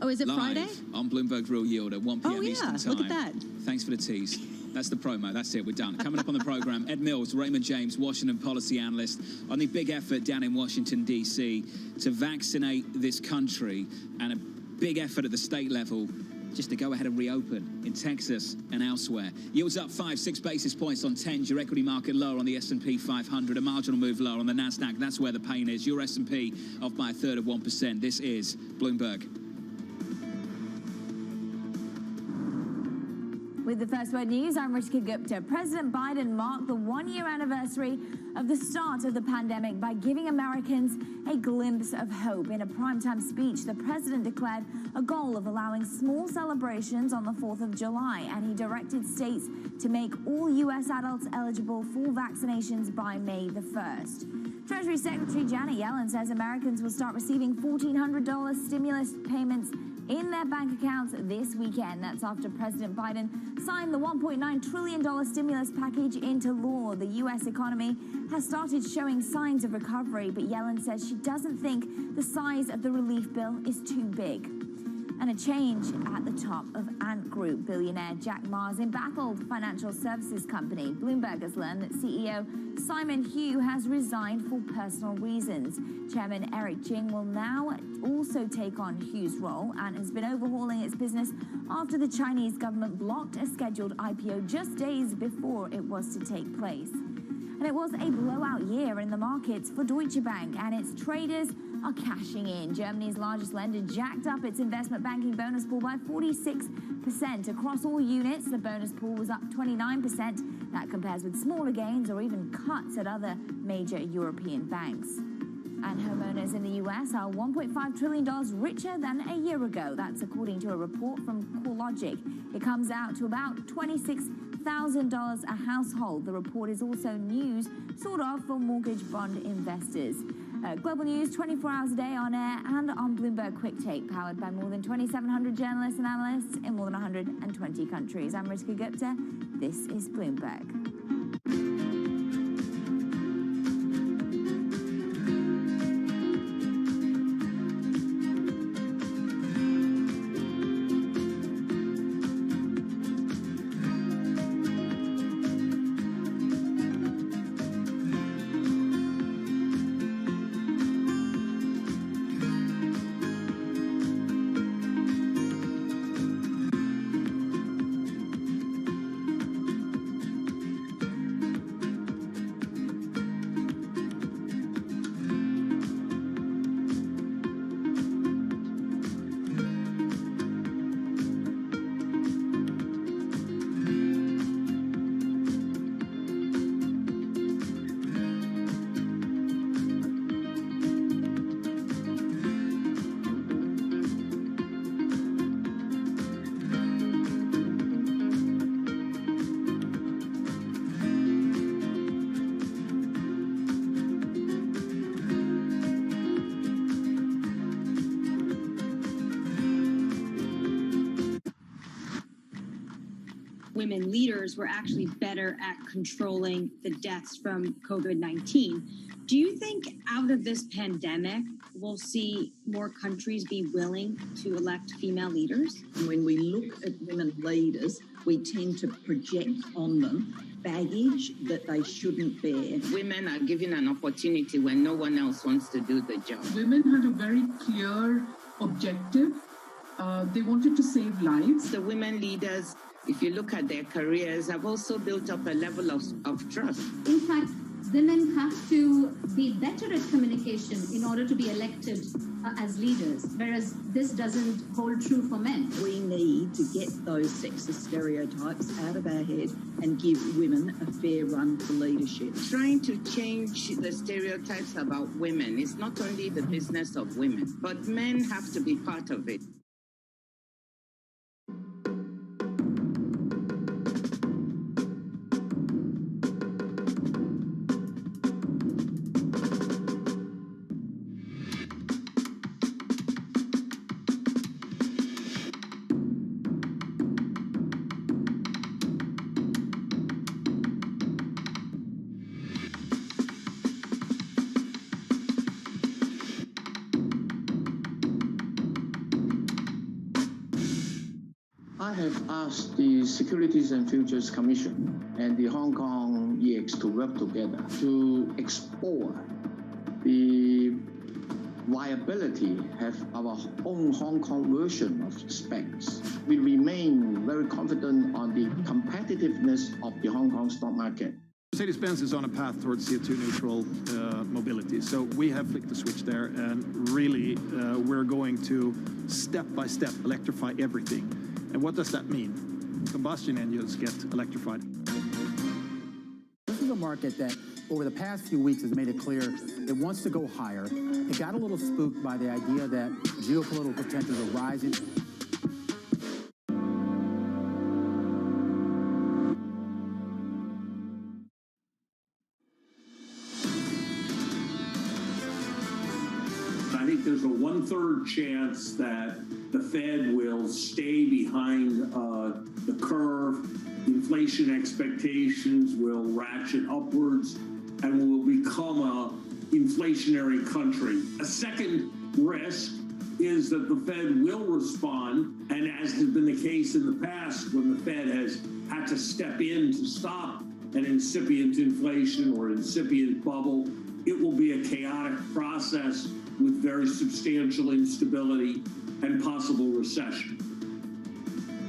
S2: Oh, is it
S3: Live
S2: Friday?
S3: On Bloomberg Real Yield at 1 p.m. Eastern Time.
S2: Look at that.
S3: Thanks for the tease. That's the promo. That's it. We're done. Coming up on the program, Ed Mills, Raymond James, Washington policy analyst, on the big effort down in Washington, D.C. to vaccinate this country, and a big effort at the state level just to go ahead and reopen in Texas and elsewhere. Yields up 5-6 basis points on 10s. Your equity market lower on the S&P 500. A marginal move lower on the NASDAQ. That's where the pain is. Your S&P off by 1/3 of 1%. This is Bloomberg.
S4: With the First Word News, I'm Rishika Gupta. President Biden marked the one-year anniversary of the start of the pandemic by giving Americans a glimpse of hope. In a primetime speech, the president declared a goal of allowing small celebrations on the 4th of July, and he directed states to make all U.S. adults eligible for vaccinations by May the 1st. Treasury Secretary Janet Yellen says Americans will start receiving $1,400 stimulus payments in their bank accounts this weekend. That's after President Biden signed the $1.9 trillion stimulus package into law. The U.S. economy has started showing signs of recovery, but Yellen says she doesn't think the size of the relief bill is too big. And a change at the top of Ant Group. Billionaire Jack Ma's embattled financial services company. Bloomberg has learned that CEO Simon Hu has resigned for personal reasons. Chairman Eric Ching will now also take on Hu's role and has been overhauling its business after the Chinese government blocked a scheduled IPO just days before it was to take place. And it was a blowout year in the markets for Deutsche Bank, and its traders are cashing in. Germany's largest lender jacked up its investment banking bonus pool by 46%. Across all units, the bonus pool was up 29%. That compares with smaller gains or even cuts at other major European banks. And homeowners in the U.S. are $1.5 trillion richer than a year ago. That's according to a report from CoreLogic. It comes out to about $26,000 a household. The report is also news, sort of, for mortgage bond investors. Global news 24 hours a day on air and on Bloomberg Quick Take, powered by more than 2,700 journalists and analysts in more than 120 countries. I'm Rishika Gupta. This is Bloomberg.
S5: Women leaders were actually better at controlling the deaths from COVID-19. Do you think out of this pandemic, we'll see more countries be willing to elect female leaders?
S15: When we look at women leaders, we tend to project on them baggage that they shouldn't bear.
S18: Women are given an opportunity when no one else wants to do the job.
S24: Women had a very clear objective. They wanted to save lives.
S18: The women leaders, if you look at their careers, have also built up a level of trust.
S26: In fact, women have to be better at communication in order to be elected as leaders, whereas this doesn't hold true for men.
S15: We need to get those sexist stereotypes out of our head and give women a fair run for leadership.
S18: Trying to change the stereotypes about women is not only the business of women, but men have to be part of it.
S27: I have asked the Securities and Futures Commission and the Hong Kong EX to work together to explore the viability, have our own Hong Kong version of specs. We remain very confident on the competitiveness of the Hong Kong stock market.
S6: Mercedes-Benz is on a path towards CO2 neutral mobility. So we have flicked the switch there, and really we're going to step by step electrify everything. And what does that mean? Combustion engines get electrified.
S17: This is a market that over the past few weeks has made it clear it wants to go higher. It got a little spooked by the idea that geopolitical tensions are rising.
S19: I think there's a 1/3 chance that the Fed will stay behind the curve. Inflation expectations will ratchet upwards and will become a inflationary country. A second risk is that the Fed will respond, and as has been the case in the past when the Fed has had to step in to stop an incipient inflation or incipient bubble, it will be a chaotic process with very substantial instability and possible recession.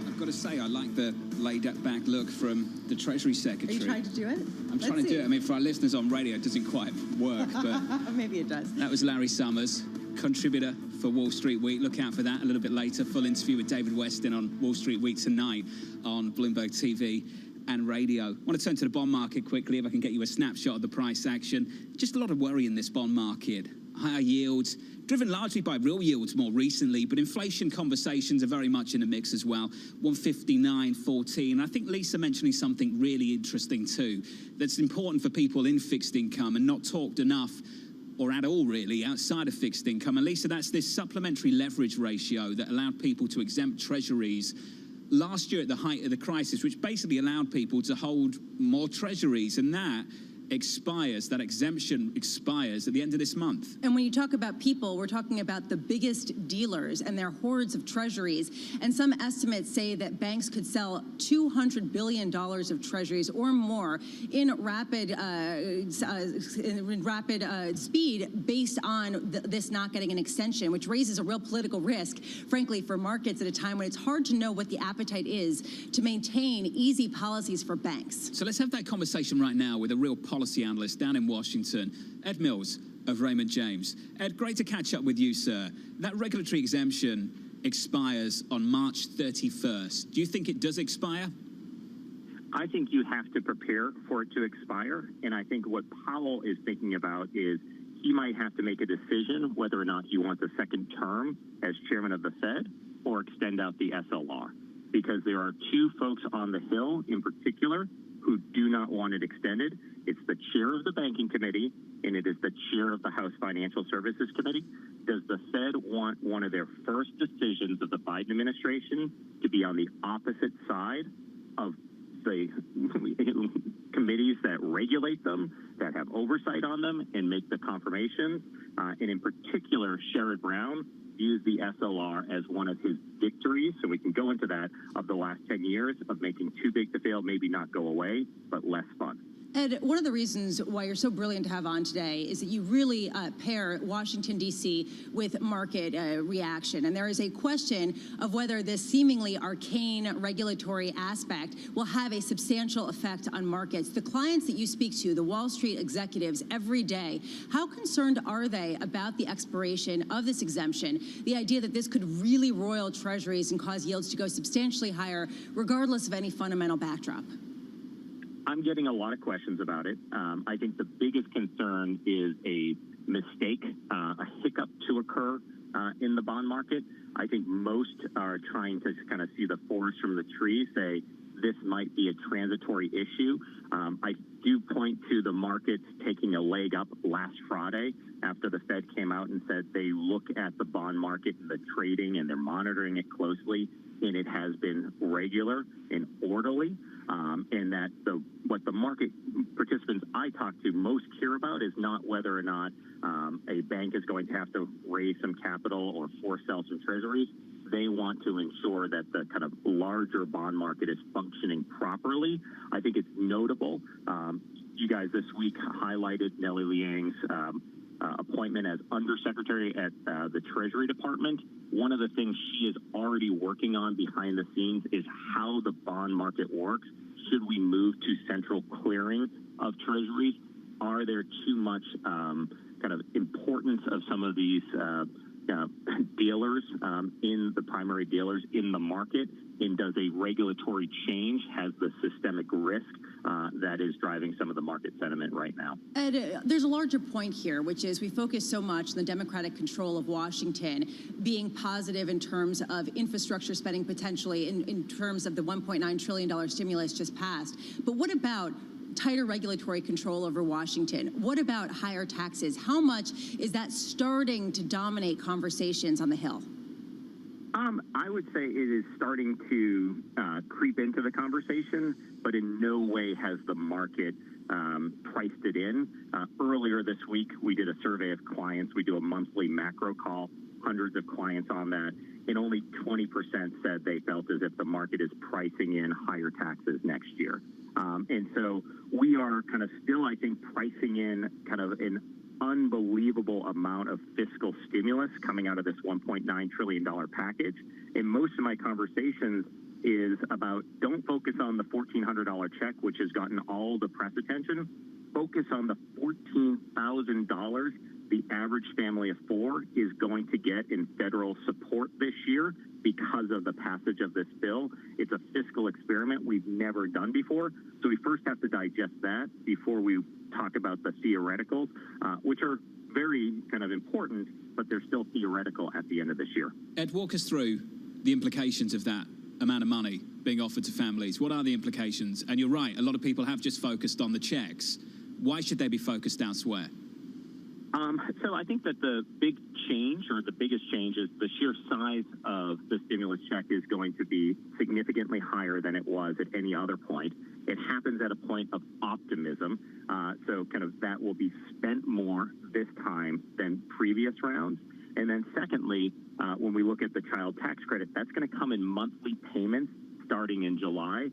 S3: I've got to say, I like the laid-back look from the Treasury Secretary.
S2: Are you trying to do it?
S3: I'm trying to do it. I mean, for our listeners on radio, it doesn't quite work, but
S2: maybe it does.
S3: That was Larry Summers, contributor for Wall Street Week. Look out for that a little bit later. Full interview with David Weston on Wall Street Week tonight on Bloomberg TV and radio. I want to turn to the bond market quickly, if I can get you a snapshot of the price action. Just a lot of worry in this bond market. Higher yields, driven largely by real yields more recently, but inflation conversations are very much in the mix as well. 159.14. I think Lisa mentioning something really interesting too, that's important for people in fixed income and not talked enough or at all really outside of fixed income. And Lisa, that's this supplementary leverage ratio that allowed people to exempt treasuries last year at the height of the crisis, which basically allowed people to hold more treasuries, and that expires, that exemption expires at the end of this month.
S2: And when you talk about people, we're talking about the biggest dealers and their hordes of treasuries. And some estimates say that banks could sell $200 billion of treasuries or more in rapid speed based on this not getting an extension, which raises a real political risk, frankly, for markets at a time when it's hard to know what the appetite is to maintain easy policies for banks.
S3: So let's have that conversation right now with a real policy analyst down in Washington, Ed Mills of Raymond James. Ed, great to catch up with you, sir. That regulatory exemption expires on March 31st. Do you think it does expire?
S20: I think you have to prepare for it to expire, and I think what Powell is thinking about is he might have to make a decision whether or not he wants a second term as chairman of the Fed or extend out the SLR, because there are two folks on the Hill in particular who do not want it extended. It's the chair of the Banking Committee, and it is the chair of the House Financial Services Committee. Does the Fed want one of their first decisions of the Biden administration to be on the opposite side of the committees that regulate them, that have oversight on them, and make the confirmations? And in particular, Sherrod Brown views the SLR as one of his victories, so we can go into that, of the last 10 years of making too big to fail, maybe not go away, but less fun.
S2: Ed, one of the reasons why you're so brilliant to have on today is that you really pair Washington, D.C. with market reaction. And there is a question of whether this seemingly arcane regulatory aspect will have a substantial effect on markets. The clients that you speak to, the Wall Street executives every day, how concerned are they about the expiration of this exemption, the idea that this could really roil treasuries and cause yields to go substantially higher, regardless of any fundamental backdrop?
S20: I'm getting a lot of questions about it. I think the biggest concern is a mistake, a hiccup to occur in the bond market. I think most are trying to kind of see the forest from the trees, say this might be a transitory issue. I do point to the markets taking a leg up last Friday after the Fed came out and said they look at the bond market and the trading and they're monitoring it closely, and it has been regular and orderly. And that what the market participants I talk to most care about is not whether or not a bank is going to have to raise some capital or force sell some treasuries. They want to ensure that the kind of larger bond market is functioning properly. I think it's notable. You guys this week highlighted Nellie Liang's appointment as Undersecretary at the Treasury Department, one of the things she is already working on behind the scenes is how the bond market works. Should we move to central clearing of treasuries? Are there too much kind of importance of some of these dealers in the primary dealers in the market? And does a regulatory change has the systemic risk that is driving some of the market sentiment right now?
S2: Ed, there's a larger point here, which is we focus so much on the Democratic control of Washington being positive in terms of infrastructure spending potentially in terms of the $1.9 trillion stimulus just passed. But what about tighter regulatory control over Washington? What about higher taxes? How much is that starting to dominate conversations on the Hill?
S20: I would say it is starting to creep into the conversation, but in no way has the market priced it in. Earlier this week, we did a survey of clients. We do a monthly macro call, hundreds of clients on that, and only 20% said they felt as if the market is pricing in higher taxes next year. And so we are kind of still, I think, pricing in kind of an unbelievable amount of fiscal stimulus coming out of this $1.9 trillion package. And most of my conversations is about don't focus on the $1,400 check, which has gotten all the press attention. Focus on the $14,000 the average family of four is going to get in federal support this year because of the passage of this bill. It's a fiscal experiment we've never done before. So we first have to digest that before we talk about the theoreticals, which are very kind of important, but they're still theoretical at the end of this year.
S3: Ed, walk us through the implications of that amount of money being offered to families. What are the implications? And you're right, a lot of people have just focused on the checks. Why should they be focused elsewhere?
S20: So I think that the big change, or the biggest change, is the sheer size of the stimulus check is going to be significantly higher than it was at any other point. It happens at a point of optimism, so kind of that will be spent more this time than previous rounds. And then secondly, when we look at the child tax credit, that's going to come in monthly payments starting in July.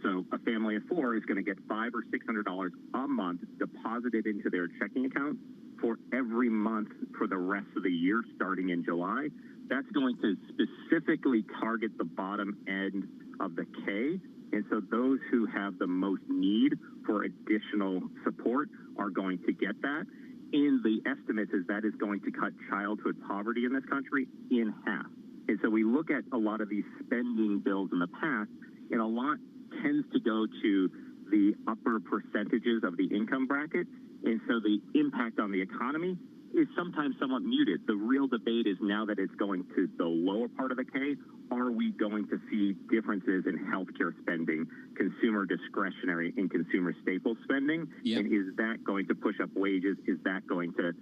S20: So a family of four is going to get $500 or $600 a month deposited into their checking account for every month for the rest of the year starting in July. That's going to specifically target the bottom end of the K. And so those who have the most need for additional support are going to get that. And the estimates is that is going to cut childhood poverty in this country in half. And so we look at a lot of these spending bills in the past, and a lot tends to go to the upper percentages of the income bracket. And so the impact on the economy is sometimes somewhat muted. The real debate is now that it's going to the lower part of the K, are we going to see differences in healthcare spending, consumer discretionary and consumer staple spending? Yep. And is that going to push up wages? Is that going to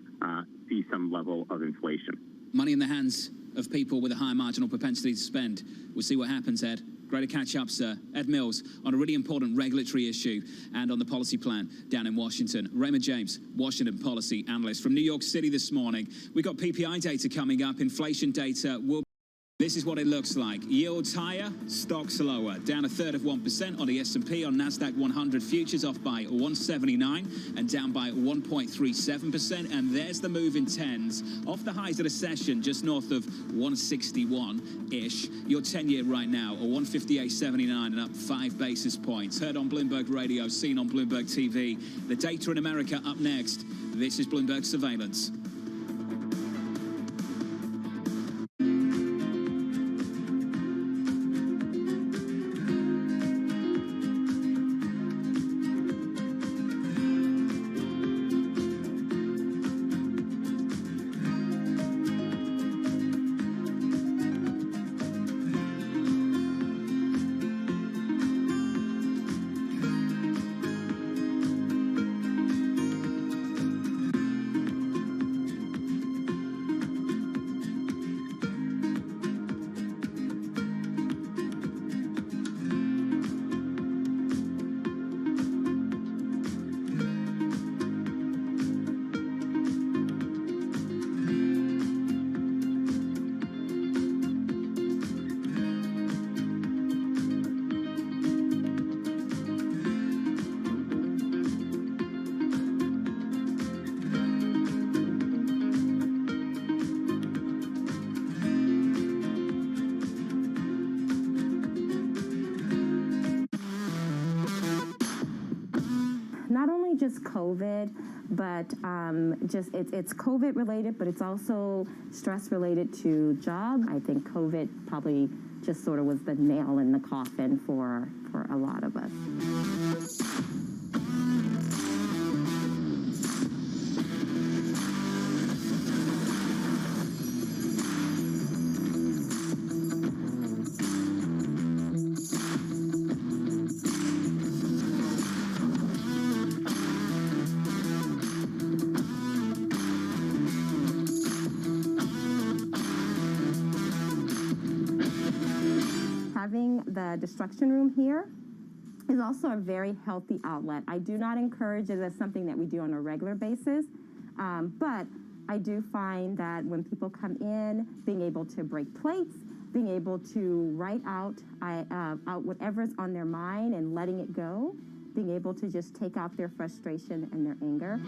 S20: see some level of inflation?
S3: Money in the hands of people with a high marginal propensity to spend. We'll see what happens, Ed. Great to catch up, sir. Ed Mills on a really important regulatory issue and on the policy plan down in Washington. Raymond James, Washington policy analyst from New York City this morning. We've got PPI data coming up. Inflation data will... This is what it looks like. Yields higher, stocks lower. Down 1/3% on the S&P. On NASDAQ 100 futures off by 179 and down by 1.37%. And there's the move in tens. Off the highs of the session, just north of 161-ish. Your 10-year right now, a 158.79 and up 5 basis points. Heard on Bloomberg Radio, seen on Bloomberg TV. The data in America up next. This is Bloomberg Surveillance.
S7: just COVID, but it's COVID related, but it's also stress related to job. I think COVID probably just sort of was the nail in the coffin for a lot of us. Having the destruction room here is also a very healthy outlet. I do not encourage it as something that we do on a regular basis, but I do find that when people come in, being able to break plates, being able to write out whatever's on their mind and letting it go, being able to just take out their frustration and their anger.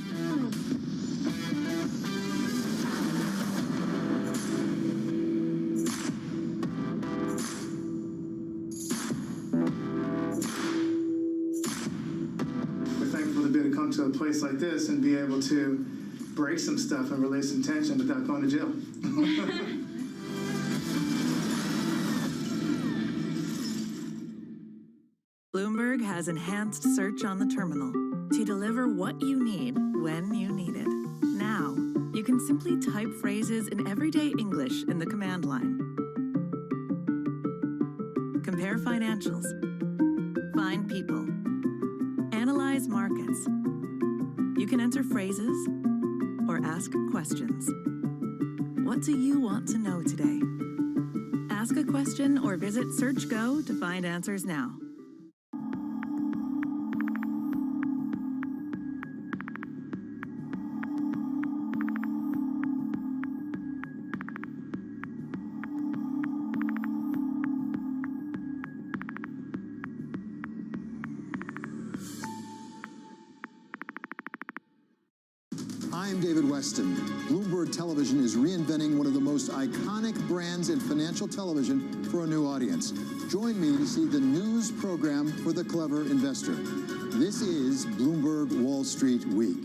S8: Come to a place like this and be able to break some stuff and release some tension without going to jail.
S16: Bloomberg has enhanced search on the terminal to deliver what you need when you need it. Now, you can simply type phrases in everyday English in the command line. Compare financials. Find people. Analyze markets. You can enter phrases or ask questions. What do you want to know today? Ask a question or visit SearchGo to find answers now.
S21: I'm David Weston. Bloomberg Television is reinventing one of the most iconic brands in financial television for a new audience. Join me to see the news program for the clever investor. This is Bloomberg Wall Street Week.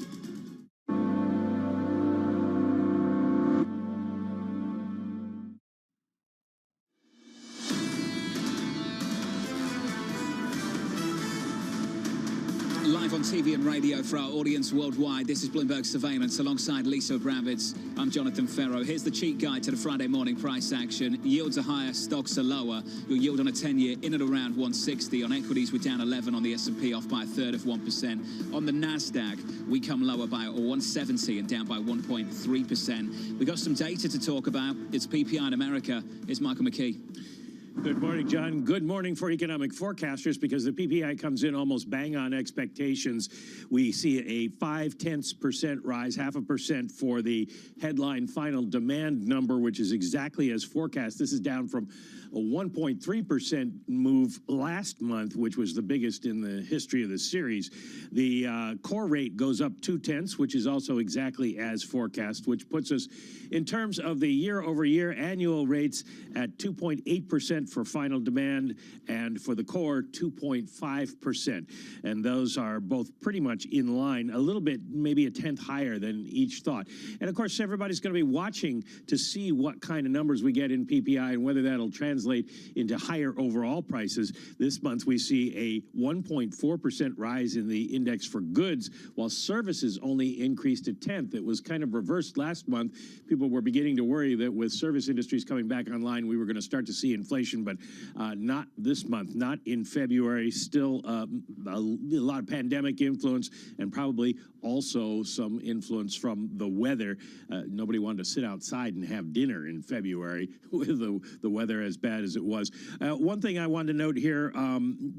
S3: Live on TV and radio for our audience worldwide, this is Bloomberg Surveillance alongside Lisa Abramowitz. I'm Jonathan Ferro. Here's the cheat guide to the Friday morning price action. Yields are higher, stocks are lower. Your yield on a 10-year in at around 160. On equities, we're down 11. On the S&P, off by 1/3%. On the NASDAQ, we come lower by 170 and down by 1.3%. We got some data to talk about. It's PPI in America. It's Michael McKee.
S22: Good morning, John. Good morning for economic forecasters because the PPI comes in almost bang on expectations. We see a 0.5% rise, 0.5% for the headline final demand number, which is exactly as forecast. This is down from a 1.3% move last month, which was the biggest in the history of the series. The core rate goes up 0.2, which is also exactly as forecast, which puts us in terms of the year-over-year annual rates at 2.8% for final demand, and for the core, 2.5%. And those are both pretty much in line, a little bit, maybe a tenth higher than each thought. And of course, everybody's going to be watching to see what kind of numbers we get in PPI and whether that'll translate into higher overall prices. This month, we see a 1.4% rise in the index for goods, while services only increased a tenth. It was kind of reversed last month. People were beginning to worry that with service industries coming back online, we were going to start to see inflation, but not this month, not in February. Still a lot of pandemic influence and probably also some influence from the weather. Nobody wanted to sit outside and have dinner in February with the weather as bad as it was. One thing I wanted to note here,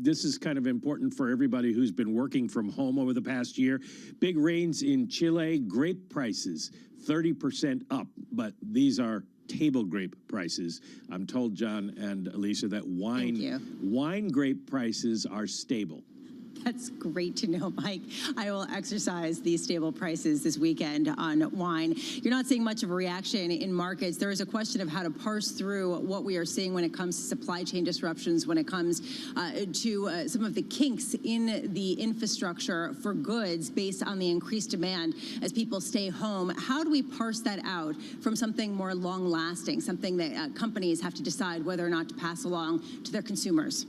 S22: this is kind of important for everybody who's been working from home over the past year. Big rains in Chile, grape prices 30% up, but these are table grape prices. I'm told, John and Elisa, that wine grape prices are stable.
S2: That's great to know, Mike. I will exercise these stable prices this weekend on wine. You're not seeing much of a reaction in markets. There is a question of how to parse through what we are seeing when it comes to supply chain disruptions, when it comes to some of the kinks in the infrastructure for goods based on the increased demand as people stay home. How do we parse that out from something more long-lasting, something that companies have to decide whether or not to pass along to their consumers?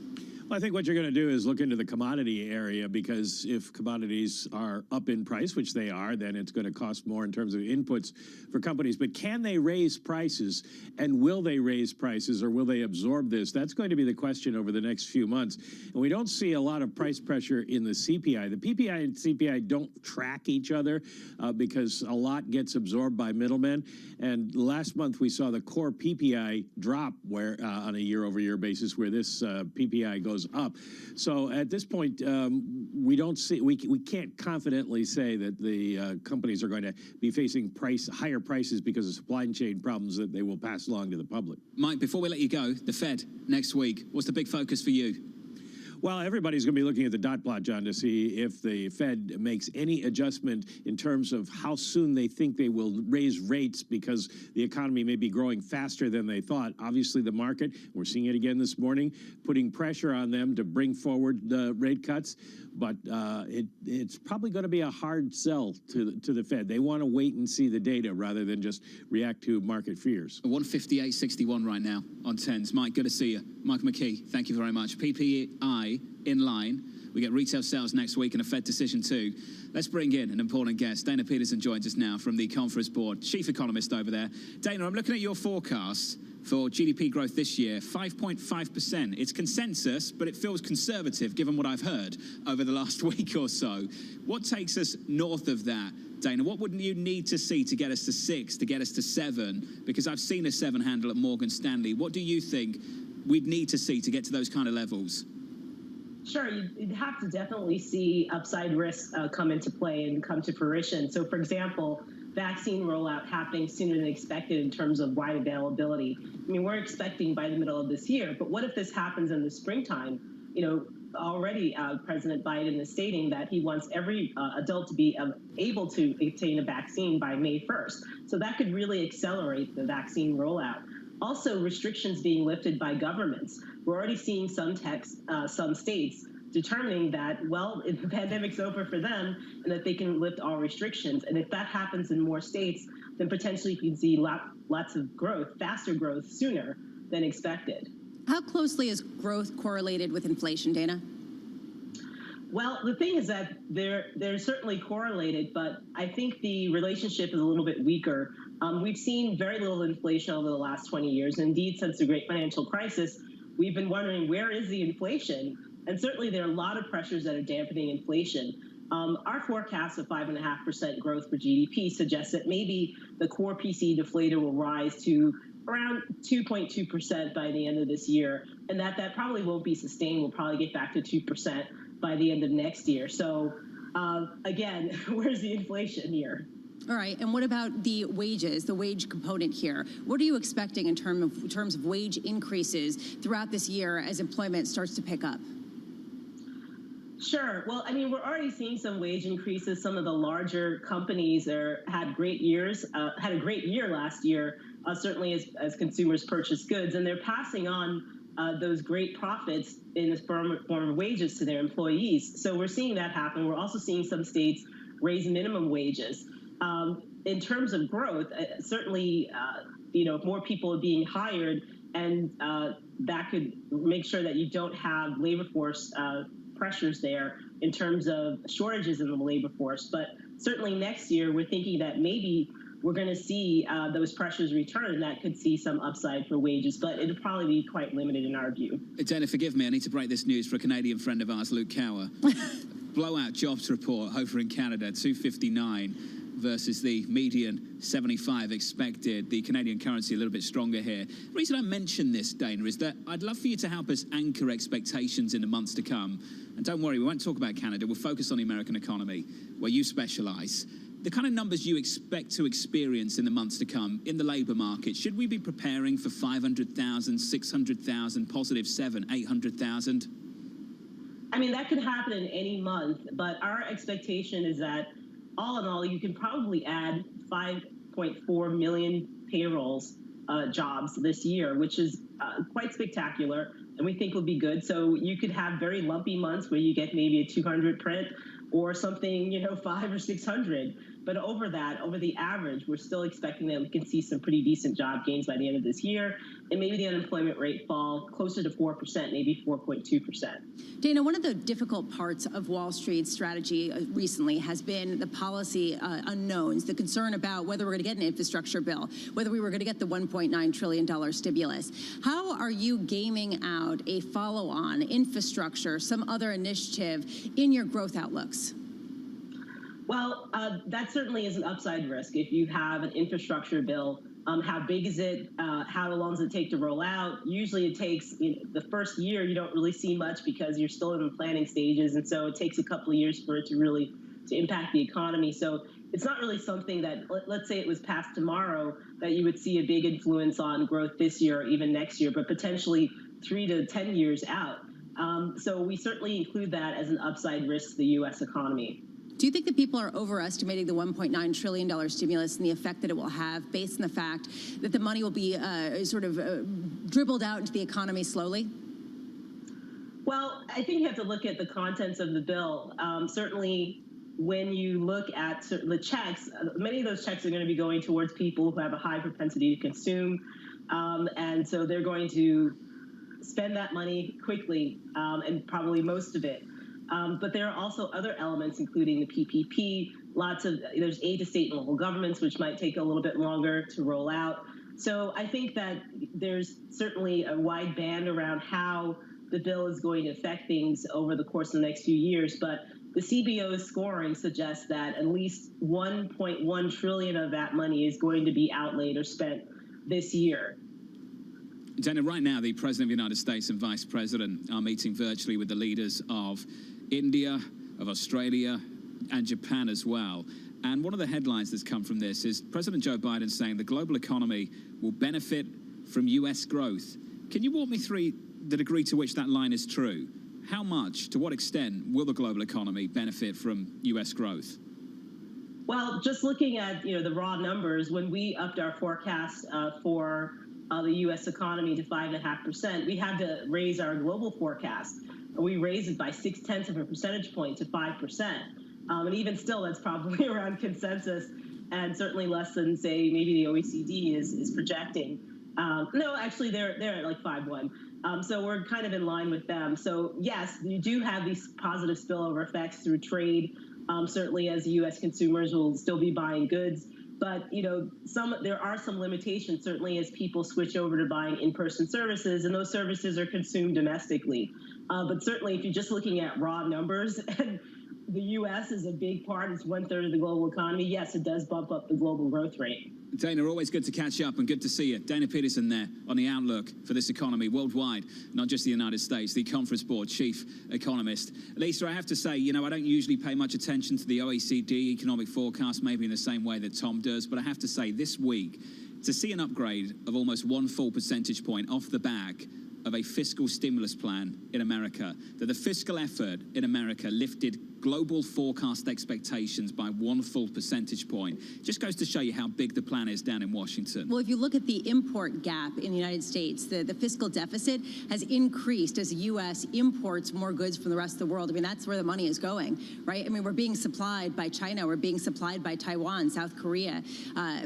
S22: Well, I think what you're going to do is look into the commodity area, because if commodities are up in price, which they are, then it's going to cost more in terms of inputs for companies. But can they raise prices, and will they raise prices, or will they absorb this? That's going to be the question over the next few months. And we don't see a lot of price pressure in the CPI. The PPI and CPI don't track each other because a lot gets absorbed by middlemen. And last month we saw the core PPI drop where on a year-over-year basis, where this PPI goes up. So at this point, we don't see, we can't confidently say that the companies are going to be facing higher prices because of supply chain problems that they will pass along to the public.
S3: Mike, before we let you go, the Fed next week, what's the big focus for you?
S22: Well, everybody's going to be looking at the dot plot, John, to see if the Fed makes any adjustment in terms of how soon they think they will raise rates, because the economy may be growing faster than they thought. Obviously, the market, we're seeing it again this morning, putting pressure on them to bring forward the rate cuts. But it's probably going to be a hard sell to the Fed. They want to wait and see the data rather than just react to market fears.
S3: 158.61 right now on 10s. Mike, good to see you. Mike McKee, thank you very much. PPI in line. We get retail sales next week and a Fed decision too. Let's bring in an important guest. Dana Peterson joins us now from the Conference Board, chief economist over there. Dana, I'm looking at your forecast for GDP growth this year, 5.5%. It's consensus, but it feels conservative given what I've heard over the last week or so. What takes us north of that, Dana? What would you need to see to get us to 6, to get us to 7? Because I've seen a 7 handle at Morgan Stanley. What do you think we'd need to see to get to those kind of levels?
S9: Sure, you'd have to definitely see upside risks come into play and come to fruition. So, for example, vaccine rollout happening sooner than expected in terms of wide availability. I mean, we're expecting by the middle of this year, but what if this happens in the springtime? You know, already President Biden is stating that he wants every adult to be able to obtain a vaccine by May 1st. So that could really accelerate the vaccine rollout. Also, restrictions being lifted by governments. We're already seeing some states determining that, well, if the pandemic's over for them and that they can lift all restrictions. And if that happens in more states, then potentially you can see lots of growth, faster growth sooner than expected.
S2: How closely is growth correlated with inflation, Dana?
S9: Well, the thing is that they're certainly correlated, but I think the relationship is a little bit weaker. We've seen very little inflation over the last 20 years. Indeed, since the great financial crisis, we've been wondering, where is the inflation? And certainly there are a lot of pressures that are dampening inflation. Our forecast of 5.5% growth for GDP suggests that maybe the core PCE deflator will rise to around 2.2% by the end of this year, and that probably won't be sustained. We'll probably get back to 2% by the end of next year. So again, where's the inflation here?
S2: All right, and what about the wages, the wage component here? What are you expecting in terms of wage increases throughout this year as employment starts to pick up?
S9: Sure. Well, I mean, we're already seeing some wage increases. Some of the larger companies had great years, had a great year last year, certainly as consumers purchase goods, and they're passing on those great profits in the form of wages to their employees. So we're seeing that happen. We're also seeing some states raise minimum wages. In terms of growth, certainly, if more people are being hired, and that could make sure that you don't have labor force pressures there in terms of shortages in the labor force. But certainly next year, we're thinking that maybe we're going to see those pressures return, and that could see some upside for wages, but it'll probably be quite limited in our view.
S3: Dana, forgive me, I need to break this news for a Canadian friend of ours, Luke Cower. Blowout jobs report over in Canada, 259 versus the median 75 expected. The Canadian currency a little bit stronger here. The reason I mention this, Dana, is that I'd love for you to help us anchor expectations in the months to come. And don't worry, we won't talk about Canada. We'll focus on the American economy, where you specialize. The kind of numbers you expect to experience in the months to come in the labor market, should we be preparing for 500,000, 600,000, positive 700,000, 800,000?
S9: I mean, that could happen in any month, but our expectation is that all in all, you can probably add 5.4 million payrolls jobs this year, which is quite spectacular, and we think will be good. So you could have very lumpy months where you get maybe a 200 print or something, 500 or 600. But over the average, we're still expecting that we can see some pretty decent job gains by the end of this year, and maybe the unemployment rate fall closer to 4%, maybe 4.2%.
S2: Dana, one of the difficult parts of Wall Street's strategy recently has been the policy unknowns, the concern about whether we're going to get an infrastructure bill, whether we were going to get the $1.9 trillion stimulus. How are you gaming out a follow-on infrastructure, some other initiative in your growth outlooks?
S9: Well, that certainly is an upside risk. If you have an infrastructure bill, how big is it? How long does it take to roll out? Usually it takes, the first year you don't really see much because you're still in the planning stages. And so it takes a couple of years for it to impact the economy. So it's not really something that, let's say it was passed tomorrow, that you would see a big influence on growth this year or even next year, but potentially 3 to 10 years out. So we certainly include that as an upside risk to the U.S. economy.
S2: Do you think that people are overestimating the $1.9 trillion stimulus and the effect that it will have based on the fact that the money will be dribbled out into the economy slowly?
S9: Well, I think you have to look at the contents of the bill. Certainly, when you look at the checks, many of those checks are going to be going towards people who have a high propensity to consume. And so they're going to spend that money quickly, and probably most of it. But there are also other elements, including the PPP. There's aid to state and local governments, which might take a little bit longer to roll out. So I think that there's certainly a wide band around how the bill is going to affect things over the course of the next few years. But the CBO's scoring suggests that at least $1.1 trillion of that money is going to be outlaid or spent this year.
S3: Dana, right now, the President of the United States and Vice President are meeting virtually with the leaders of India, of Australia, and Japan as well. And one of the headlines that's come from this is President Joe Biden saying the global economy will benefit from U.S. growth. Can you walk me through the degree to which that line is true? How much, to what extent, will the global economy benefit from U.S. growth?
S9: Well, just looking at the raw numbers, when we upped our forecast for the U.S. economy to 5.5%, we had to raise our global forecast. We raised it by 0.6 of a percentage point to 5%. And even still, that's probably around consensus, and certainly less than, say, maybe the OECD is projecting. No, actually, they're at like 5.1. So we're kind of in line with them. So yes, you do have these positive spillover effects through trade. Certainly, as U.S. consumers will still be buying goods. But there are some limitations, certainly as people switch over to buying in-person services, and those services are consumed domestically. But certainly, if you're just looking at raw numbers, and the U.S. is a big part, it's 1/3 of the global economy, yes, it does bump up the global growth rate.
S3: Dana, always good to catch up and good to see you. Dana Peterson there on the outlook for this economy worldwide, not just the United States, the Conference Board Chief Economist. Lisa, I have to say, I don't usually pay much attention to the OECD economic forecast, maybe in the same way that Tom does, but I have to say this week, to see an upgrade of almost 1 full percentage point off the back of a fiscal stimulus plan in America, that the fiscal effort in America lifted global forecast expectations by 1 full percentage point. Just goes to show you how big the plan is down in Washington.
S2: Well, if you look at the import gap in the United States, the fiscal deficit has increased as the U.S. imports more goods from the rest of the world. I mean, that's where the money is going, right? I mean, we're being supplied by China, we're being supplied by Taiwan, South Korea,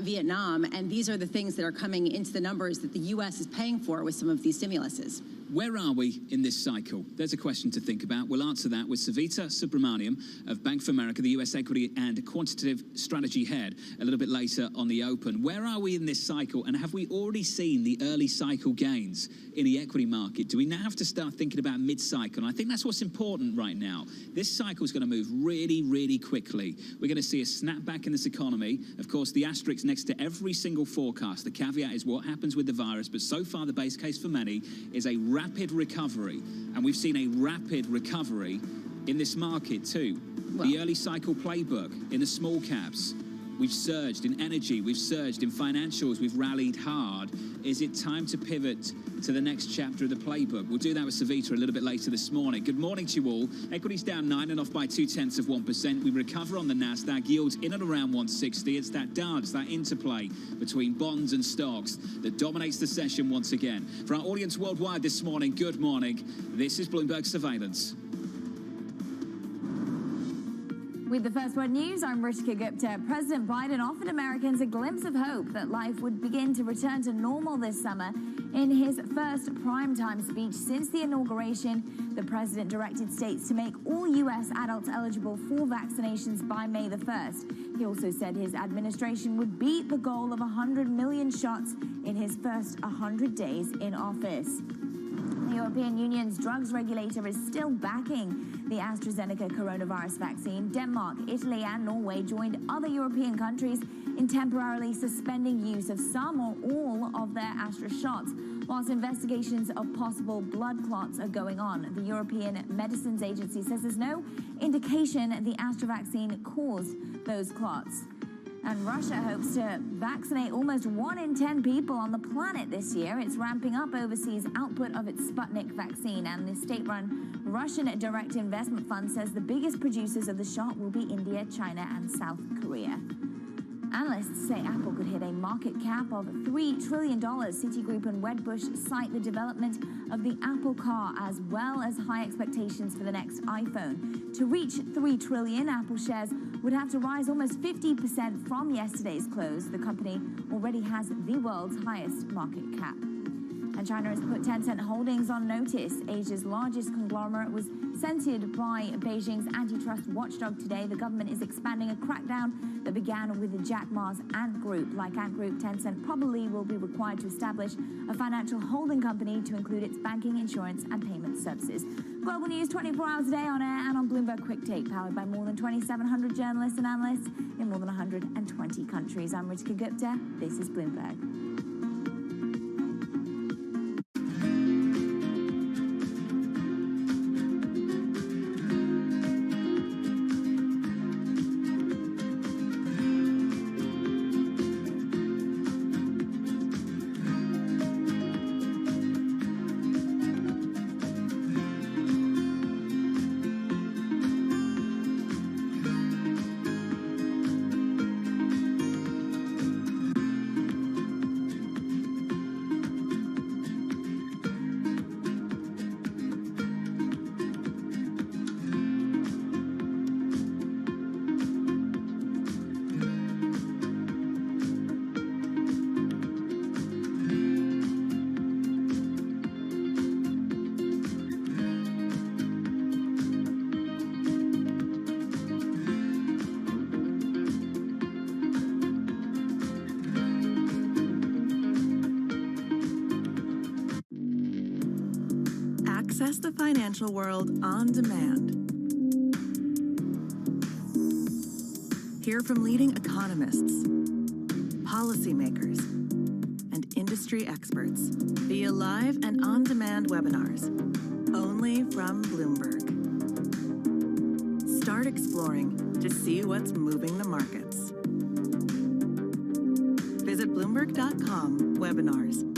S2: Vietnam, and these are the things that are coming into the numbers that the U.S. is paying for with some of these stimuluses.
S3: Where are we in this cycle? There's a question to think about. We'll answer that with Savita Subramaniam of Bank of America, the U.S. Equity and Quantitative Strategy Head, a little bit later on the Open. Where are we in this cycle, and have we already seen the early cycle gains in the equity market? Do we now have to start thinking about mid-cycle? And I think that's what's important right now. This cycle is going to move really, really quickly. We're going to see a snapback in this economy. Of course, the asterisk next to every single forecast, the caveat is what happens with the virus, but so far the base case for many is a rapid recovery, and we've seen a rapid recovery in this market too. Well, the early cycle playbook in the small caps. We've surged in energy, we've surged in financials, we've rallied hard. Is it time to pivot to the next chapter of the playbook? We'll do that with Savita a little bit later this morning. Good morning to you all. Equities down 9 and off by 0.2%. We recover on the Nasdaq. Yields in and around 160. It's that dance, that interplay between bonds and stocks that dominates the session once again. For our audience worldwide this morning, good morning. This is Bloomberg Surveillance.
S4: With the First Word News, I'm Rishika Gupta. President Biden offered Americans a glimpse of hope that life would begin to return to normal this summer. In his first primetime speech since the inauguration, the president directed states to make all U.S. adults eligible for vaccinations by May the 1st. He also said his administration would beat the goal of 100 million shots in his first 100 days in office. The European Union's drugs regulator is still backing the AstraZeneca coronavirus vaccine. Denmark, Italy, and Norway joined other European countries in temporarily suspending use of some or all of their Astra shots, whilst investigations of possible blood clots are going on. The European Medicines Agency says there's no indication the Astra vaccine caused those clots. And Russia hopes to vaccinate almost 1 in 10 people on the planet this year. It's ramping up overseas output of its Sputnik vaccine, and the state-run Russian Direct Investment Fund says the biggest producers of the shot will be India, China, and South Korea. Analysts say Apple could hit a market cap of $3 trillion. Citigroup and Wedbush cite the development of the Apple car as well as high expectations for the next iPhone. To reach $3 trillion, Apple shares would have to rise almost 50% from yesterday's close. The company already has the world's highest market cap. And China has put Tencent Holdings on notice. Asia's largest conglomerate was censored by Beijing's antitrust watchdog today. The government is expanding a crackdown that began with the Jack Ma's Ant Group. Like Ant Group, Tencent probably will be required to establish a financial holding company to include its banking, insurance, and payment services. Global news 24 hours a day on air and on Bloomberg Quick Take, powered by more than 2,700 journalists and analysts in more than 120 countries. I'm Rishika Gupta. This is Bloomberg.
S16: Access the financial world on demand. Hear from leading economists, policymakers, and industry experts via live and on-demand webinars, only from Bloomberg. Start exploring to see what's moving the markets. Visit Bloomberg.com/webinars.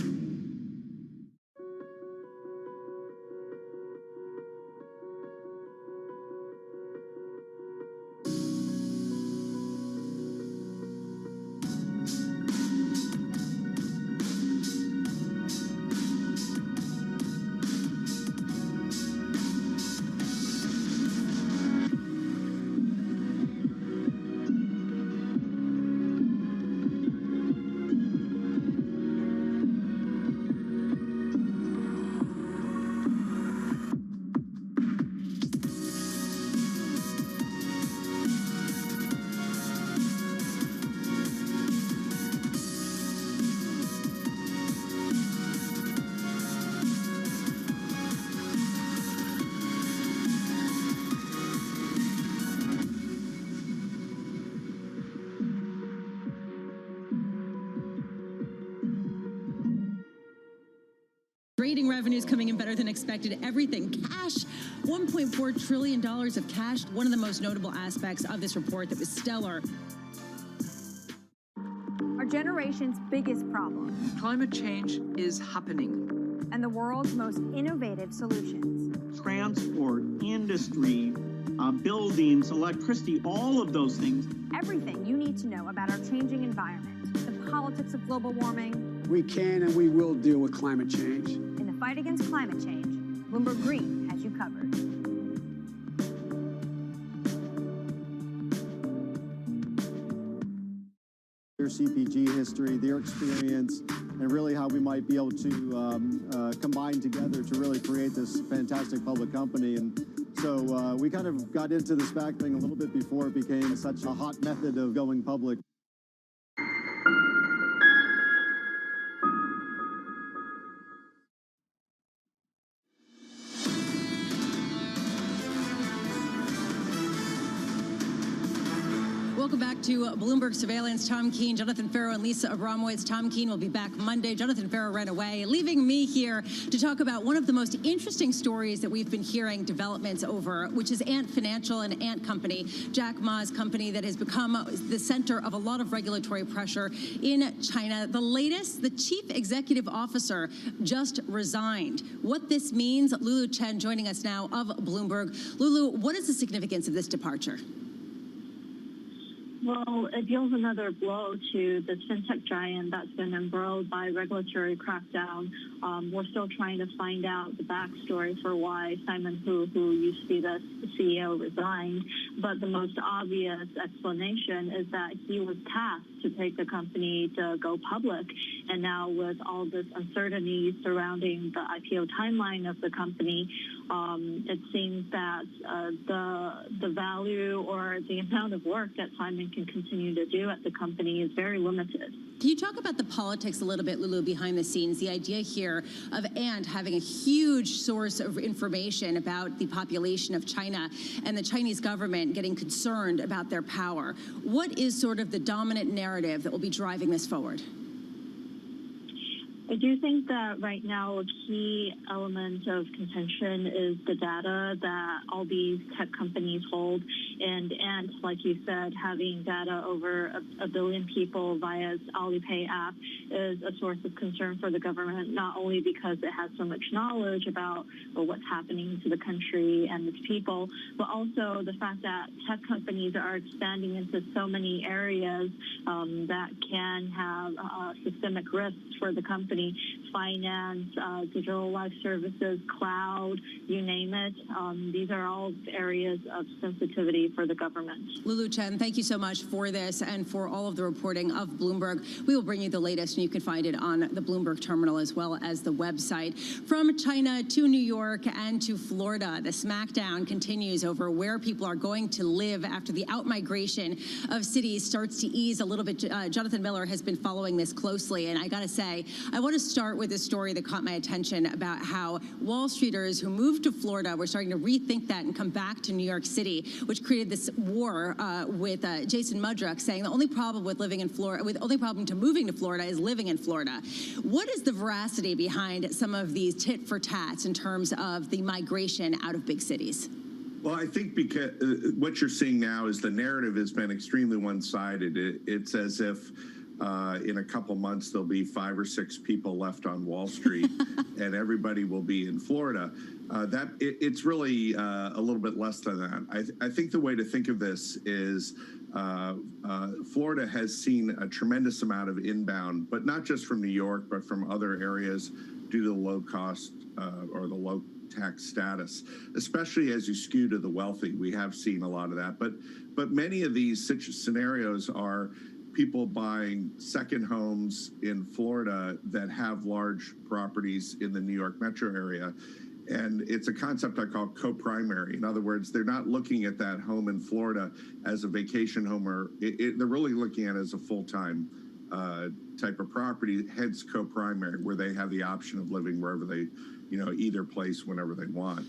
S2: Trading revenues coming in better than expected. Everything cash, $1.4 trillion of cash. One of the most notable aspects of this report that was stellar
S10: generation's biggest problem.
S11: Climate change is happening.
S10: And the world's most innovative solutions.
S12: Transport, industry, buildings, electricity, all of those things.
S10: Everything you need to know about our changing environment, the politics of global warming.
S13: We can and we will deal with climate change.
S10: In the fight against climate change, Bloomberg Green has you covered.
S14: Their CPG history, their experience, and really how we might be able to combine together to really create this fantastic public company. And so we kind of got into the SPAC thing a little bit before it became such a hot method of going public.
S2: Welcome back to Bloomberg Surveillance. Tom Keene, Jonathan Ferro, and Lisa Abramowitz. Tom Keene will be back Monday. Jonathan Ferro ran away, leaving me here to talk about one of the most interesting stories that we've been hearing developments over, which is Ant Financial, an Ant company, Jack Ma's company that has become the center of a lot of regulatory pressure in China. The latest, the chief executive officer just resigned. What this means, Lulu Chen joining us now of Bloomberg. Lulu, what is the significance of this departure?
S23: Well, it deals another blow to the fintech giant that's been embroiled by regulatory crackdown. We're still trying to find out the backstory for why Simon Hu, who used to be the CEO, resigned. But the most obvious explanation is that he was tasked to take the company to go public. And now with all this uncertainty surrounding the IPO timeline of the company, it seems that the value or the amount of work that Simon can continue to do at the company is very limited.
S2: Can you talk about the politics a little bit, Lulu, behind the scenes? The idea here of Ant having a huge source of information about the population of China and the Chinese government getting concerned about their power. What is sort of the dominant narrative that will be driving this forward?
S23: I do think that right now a key element of contention is the data that all these tech companies hold. And like you said, having data over a billion people via its Alipay app is a source of concern for the government, not only because it has so much knowledge about what's happening to the country and its people, but also the fact that tech companies are expanding into so many areas that can have systemic risks for the company. Finance, digital life services, cloud, you name it. These are all areas of sensitivity for the government.
S2: Lulu Chen, thank you so much for this and for all of the reporting of Bloomberg. We will bring you the latest, and you can find it on the Bloomberg terminal as well as the website. From China to New York and to Florida, the smackdown continues over where people are going to live after the outmigration of cities starts to ease a little bit. Jonathan Miller has been following this closely, and I got to say, I want to start with a story that caught my attention about how Wall Streeters who moved to Florida were starting to rethink that and come back to New York City, which created this war with Jason Mudrick saying the only problem with living in Florida, the only problem to moving to Florida is living in Florida. What is the veracity behind some of these tit for tats in terms of the migration out of big cities?
S25: Well, I think because what you're seeing now is the narrative has been extremely one-sided. It's as if in a couple months there'll be 5 or 6 people left on Wall Street and everybody will be in Florida. It's really a little bit less than that. I think the way to think of this is Florida has seen a tremendous amount of inbound, but not just from New York, but from other areas due to the low cost or the low tax status, especially as you skew to the wealthy. We have seen a lot of that, but many of these scenarios are people buying second homes in Florida that have large properties in the New York metro area. And it's a concept I call co-primary. In other words, they're not looking at that home in Florida as a vacation home, or they're really looking at it as a full-time type of property, hence co-primary, where they have the option of living wherever they, either place whenever they want.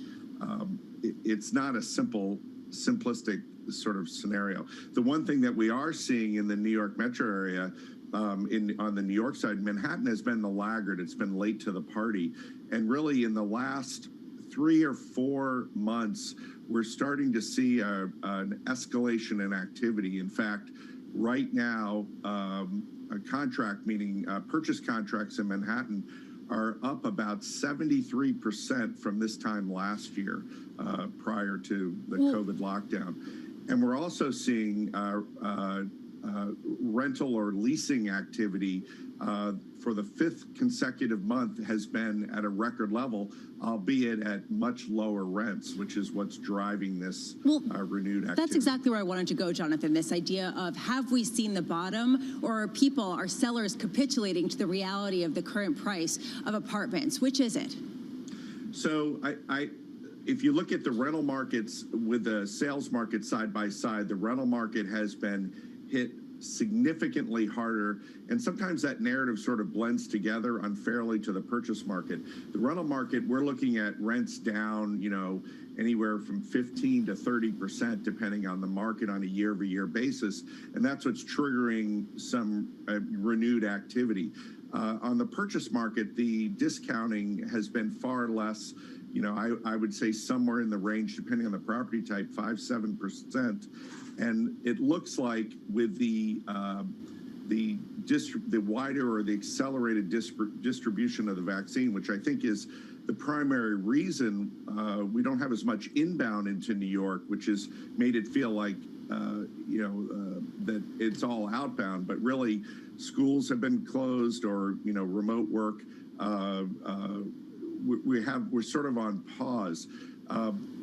S25: It's not a simplistic sort of scenario. The one thing that we are seeing in the New York metro area, on the New York side, Manhattan has been the laggard. It's been late to the party. And really in the last 3 or 4 months, we're starting to see an escalation in activity. In fact, right now, a contract, meaning purchase contracts in Manhattan, are up about 73% from this time last year, prior to the COVID lockdown. And we're also seeing rental or leasing activity for the 5th consecutive month has been at a record level, albeit at much lower rents, which is what's driving this renewed activity.
S2: That's exactly where I wanted to go, Jonathan, this idea of have we seen the bottom, or are people, are sellers capitulating to the reality of the current price of apartments? Which is it?
S25: So if you look at the rental markets with the sales market side by side, the rental market has been hit significantly harder, and sometimes that narrative sort of blends together unfairly to the purchase market. The rental market, we're looking at rents down, anywhere from 15 to 30%, depending on the market on a year-over-year basis, and that's what's triggering some renewed activity. On the purchase market, the discounting has been far less. I would say somewhere in the range, depending on the property type, 5-7%. And it looks like with the wider or the accelerated distribution of the vaccine, which I think is the primary reason we don't have as much inbound into New York, which has made it feel like that it's all outbound, but really schools have been closed, or remote work. We're sort of on pause.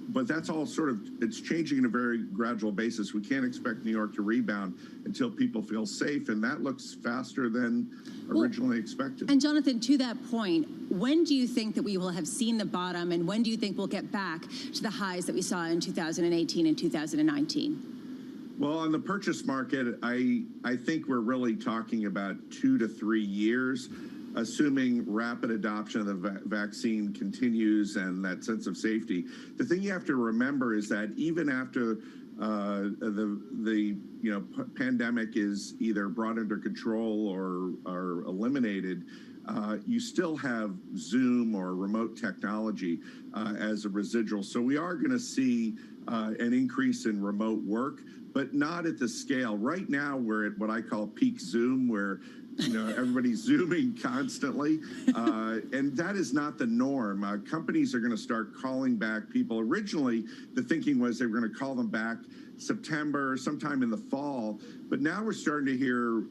S25: But that's all it's changing in a very gradual basis. We can't expect New York to rebound until people feel safe, and that looks faster than originally expected.
S2: And Jonathan, to that point, when do you think that we will have seen the bottom, and when do you think we'll get back to the highs that we saw in 2018 and 2019?
S25: Well, on the purchase market, I think we're really talking about 2 to 3 years, assuming rapid adoption of the vaccine continues and that sense of safety. The thing you have to remember is that even after the pandemic is either brought under control or eliminated, you still have Zoom or remote technology as a residual. So we are going to see an increase in remote work, but not at the scale. Right now, we're at what I call peak Zoom, where everybody's Zooming constantly, and that is not the norm. Companies are going to start calling back people. Originally, the thinking was they were going to call them back September, sometime in the fall, but now we're starting to hear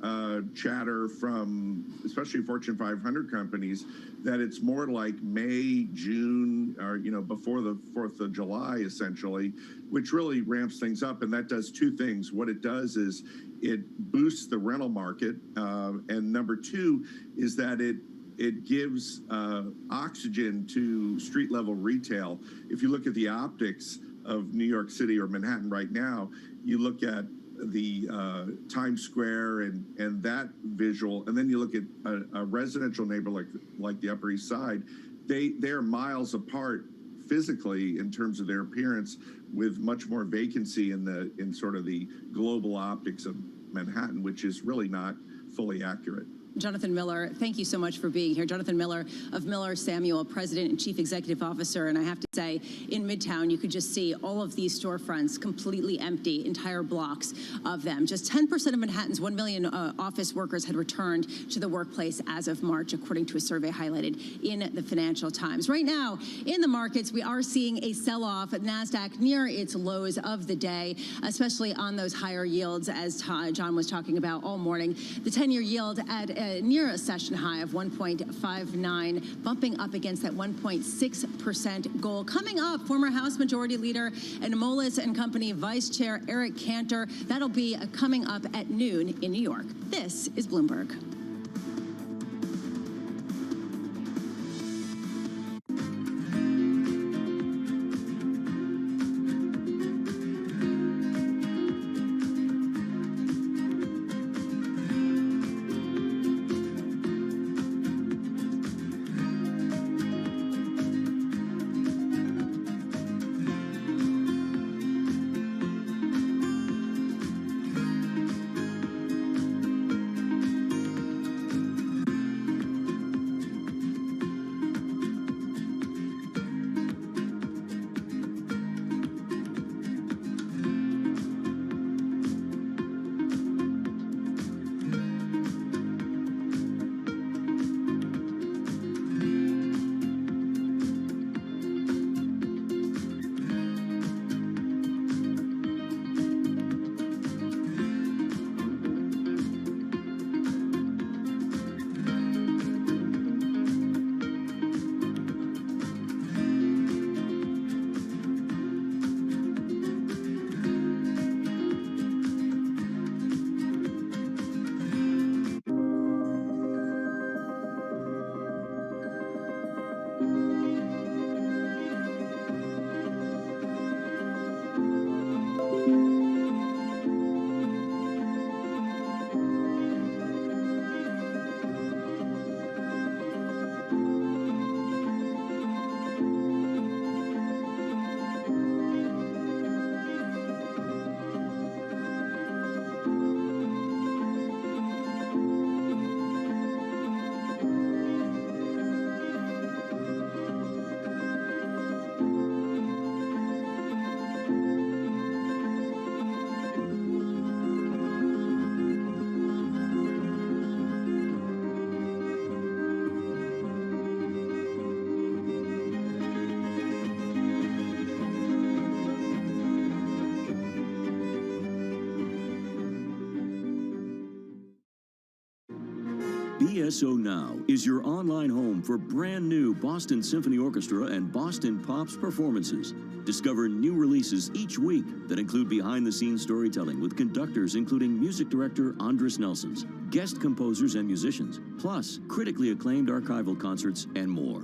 S25: chatter from especially Fortune 500 companies that it's more like May, June, or before the 4th of July, essentially, which really ramps things up. And that does two things. What it does is it boosts the rental market, and number two is that it gives oxygen to street-level retail. If you look at the optics of New York City or Manhattan right now, you look at the Times Square and that visual, and then you look at a residential neighborhood like the Upper East Side, they're miles apart physically in terms of their appearance, with much more vacancy in sort of the global optics of Manhattan, which is really not fully accurate.
S2: Jonathan Miller, thank you so much for being here. Jonathan Miller of Miller Samuel, President and Chief Executive Officer. And I have to say, in Midtown, you could just see all of these storefronts completely empty, entire blocks of them. Just 10% of Manhattan's 1 million office workers had returned to the workplace as of March, according to a survey highlighted in the Financial Times. Right now, in the markets, we are seeing a sell-off at NASDAQ near its lows of the day, especially on those higher yields, as John was talking about all morning. The 10-year yield at near a session high of 1.59, bumping up against that 1.6% goal. Coming up, former House Majority Leader and Moelis & Company Vice Chair Eric Cantor. That'll be coming up at noon in New York. This is Bloomberg.
S1: BSO Now is your online home for brand new Boston Symphony Orchestra and Boston Pops performances. Discover new releases each week that include behind-the-scenes storytelling with conductors including music director Andres Nelsons, guest composers and musicians, plus critically acclaimed archival concerts and more.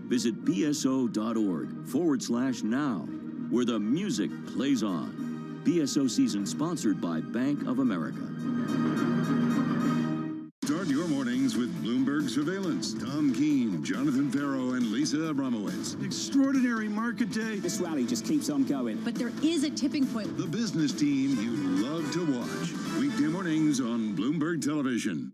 S1: Visit bso.org/now, where the music plays on. BSO season sponsored by Bank of America.
S5: Start your mornings with Bloomberg Surveillance. Tom Keene, Jonathan Farrow, and Lisa Abramowitz. Extraordinary market day.
S3: This rally just keeps on going.
S2: But there is a tipping point.
S5: The business team you love to watch. Weekday mornings on Bloomberg Television.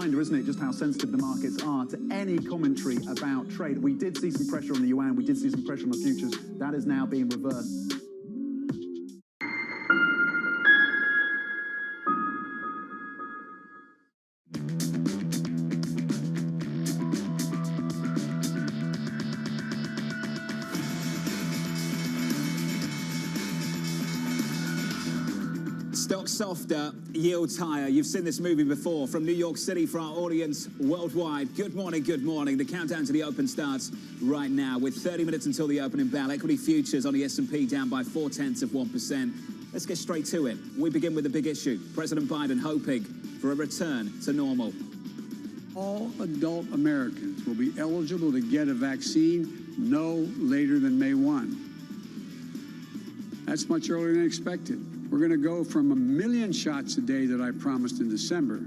S15: Isn't it, just how sensitive the markets are to any commentary about trade. We did see some pressure on the yuan, we did see some pressure on the futures. That is now being reversed.
S3: Stocks softer, yields higher. You've seen this movie before. From New York City for our audience worldwide. Good morning, good morning. The countdown to the open starts right now with 30 minutes until the opening bell. Equity futures on the S&P down by 0.4%. Let's get straight to it. We begin with the big issue. President Biden hoping for a return to normal.
S13: All adult Americans will be eligible to get a vaccine no later than May 1. That's much earlier than expected. We're going to go from 1 million shots a day that I promised in December,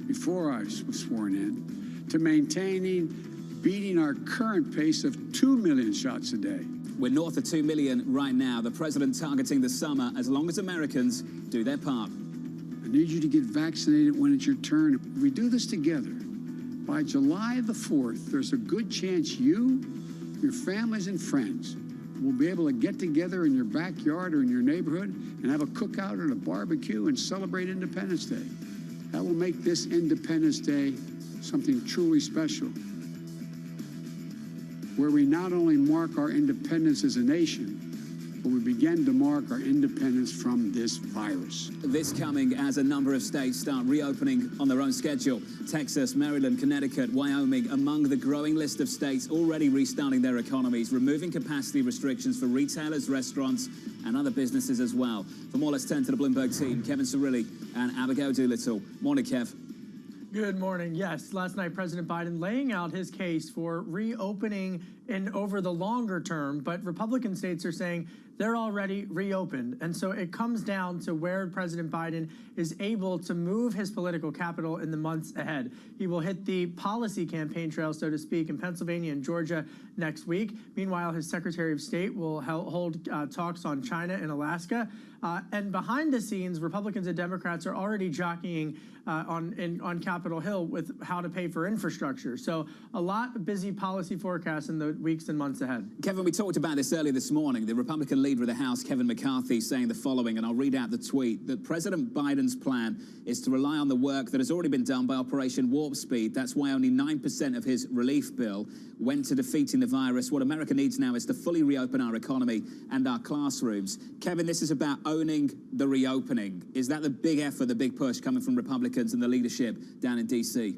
S13: before I was sworn in, to beating our current pace of 2 million shots a day.
S3: We're north of 2 million right now. The president targeting the summer as long as Americans do their part.
S13: I need you to get vaccinated when it's your turn. If we do this together, by July the 4th, there's a good chance you, your families and friends will be able to get together in your backyard or in your neighborhood and have a cookout or a barbecue and celebrate Independence Day. That will make this Independence Day something truly special, where we not only mark our independence as a nation, but we begin to mark our independence from this virus.
S3: This coming as a number of states start reopening on their own schedule. Texas, Maryland, Connecticut, Wyoming, among the growing list of states already restarting their economies, removing capacity restrictions for retailers, restaurants, and other businesses as well. For more, let's turn to the Bloomberg team, Kevin Cirilli and Abigail Doolittle. Morning, Kev.
S18: Good morning. Yes, last night President Biden laying out his case for reopening over the longer term, but Republican states are saying they're already reopened. And so it comes down to where President Biden is able to move his political capital in the months ahead. He will hit the policy campaign trail, so to speak, in Pennsylvania and Georgia next week. Meanwhile, his Secretary of State will hold talks on China and Alaska. And behind the scenes, Republicans and Democrats are already jockeying on Capitol Hill with how to pay for infrastructure. So a lot of busy policy forecasts in the weeks and months ahead.
S3: Kevin, we talked about this earlier this morning. The Republican leader of the House, Kevin McCarthy, saying the following, and I'll read out the tweet, that President Biden's plan is to rely on the work that has already been done by Operation Warp Speed. That's why only 9% of his relief bill went to defeating the virus. What America needs now is to fully reopen our economy and our classrooms. Kevin, this is about owning the reopening. Is that the big effort, the big push coming from Republicans and the leadership down in D.C.?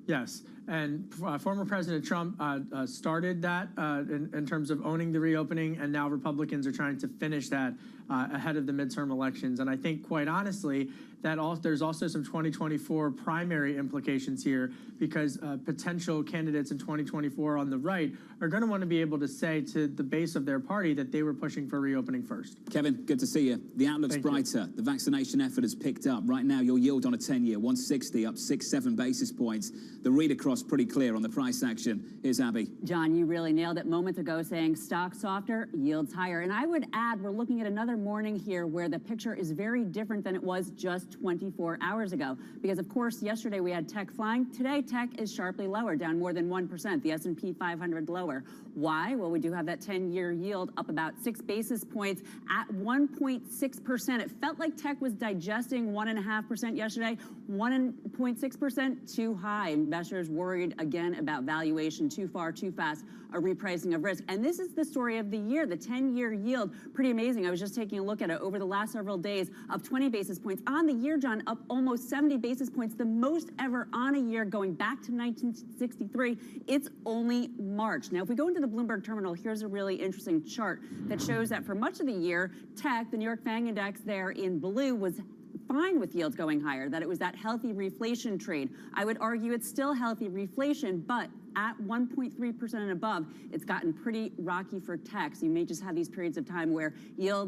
S18: Yes, and former President Trump started that in terms of owning the reopening, and now Republicans are trying to finish that ahead of the midterm elections. And I think, quite honestly, that there's also some 2024 primary implications here, because potential candidates in 2024 on the right are going to want to be able to say to the base of their party that they were pushing for reopening first.
S3: Kevin, good to see you. The outlook's brighter. The vaccination effort has picked up. Right now, your yield on a 10-year, 160, up 6-7 basis points. The read across pretty clear on the price action. Here's Abby.
S24: John, you really nailed it moments ago, saying stocks softer, yields higher. And I would add, we're looking at another morning here where the picture is very different than it was just 24 hours ago. Because, of course, yesterday we had tech flying. Today, tech is sharply lower, down more than 1%. The S&P 500 lower. Why? Well, we do have that 10-year yield up about 6 basis points at 1.6%. It felt like tech was digesting 1.5% yesterday. 1.6% too high. Investors worried again about valuation, too far, too fast, a repricing of risk. And this is the story of the year. The 10-year yield, pretty amazing. I was just taking a look at it over the last several days, up 20 basis points. On the year, John, up almost 70 basis points, the most ever on a year going back to 1963. It's only March. Now, if we go into the Bloomberg terminal, here's a really interesting chart that shows that for much of the year, tech, the New York FANG index there in blue, was fine with yields going higher, that it was that healthy reflation trade. I would argue it's still healthy reflation, but at 1.3% and above, it's gotten pretty rocky for tech. So you may just have these periods of time where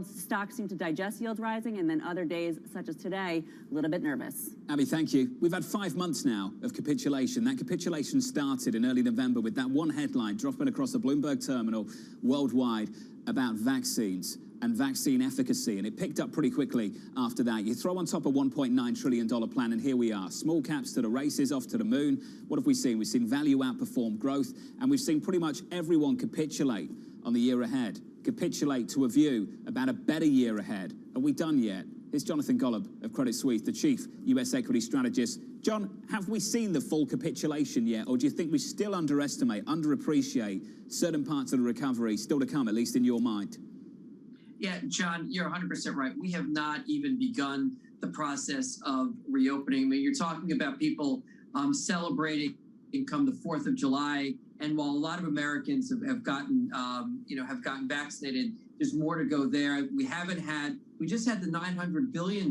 S24: stocks seem to digest yields rising, and then other days, such as today, a little bit nervous.
S3: Abby, thank you. We've had 5 months now of capitulation. That capitulation started in early November with that one headline dropping across the Bloomberg terminal worldwide about vaccines and vaccine efficacy, and it picked up pretty quickly after that. You throw on top a $1.9 trillion plan, and here we are. Small caps to the races, off to the moon. What have we seen? We've seen value outperform growth, and we've seen pretty much everyone capitulate on the year ahead, capitulate to a view about a better year ahead. Are we done yet? Here's Jonathan Golub of Credit Suisse, the chief US equity strategist. John, have we seen the full capitulation yet, or do you think we still underestimate, underappreciate certain parts of the recovery still to come, at least in your mind?
S6: Yeah, John, you're 100% right. We have not even begun the process of reopening. I mean, you're talking about people celebrating come the 4th of July, and while a lot of Americans have gotten vaccinated, there's more to go there. We just had the $900 billion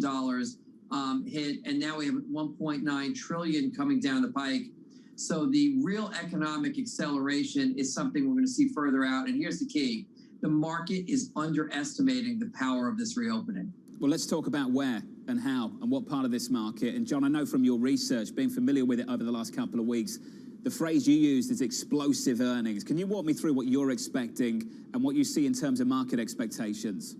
S6: hit, and now we have 1.9 trillion coming down the pike. So the real economic acceleration is something we're going to see further out. And here's the key. The market is underestimating the power of this reopening.
S3: Well, let's talk about where and how and what part of this market. And John, I know from your research, being familiar with it over the last couple of weeks, the phrase you used is explosive earnings. Can you walk me through what you're expecting and what you see in terms of market expectations?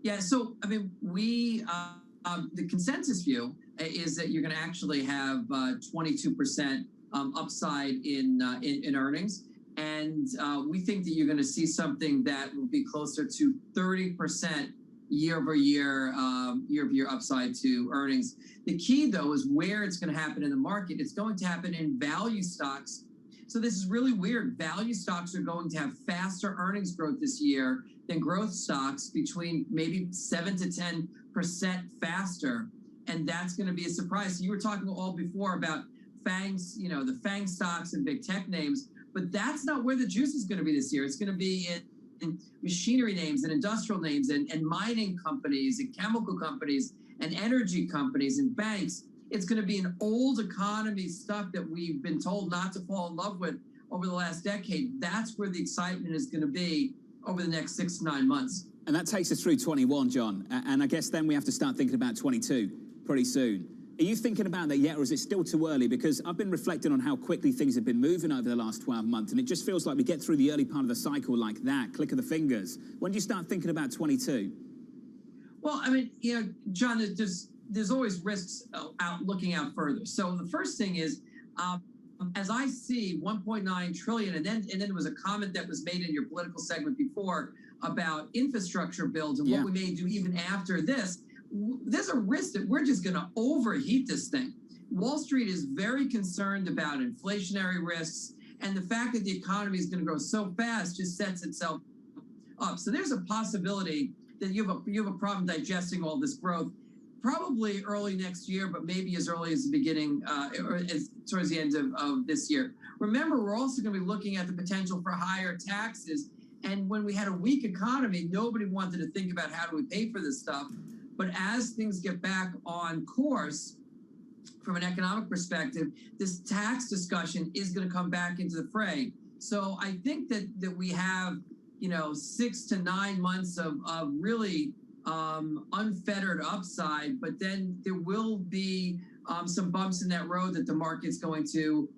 S6: Yeah, so, I mean, the consensus view is that you're going to actually have 22% upside in earnings. And we think that you're going to see something that will be closer to 30% year-over-year upside to earnings. The key, though, is where it's going to happen in the market. It's going to happen in value stocks. So this is really weird. Value stocks are going to have faster earnings growth this year than growth stocks, between maybe 7 to 10% faster. And that's going to be a surprise. So you were talking all before about FANGs, the FANG stocks and big tech names. But that's not where the juice is going to be this year. It's going to be in machinery names and industrial names and mining companies and chemical companies and energy companies and banks. It's going to be in old economy stuff that we've been told not to fall in love with over the last decade. That's where the excitement is going to be over the next 6 to 9 months.
S3: And that takes us through 21, John. And I guess then we have to start thinking about 22 pretty soon. Are you thinking about that yet, or is it still too early? Because I've been reflecting on how quickly things have been moving over the last 12 months, and it just feels like we get through the early part of the cycle like that, click of the fingers. When do you start thinking about 22?
S6: Well, I mean, John, there's always risks looking out further. So the first thing is, as I see 1.9 trillion, and then there was a comment that was made in your political segment before about infrastructure builds and what we may do even after this. There's a risk that we're just going to overheat this thing. Wall Street is very concerned about inflationary risks, and the fact that the economy is going to grow so fast just sets itself up. So there's a possibility that you have a problem digesting all this growth, probably early next year, but maybe as early as the beginning, or towards the end of this year. Remember, we're also going to be looking at the potential for higher taxes. And when we had a weak economy, nobody wanted to think about how do we pay for this stuff. But as things get back on course, from an economic perspective, this tax discussion is going to come back into the fray. So I think that we have, 6 to 9 months of really unfettered upside, but then there will be some bumps in that road that the market's going to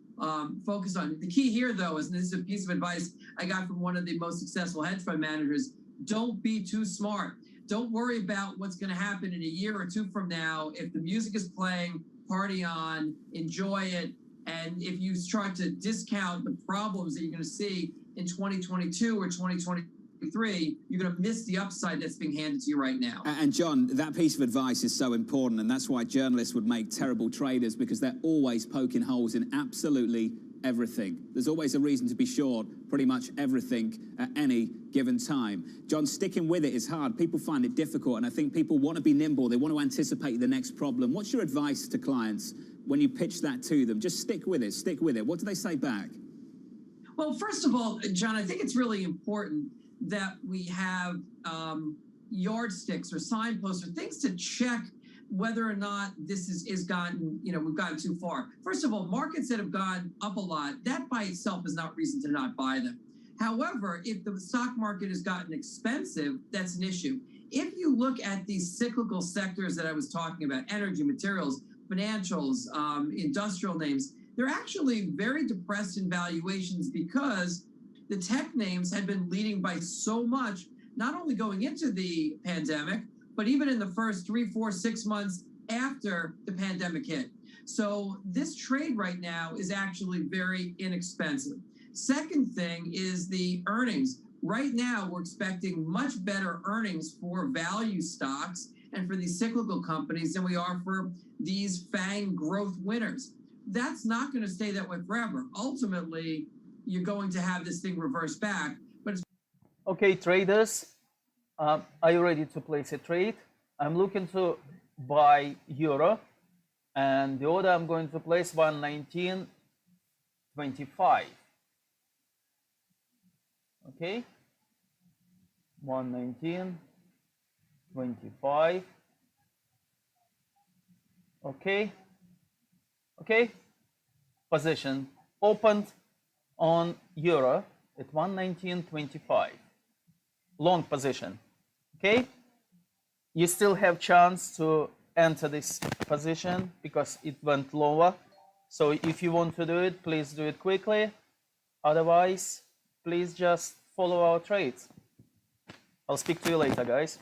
S6: focus on. The key here, though, is, and this is a piece of advice I got from one of the most successful hedge fund managers, don't be too smart. don't worry about what's going to happen in a year or two from now. If the music is playing, party on, enjoy it. And if you try to discount the problems that you're going to see in 2022 or 2023, you're going to miss the upside that's being handed to you right now.
S3: And John, that piece of advice is so important, and that's why journalists would make terrible traders, because they're always poking holes in absolutely everything. There's always a reason to be short pretty much everything at any given time. John, sticking with it is hard. People find it difficult, and I think people want to be nimble. They want to anticipate the next problem. What's your advice to clients when you pitch that to them? Just stick with it, stick with it. What do they say back?
S6: Well, first of all, John, I think it's really important that we have yardsticks or signposts or things to check whether or not this is gotten, we've gotten too far. First of all, markets that have gone up a lot, that by itself is not reason to not buy them. However, if the stock market has gotten expensive, that's an issue. If you look at these cyclical sectors that I was talking about, energy, materials, financials, industrial names, they're actually very depressed in valuations because the tech names had been leading by so much, not only going into the pandemic, but even in the first 3, 4, 6 months after the pandemic hit. So this trade right now is actually very inexpensive. Second thing is the earnings. Right now, we're expecting much better earnings for value stocks and for these cyclical companies than we are for these FANG growth winners. That's not going to stay that way forever. Ultimately, you're going to have this thing reverse back. But it's
S7: okay, traders, are you ready to place a trade? I'm looking to buy euro, and the order I'm going to place 119.25. Okay, 119.25. Okay. Okay, position opened on euro at 119.25. Long position. Okay, you still have chance to enter this position because it went lower. So if you want to do it, please do it quickly. Otherwise, please just follow our trades. I'll speak to you later, guys.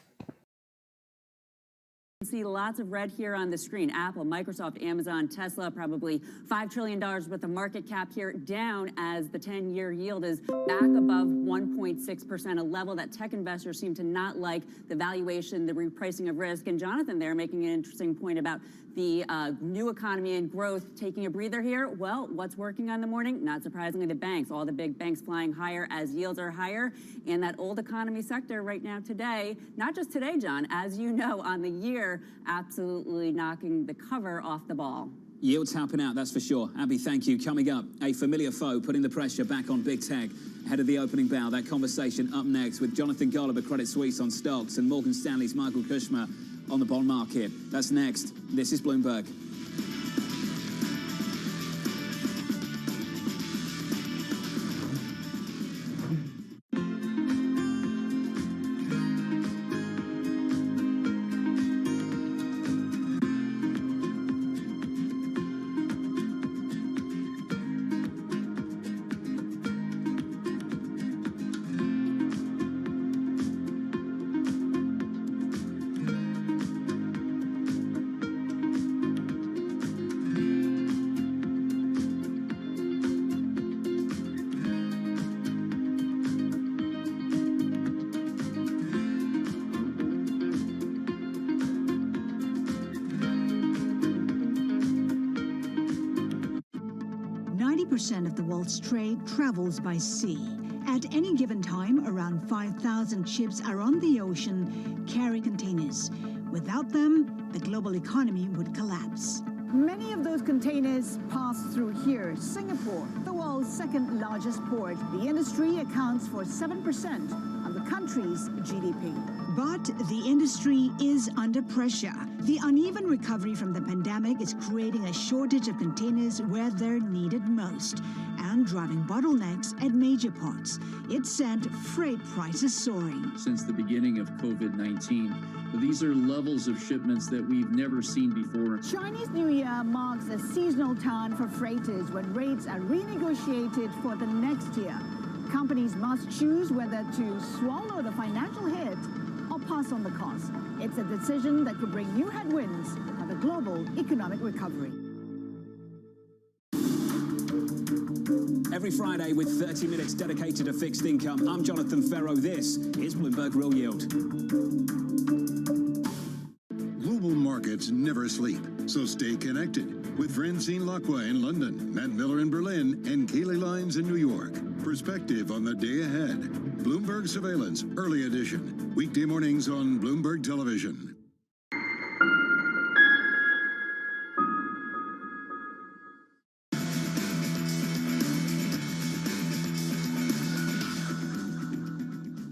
S24: You see lots of red here on the screen. Apple, Microsoft, Amazon, Tesla, probably $5 trillion worth of market cap here, down as the 10-year yield is back above 1.6%, a level that tech investors seem to not like. The valuation, the repricing of risk. And Jonathan there making an interesting point about the new economy and growth taking a breather here. Well, what's working on the morning? Not surprisingly, the banks. All the big banks flying higher as yields are higher. And that old economy sector right now today, not just today, John, as you know, on the year, absolutely knocking the cover off the ball.
S3: Yields helping out, that's for sure. Abby, thank you. Coming up, a familiar foe putting the pressure back on big tech ahead of the opening bell. That conversation up next with Jonathan Golub of Credit Suisse on stocks and Morgan Stanley's Michael Kushma on the bond market. That's next. This is Bloomberg.
S8: 90% of the world's trade travels by sea. At any given time, around 5,000 ships are on the ocean carrying containers. Without them, the global economy would collapse.
S17: Many of those containers pass through here, Singapore, the world's second largest port. The industry accounts for 7% of the country's GDP.
S8: But the industry is under pressure. The uneven recovery from the pandemic is creating a shortage of containers where they're needed most and driving bottlenecks at major ports. It sent freight prices soaring.
S19: Since the beginning of COVID-19, these are levels of shipments that we've never seen before.
S17: Chinese New Year marks a seasonal turn for freighters when rates are renegotiated for the next year. Companies must choose whether to swallow the financial hit or pass on the cost. It's a decision that could bring new headwinds on the global economic recovery.
S3: Every Friday with 30 minutes dedicated to fixed income, I'm Jonathan Ferro. This is Bloomberg Real Yield.
S5: Global markets never sleep, so stay connected with Francine Lacqua in London, Matt Miller in Berlin, and Kaylee Lyons in New York. Perspective on the day ahead. Bloomberg Surveillance, Early Edition. Weekday mornings on Bloomberg Television.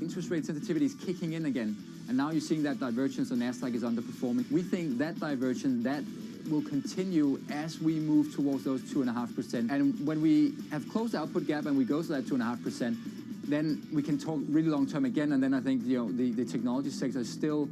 S4: Interest rate sensitivity is kicking in again, and now you're seeing that divergence on Nasdaq is underperforming. We think that divergence, that will continue as we move towards those 2.5%. And when we have closed the output gap and we go to that 2.5%, then we can talk really long term again. And then I think the technology sector is still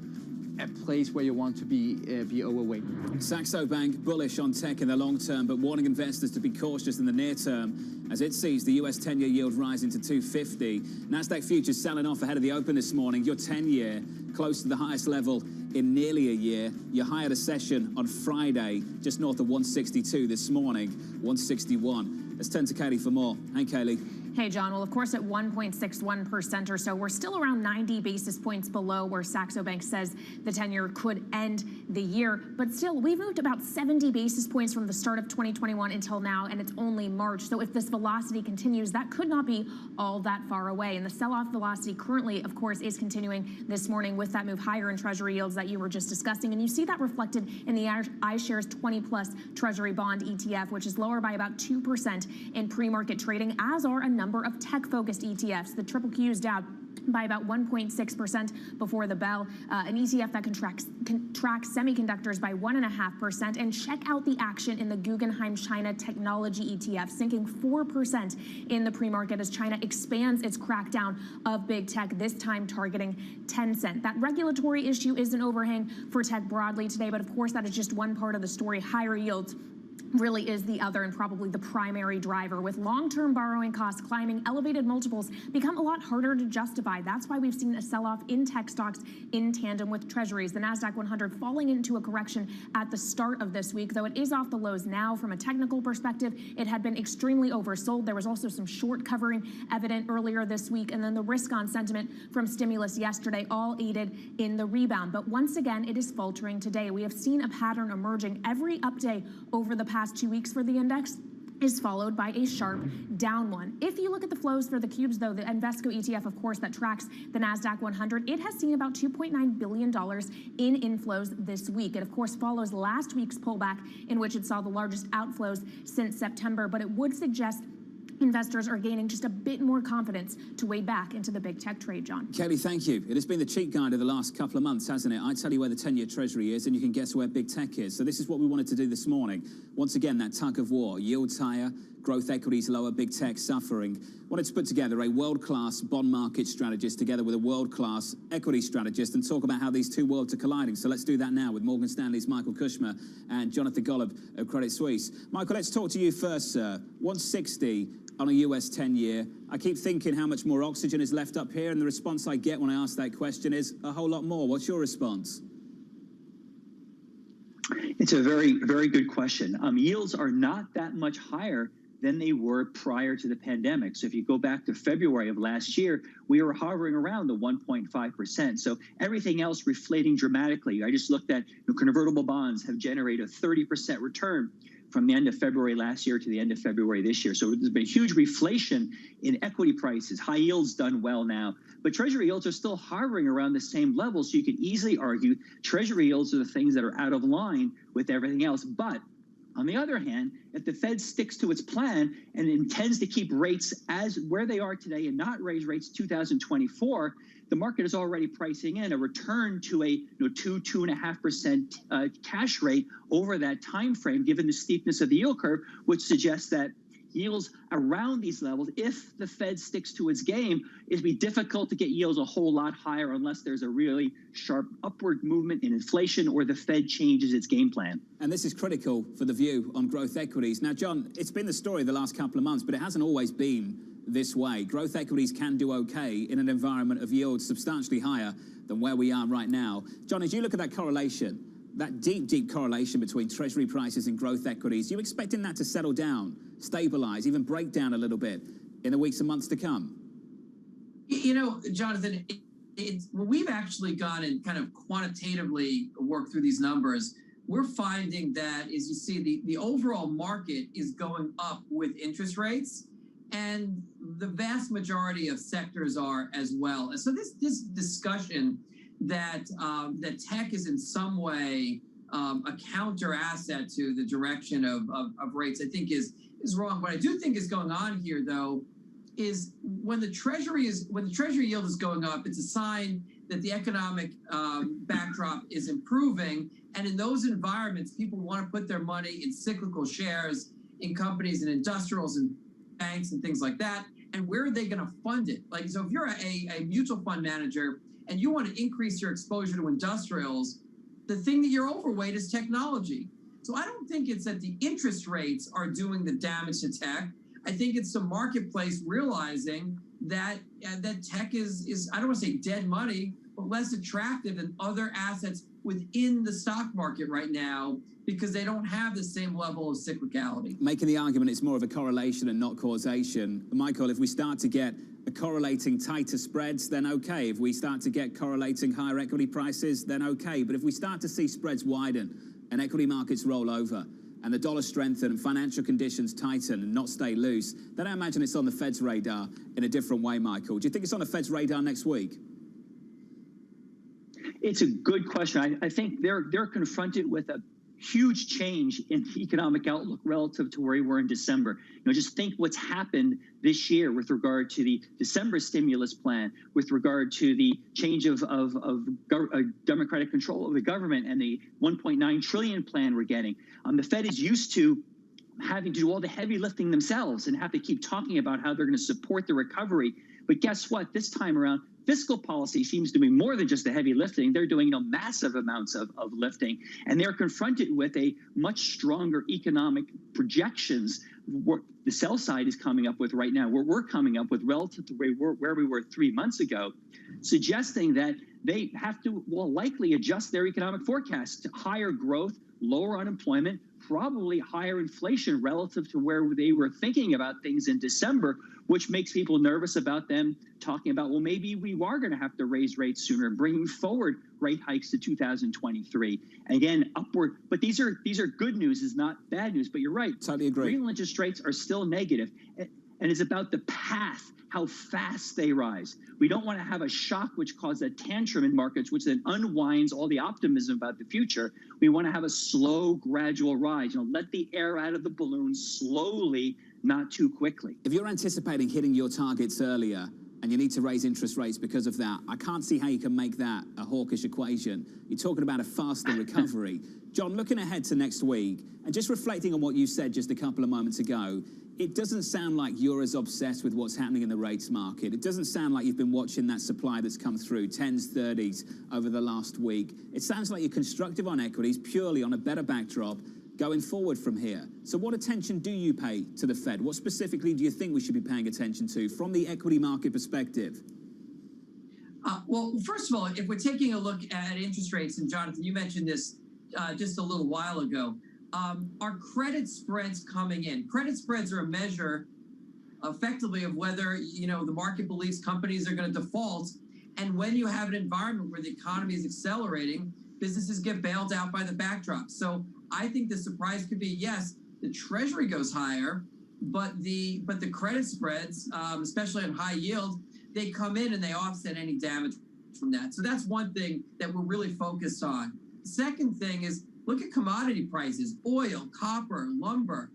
S4: a place where you want to be overweight.
S3: Saxo Bank bullish on tech in the long term, but warning investors to be cautious in the near term as it sees the US 10-year yield rising to 250. Nasdaq futures selling off ahead of the open this morning. Your 10-year close to the highest level in nearly a year. Your high at a session on Friday, just north of 162 this morning, 161. Let's turn to Kaylee for more. Hey, Kaylee.
S9: Hey, John. Well, of course, at 1.61% or so, we're still around 90 basis points below where Saxo Bank says the 10-year could end the year. But still, we've moved about 70 basis points from the start of 2021 until now, and it's only March. So if this velocity continues, that could not be all that far away. And the sell-off velocity currently, of course, is continuing this morning with that move higher in Treasury yields that you were just discussing. And you see that reflected in the iShares 20-plus Treasury bond ETF, which is lower by about 2% in pre-market trading, as are a number of tech-focused ETFs. The triple Q is down by about 1.6% before the bell. An ETF that can track semiconductors by 1.5%. And check out the action in the Guggenheim China Technology ETF, sinking 4% in the pre-market as China expands its crackdown of big tech, this time targeting Tencent. That regulatory issue is an overhang for tech broadly today, but of course that is just one part of the story. Higher yields really is the other and probably the primary driver. With long-term borrowing costs climbing, elevated multiples become a lot harder to justify. That's why we've seen a sell-off in tech stocks in tandem with treasuries. The NASDAQ 100 falling into a correction at the start of this week, though it is off the lows now. From a technical perspective, it had been extremely oversold. There was also some short covering evident earlier this week, and then the risk-on sentiment from stimulus yesterday all aided in the rebound. But once again, it is faltering today. We have seen a pattern emerging every up day over the past 2 weeks for the index is followed by a sharp down one. If you look at the flows for the cubes, though, the Invesco ETF, of course, that tracks the NASDAQ 100, it has seen about $2.9 billion in inflows this week. It, of course, follows last week's pullback in which it saw the largest outflows since September, but it would suggest investors are gaining just a bit more confidence to wade back into the big tech trade, John.
S3: Kelly, thank you. It has been the cheat guide of the last couple of months, hasn't it? I tell you where the 10-year Treasury is, and you can guess where big tech is. So this is what we wanted to do this morning. Once again, that tug of war. Yields higher, growth equities lower, big tech suffering. Wanted to put together a world-class bond market strategist together with a world-class equity strategist and talk about how these two worlds are colliding. So let's do that now with Morgan Stanley's Michael Kushmer and Jonathan Golub of Credit Suisse. Michael, let's talk to you first, sir. 160 on a US 10-year. I keep thinking how much more oxygen is left up here, and the response I get when I ask that question is a whole lot more. What's your response?
S20: It's a very, very good question. Yields are not that much higher than they were prior to the pandemic. So if you go back to February of last year, we were hovering around the 1.5%. So everything else reflating dramatically. I just looked at convertible bonds have generated a 30% return from the end of February last year to the end of February this year. So there's been a huge reflation in equity prices. High yields done well now, but Treasury yields are still hovering around the same level. So you can easily argue Treasury yields are the things that are out of line with everything else. But on the other hand, if the Fed sticks to its plan and intends to keep rates as where they are today and not raise rates 2024, the market is already pricing in a return to a 2.5% cash rate over that time frame, given the steepness of the yield curve, which suggests that yields around these levels, if the Fed sticks to its game, it'd be difficult to get yields a whole lot higher unless there's a really sharp upward movement in inflation or the Fed changes its game plan.
S3: And this is critical for the view on growth equities. Now, John, it's been the story the last couple of months, but it hasn't always been this way. Growth equities can do okay in an environment of yields substantially higher than where we are right now. John, as you look at that correlation, that deep correlation between treasury prices and growth equities, you expecting that to settle down, stabilize, even break down a little bit in the weeks and months to come?
S6: You know, Jonathan, when we've actually gone and kind of quantitatively worked through these numbers, we're finding that, as you see, the overall market is going up with interest rates, and the vast majority of sectors are as well. And so this discussion that that tech is in some way a counter asset to the direction of rates, I think is wrong. What I do think is going on here, though, is when the treasury yield is going up, it's a sign that the economic backdrop is improving. And in those environments, people want to put their money in cyclical shares in companies and industrials and banks and things like that. And where are they going to fund it? Like, so if you're a mutual fund manager and you want to increase your exposure to industrials, the thing that you're overweight is technology. So I don't think it's that the interest rates are doing the damage to tech. I think it's the marketplace realizing that that tech is I don't want to say dead money, but less attractive than other assets within the stock market right now because they don't have the same level of cyclicality.
S3: Making the argument it's more of a correlation and not causation. Michael, if we start to get a correlating tighter spreads, then okay. If we start to get correlating higher equity prices, then okay. But if we start to see spreads widen and equity markets roll over, and the dollar strengthen and financial conditions tighten and not stay loose, then I imagine it's on the Fed's radar in a different way, Michael. Do you think it's on the Fed's radar next week?
S20: It's a good question. I think they're confronted with a huge change in the economic outlook relative to where we were in December. You know, just think what's happened this year with regard to the December stimulus plan, with regard to the change of democratic control of the government and the 1.9 trillion plan we're getting. The Fed is used to having to do all the heavy lifting themselves and have to keep talking about how they're going to support the recovery. But guess what? This time around, fiscal policy seems to be more than just the heavy lifting. They're doing massive amounts of lifting, and they're confronted with a much stronger economic projections. What the sell side is coming up with right now, where we're coming up with relative to where we were 3 months ago, suggesting that they have to, likely adjust their economic forecast to higher growth, lower unemployment, probably higher inflation relative to where they were thinking about things in December, which makes people nervous about them talking about, well, maybe we are going to have to raise rates sooner, bringing forward rate hikes to 2023. Again, upward. But these are good news, is not bad news. But you're right.
S3: Totally agree.
S20: Real interest rates are still negative. And it's about the path, how fast they rise. We don't want to have a shock which causes a tantrum in markets, which then unwinds all the optimism about the future. We want to have a slow, gradual rise. You know, let the air out of the balloon slowly, not too quickly.
S3: If you're anticipating hitting your targets earlier and you need to raise interest rates because of that, I can't see how you can make that a hawkish equation. You're talking about a faster recovery. John, looking ahead to next week and just reflecting on what you said just a couple of moments ago, it doesn't sound like you're as obsessed with what's happening in the rates market. It doesn't sound like you've been watching that supply that's come through, 10s, 30s, over the last week. It sounds like you're constructive on equities purely on a better backdrop going forward from here. So what attention do you pay to the Fed? What specifically do you think we should be paying attention to from the equity market perspective?
S6: Well, first of all, if we're taking a look at interest rates, and Jonathan, you mentioned this just a little while ago, are credit spreads coming in? Credit spreads are a measure effectively of whether, you know, the market believes companies are going to default. And when you have an environment where the economy is accelerating, businesses get bailed out by the backdrop. So I think the surprise could be, yes, the treasury goes higher, but the credit spreads, especially on high yield, they come in and they offset any damage from that. So that's one thing that we're really focused on. Second thing is, look at commodity prices, oil, copper, lumber.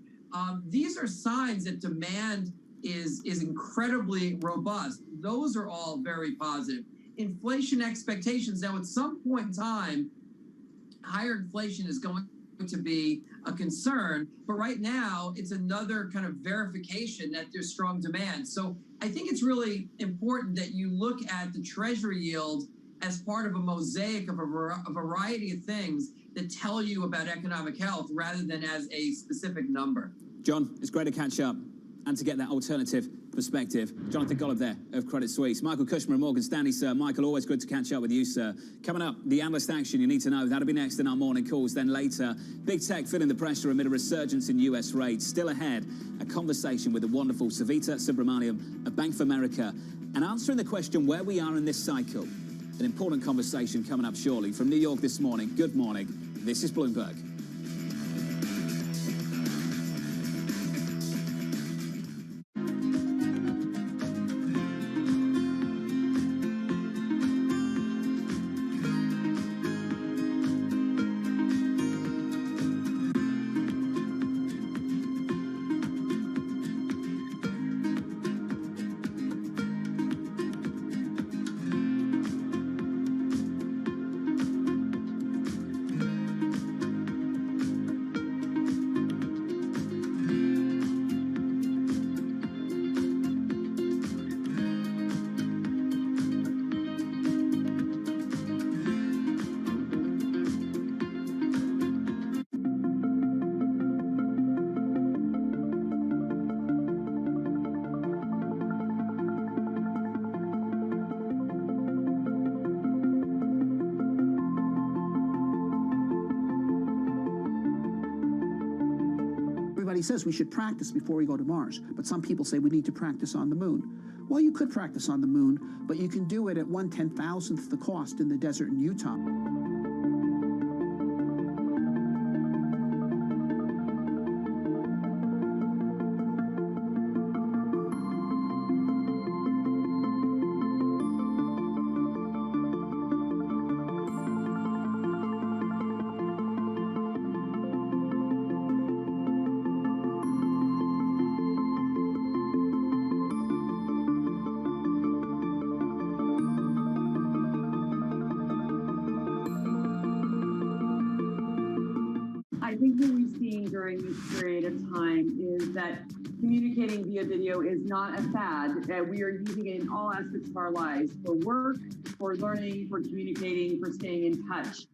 S6: These are signs that demand is incredibly robust. Those are all very positive. Inflation expectations. Now, at some point in time, higher inflation is going to be a concern. But right now, it's another kind of verification that there's strong demand. So I think it's really important that you look at the treasury yield as part of a mosaic of a variety of things that tell you about economic health rather than as a specific number.
S3: John, it's great to catch up and to get that alternative perspective. Jonathan Golub there of Credit Suisse. Michael Kushner of Morgan Stanley, sir. Michael, always good to catch up with you, sir. Coming up, the analyst action you need to know. That'll be next in our morning calls. Then later, big tech feeling the pressure amid a resurgence in US rates. Still ahead, a conversation with the wonderful Savita Subramaniam of Bank of America and answering the question where we are in this cycle. An important conversation coming up shortly. From New York this morning, good morning. This is Bloomberg.
S11: Everybody says we should practice before we go to Mars, but some people say we need to practice on the moon. Well, you could practice on the moon, but you can do it at 1/10,000th the cost in the desert in Utah.
S12: I think what we've seen during this period of time is that communicating via video is not a fad. We are using it in all aspects of our lives, for work, for learning, for communicating, for staying in touch.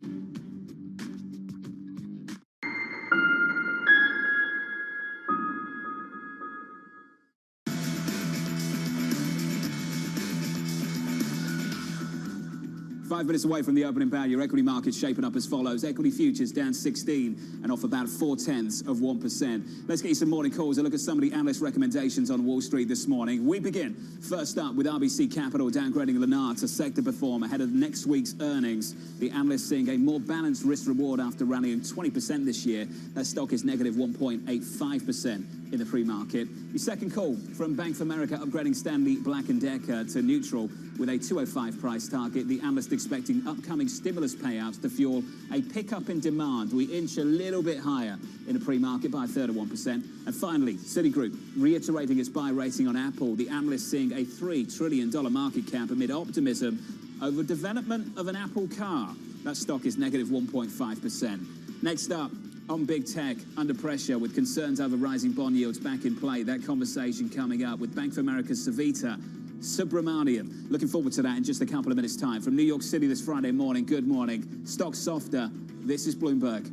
S3: Five minutes away from the opening bell, your equity market's shaping up as follows. Equity futures down 16 and off about 0.4%. Let's get you some morning calls. A look at some of the analyst recommendations on Wall Street this morning. We begin first up with RBC Capital downgrading Lennar to sector perform ahead of next week's earnings. The analyst seeing a more balanced risk reward after rallying 20% this year. That stock is negative 1.85% in the pre-market. Your second call from Bank of America upgrading Stanley Black & Decker to neutral with a 205 price target. The analyst expecting upcoming stimulus payouts to fuel a pickup in demand. We inch a little bit higher in the pre-market by a third of 1%. And finally, Citigroup reiterating its buy rating on Apple. The analyst seeing a $3 trillion market cap amid optimism over development of an Apple car. That stock is negative 1.5%. Next up, on big tech, under pressure with concerns over rising bond yields back in play. That conversation coming up with Bank of America's Savita Subramaniam. Looking forward to that in just a couple of minutes' time. From New York City this Friday morning, good morning. Stock softer. This is Bloomberg.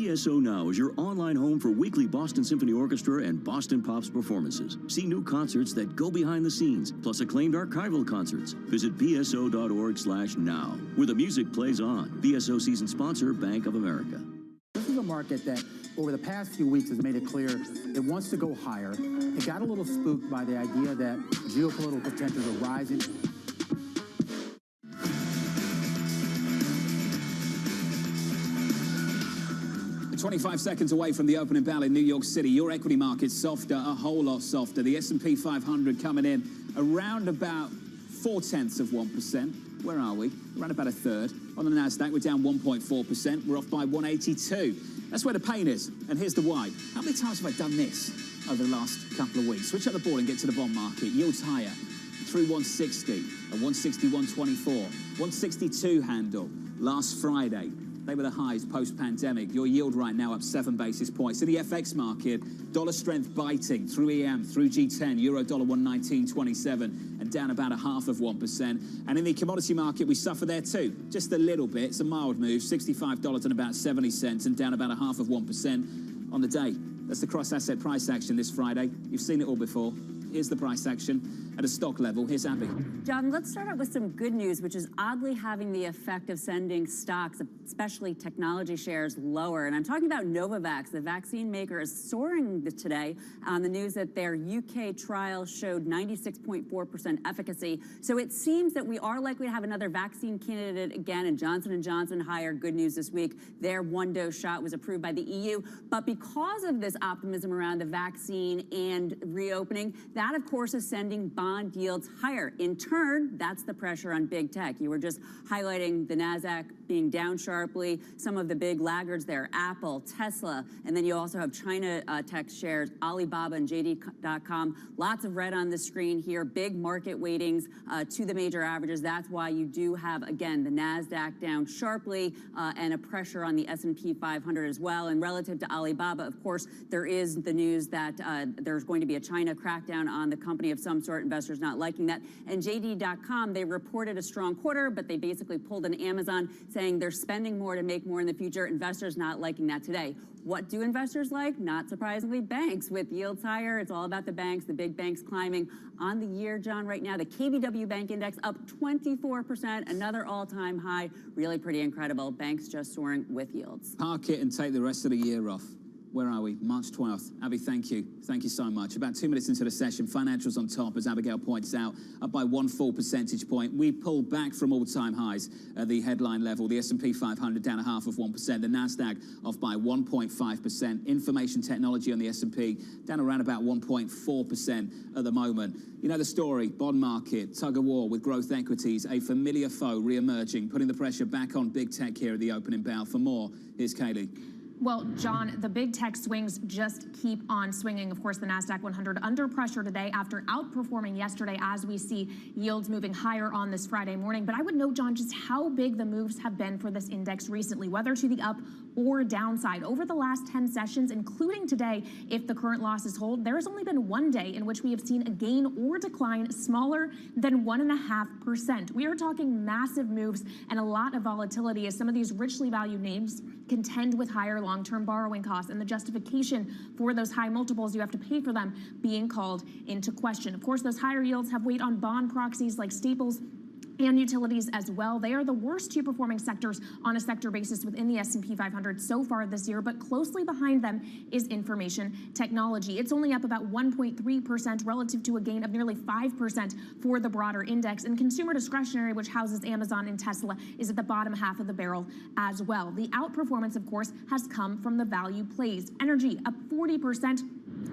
S1: BSO Now is your online home for weekly Boston Symphony Orchestra and Boston Pops performances. See new concerts that go behind the scenes, plus acclaimed archival concerts. Visit bso.org/now, where the music plays on. BSO season sponsor, Bank of America.
S11: This is a market that, over the past few weeks, has made it clear it wants to go higher. It got a little spooked by the idea that geopolitical tensions are rising.
S3: 25 seconds away from the opening bell in New York City. Your equity market's softer, a whole lot softer. The S&P 500 coming in around about 0.4%. Where are we? Around about a third. On the NASDAQ, we're down 1.4%. We're off by 182. That's where the pain is. And here's the why. How many times have I done this over the last couple of weeks? Switch up the ball and get to the bond market. Yields higher. Through 160, a 161.24, 162 handle last Friday. They were the highs post-pandemic. Your yield right now up 7 basis points. In the FX market, dollar strength biting through EM, through G10, euro dollar 119.27, and down about 0.5%. And in the commodity market, we suffer there too, just a little bit. It's a mild move, $65 and about 70 cents, and down about 0.5% on the day. That's the cross-asset price action this Friday. You've seen it all before. Here's the price action at a stock level. Here's Abby.
S24: John, let's start out with some good news, which is oddly having the effect of sending stocks, especially technology shares, lower. And I'm talking about Novavax. The vaccine maker is soaring today on the news that their UK trial showed 96.4% efficacy. So it seems that we are likely to have another vaccine candidate again, and Johnson & Johnson hired. Good news this week. Their one-dose shot was approved by the EU. But because of this optimism around the vaccine and reopening, that, of course, is sending bond yields higher. In turn, that's the pressure on big tech. You were just highlighting the NASDAQ being down sharply. Some of the big laggards there, Apple, Tesla, and then you also have China tech shares, Alibaba and JD.com. Lots of red on the screen here, big market weightings to the major averages. That's why you do have, again, the NASDAQ down sharply and a pressure on the S&P 500 as well. And relative to Alibaba, of course, there is the news that there's going to be a China crackdown on the company of some sort. Investors not liking that. And JD.com, they reported a strong quarter, but they basically pulled an Amazon saying they're spending more to make more in the future. Investors not liking that today. What do investors like? Not surprisingly, banks. With yields higher, it's all about the banks, the big banks climbing. On the year, John, right now, the KBW Bank Index up 24%, another all-time high. Really pretty incredible. Banks just soaring with yields.
S3: Park it and take the rest of the year off. Where are we? March 12th. Abby, thank you. Thank you so much. About 2 minutes into the session, financials on top, as Abigail points out, up by 1 full percentage point. We pulled back from all-time highs at the headline level. The S&P 500 down 0.5%. The NASDAQ off by 1.5%. Information technology on the S&P down around about 1.4% at the moment. You know the story, bond market, tug of war with growth equities, a familiar foe re-emerging, putting the pressure back on big tech here at the opening bell. For more, here's Kaylee.
S9: Well, John, the big tech swings just keep on swinging. Of course, the NASDAQ 100 under pressure today after outperforming yesterday as we see yields moving higher on this Friday morning. But I would note, John, just how big the moves have been for this index recently, whether to the up or downside. Over the last 10 sessions, including today, if the current losses hold, there has only been one day in which we have seen a gain or decline smaller than 1.5%. We are talking massive moves and a lot of volatility as some of these richly valued names contend with higher long-term borrowing costs and the justification for those high multiples you have to pay for them being called into question. Of course, those higher yields have weight on bond proxies like Staples and utilities as well. They are the worst two performing sectors on a sector basis within the S&P 500 so far this year, but closely behind them is information technology. It's only up about 1.3% relative to a gain of nearly 5% for the broader index. And consumer discretionary, which houses Amazon and Tesla, is at the bottom half of the barrel as well. The outperformance, of course, has come from the value plays. Energy up 40%.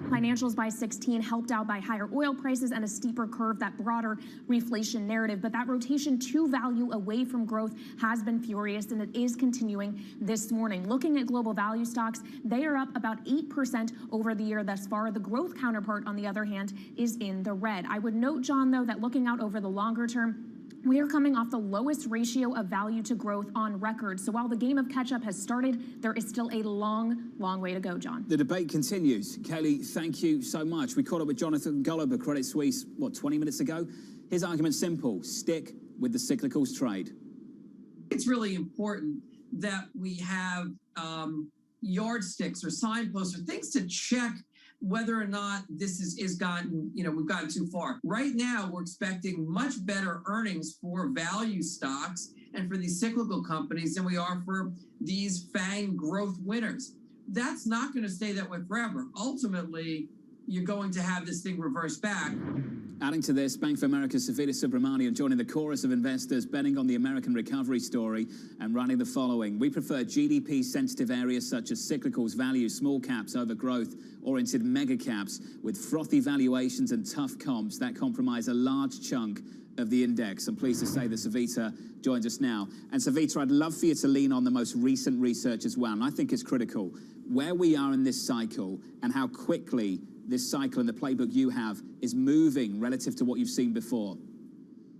S9: Financials by 16, helped out by higher oil prices and a steeper curve, that broader reflation narrative. But that rotation to value away from growth has been furious, and it is continuing this morning. Looking at global value stocks, they are up about 8% over the year thus far. The growth counterpart, on the other hand, is in the red. I would note, John, though, that looking out over the longer term, we are coming off the lowest ratio of value to growth on record. So while the game of catch-up has started, there is still a long, long way to go, John.
S3: The debate continues. Kelly, thank you so much. We caught up with Jonathan Golub of Credit Suisse, 20 minutes ago? His argument's simple. Stick with the cyclicals trade.
S6: It's really important that we have, yardsticks or signposts or things to check whether or not this is gotten, we've gotten too far. Right now, we're expecting much better earnings for value stocks and for these cyclical companies than we are for these FANG growth winners. That's not going to stay that way forever. Ultimately, you're going to have this thing reverse back.
S3: Adding to this, Bank of America's Savita Subramanian joining the chorus of investors betting on the American recovery story and running the following. We prefer GDP-sensitive areas such as cyclicals, value, small caps over growth-oriented mega caps with frothy valuations and tough comps that compromise a large chunk of the index. I'm pleased to say that Savita joins us now. And Savita, I'd love for you to lean on the most recent research as well, and I think it's critical. Where we are in this cycle and how quickly this cycle and the playbook you have is moving relative to what you've seen before.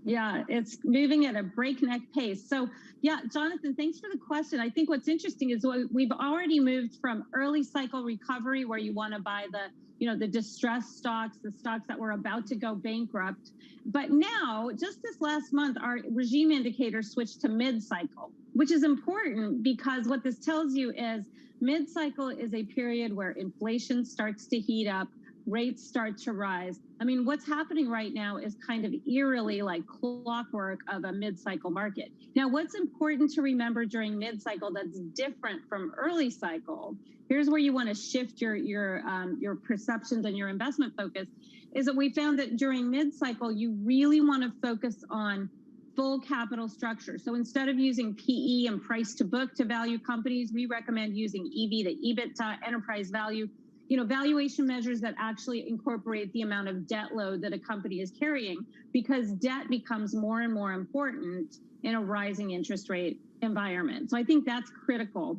S10: Yeah, it's moving at a breakneck pace. So yeah, Jonathan, thanks for the question. I think what's interesting is we've already moved from early cycle recovery where you want to buy the distressed stocks, the stocks that were about to go bankrupt. But now, just this last month, our regime indicator switched to mid-cycle, which is important because what this tells you is mid-cycle is a period where inflation starts to heat up, rates start to rise. I mean, what's happening right now is kind of eerily like clockwork of a mid-cycle market. Now, what's important to remember during mid-cycle that's different from early cycle, here's where you want to shift your perceptions and your investment focus, is that we found that during mid-cycle, you really want to focus on full capital structure. So instead of using PE and price to book to value companies, we recommend using EV to EBITDA, enterprise value, valuation measures that actually incorporate the amount of debt load that a company is carrying, because debt becomes more and more important in a rising interest rate environment. So I think that's critical.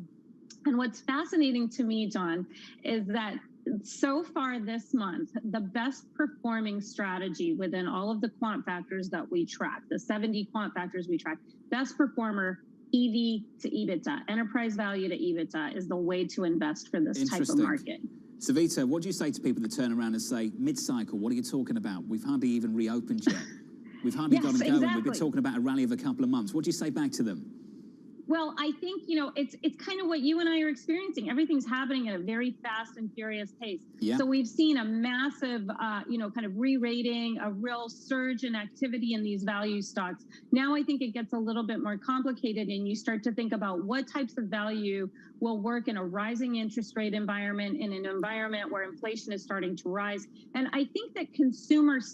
S10: And what's fascinating to me, John, is that so far this month, the best performing strategy within all of the quant factors that we track, the 70 quant factors we track, best performer, EV to EBITDA, enterprise value to EBITDA is the way to invest for this type of market.
S3: Savita, what do you say to people that turn around and say, mid-cycle, what are you talking about? We've hardly even reopened yet. We've hardly got them going. Exactly. We've been talking about a rally of a couple of months. What do you say back to them?
S10: Well, I think, it's kind of what you and I are experiencing. Everything's happening at a very fast and furious pace. Yeah. So we've seen a massive, kind of re-rating, a real surge in activity in these value stocks. Now I think it gets a little bit more complicated and you start to think about what types of value will work in a rising interest rate environment, in an environment where inflation is starting to rise. And I think that consumers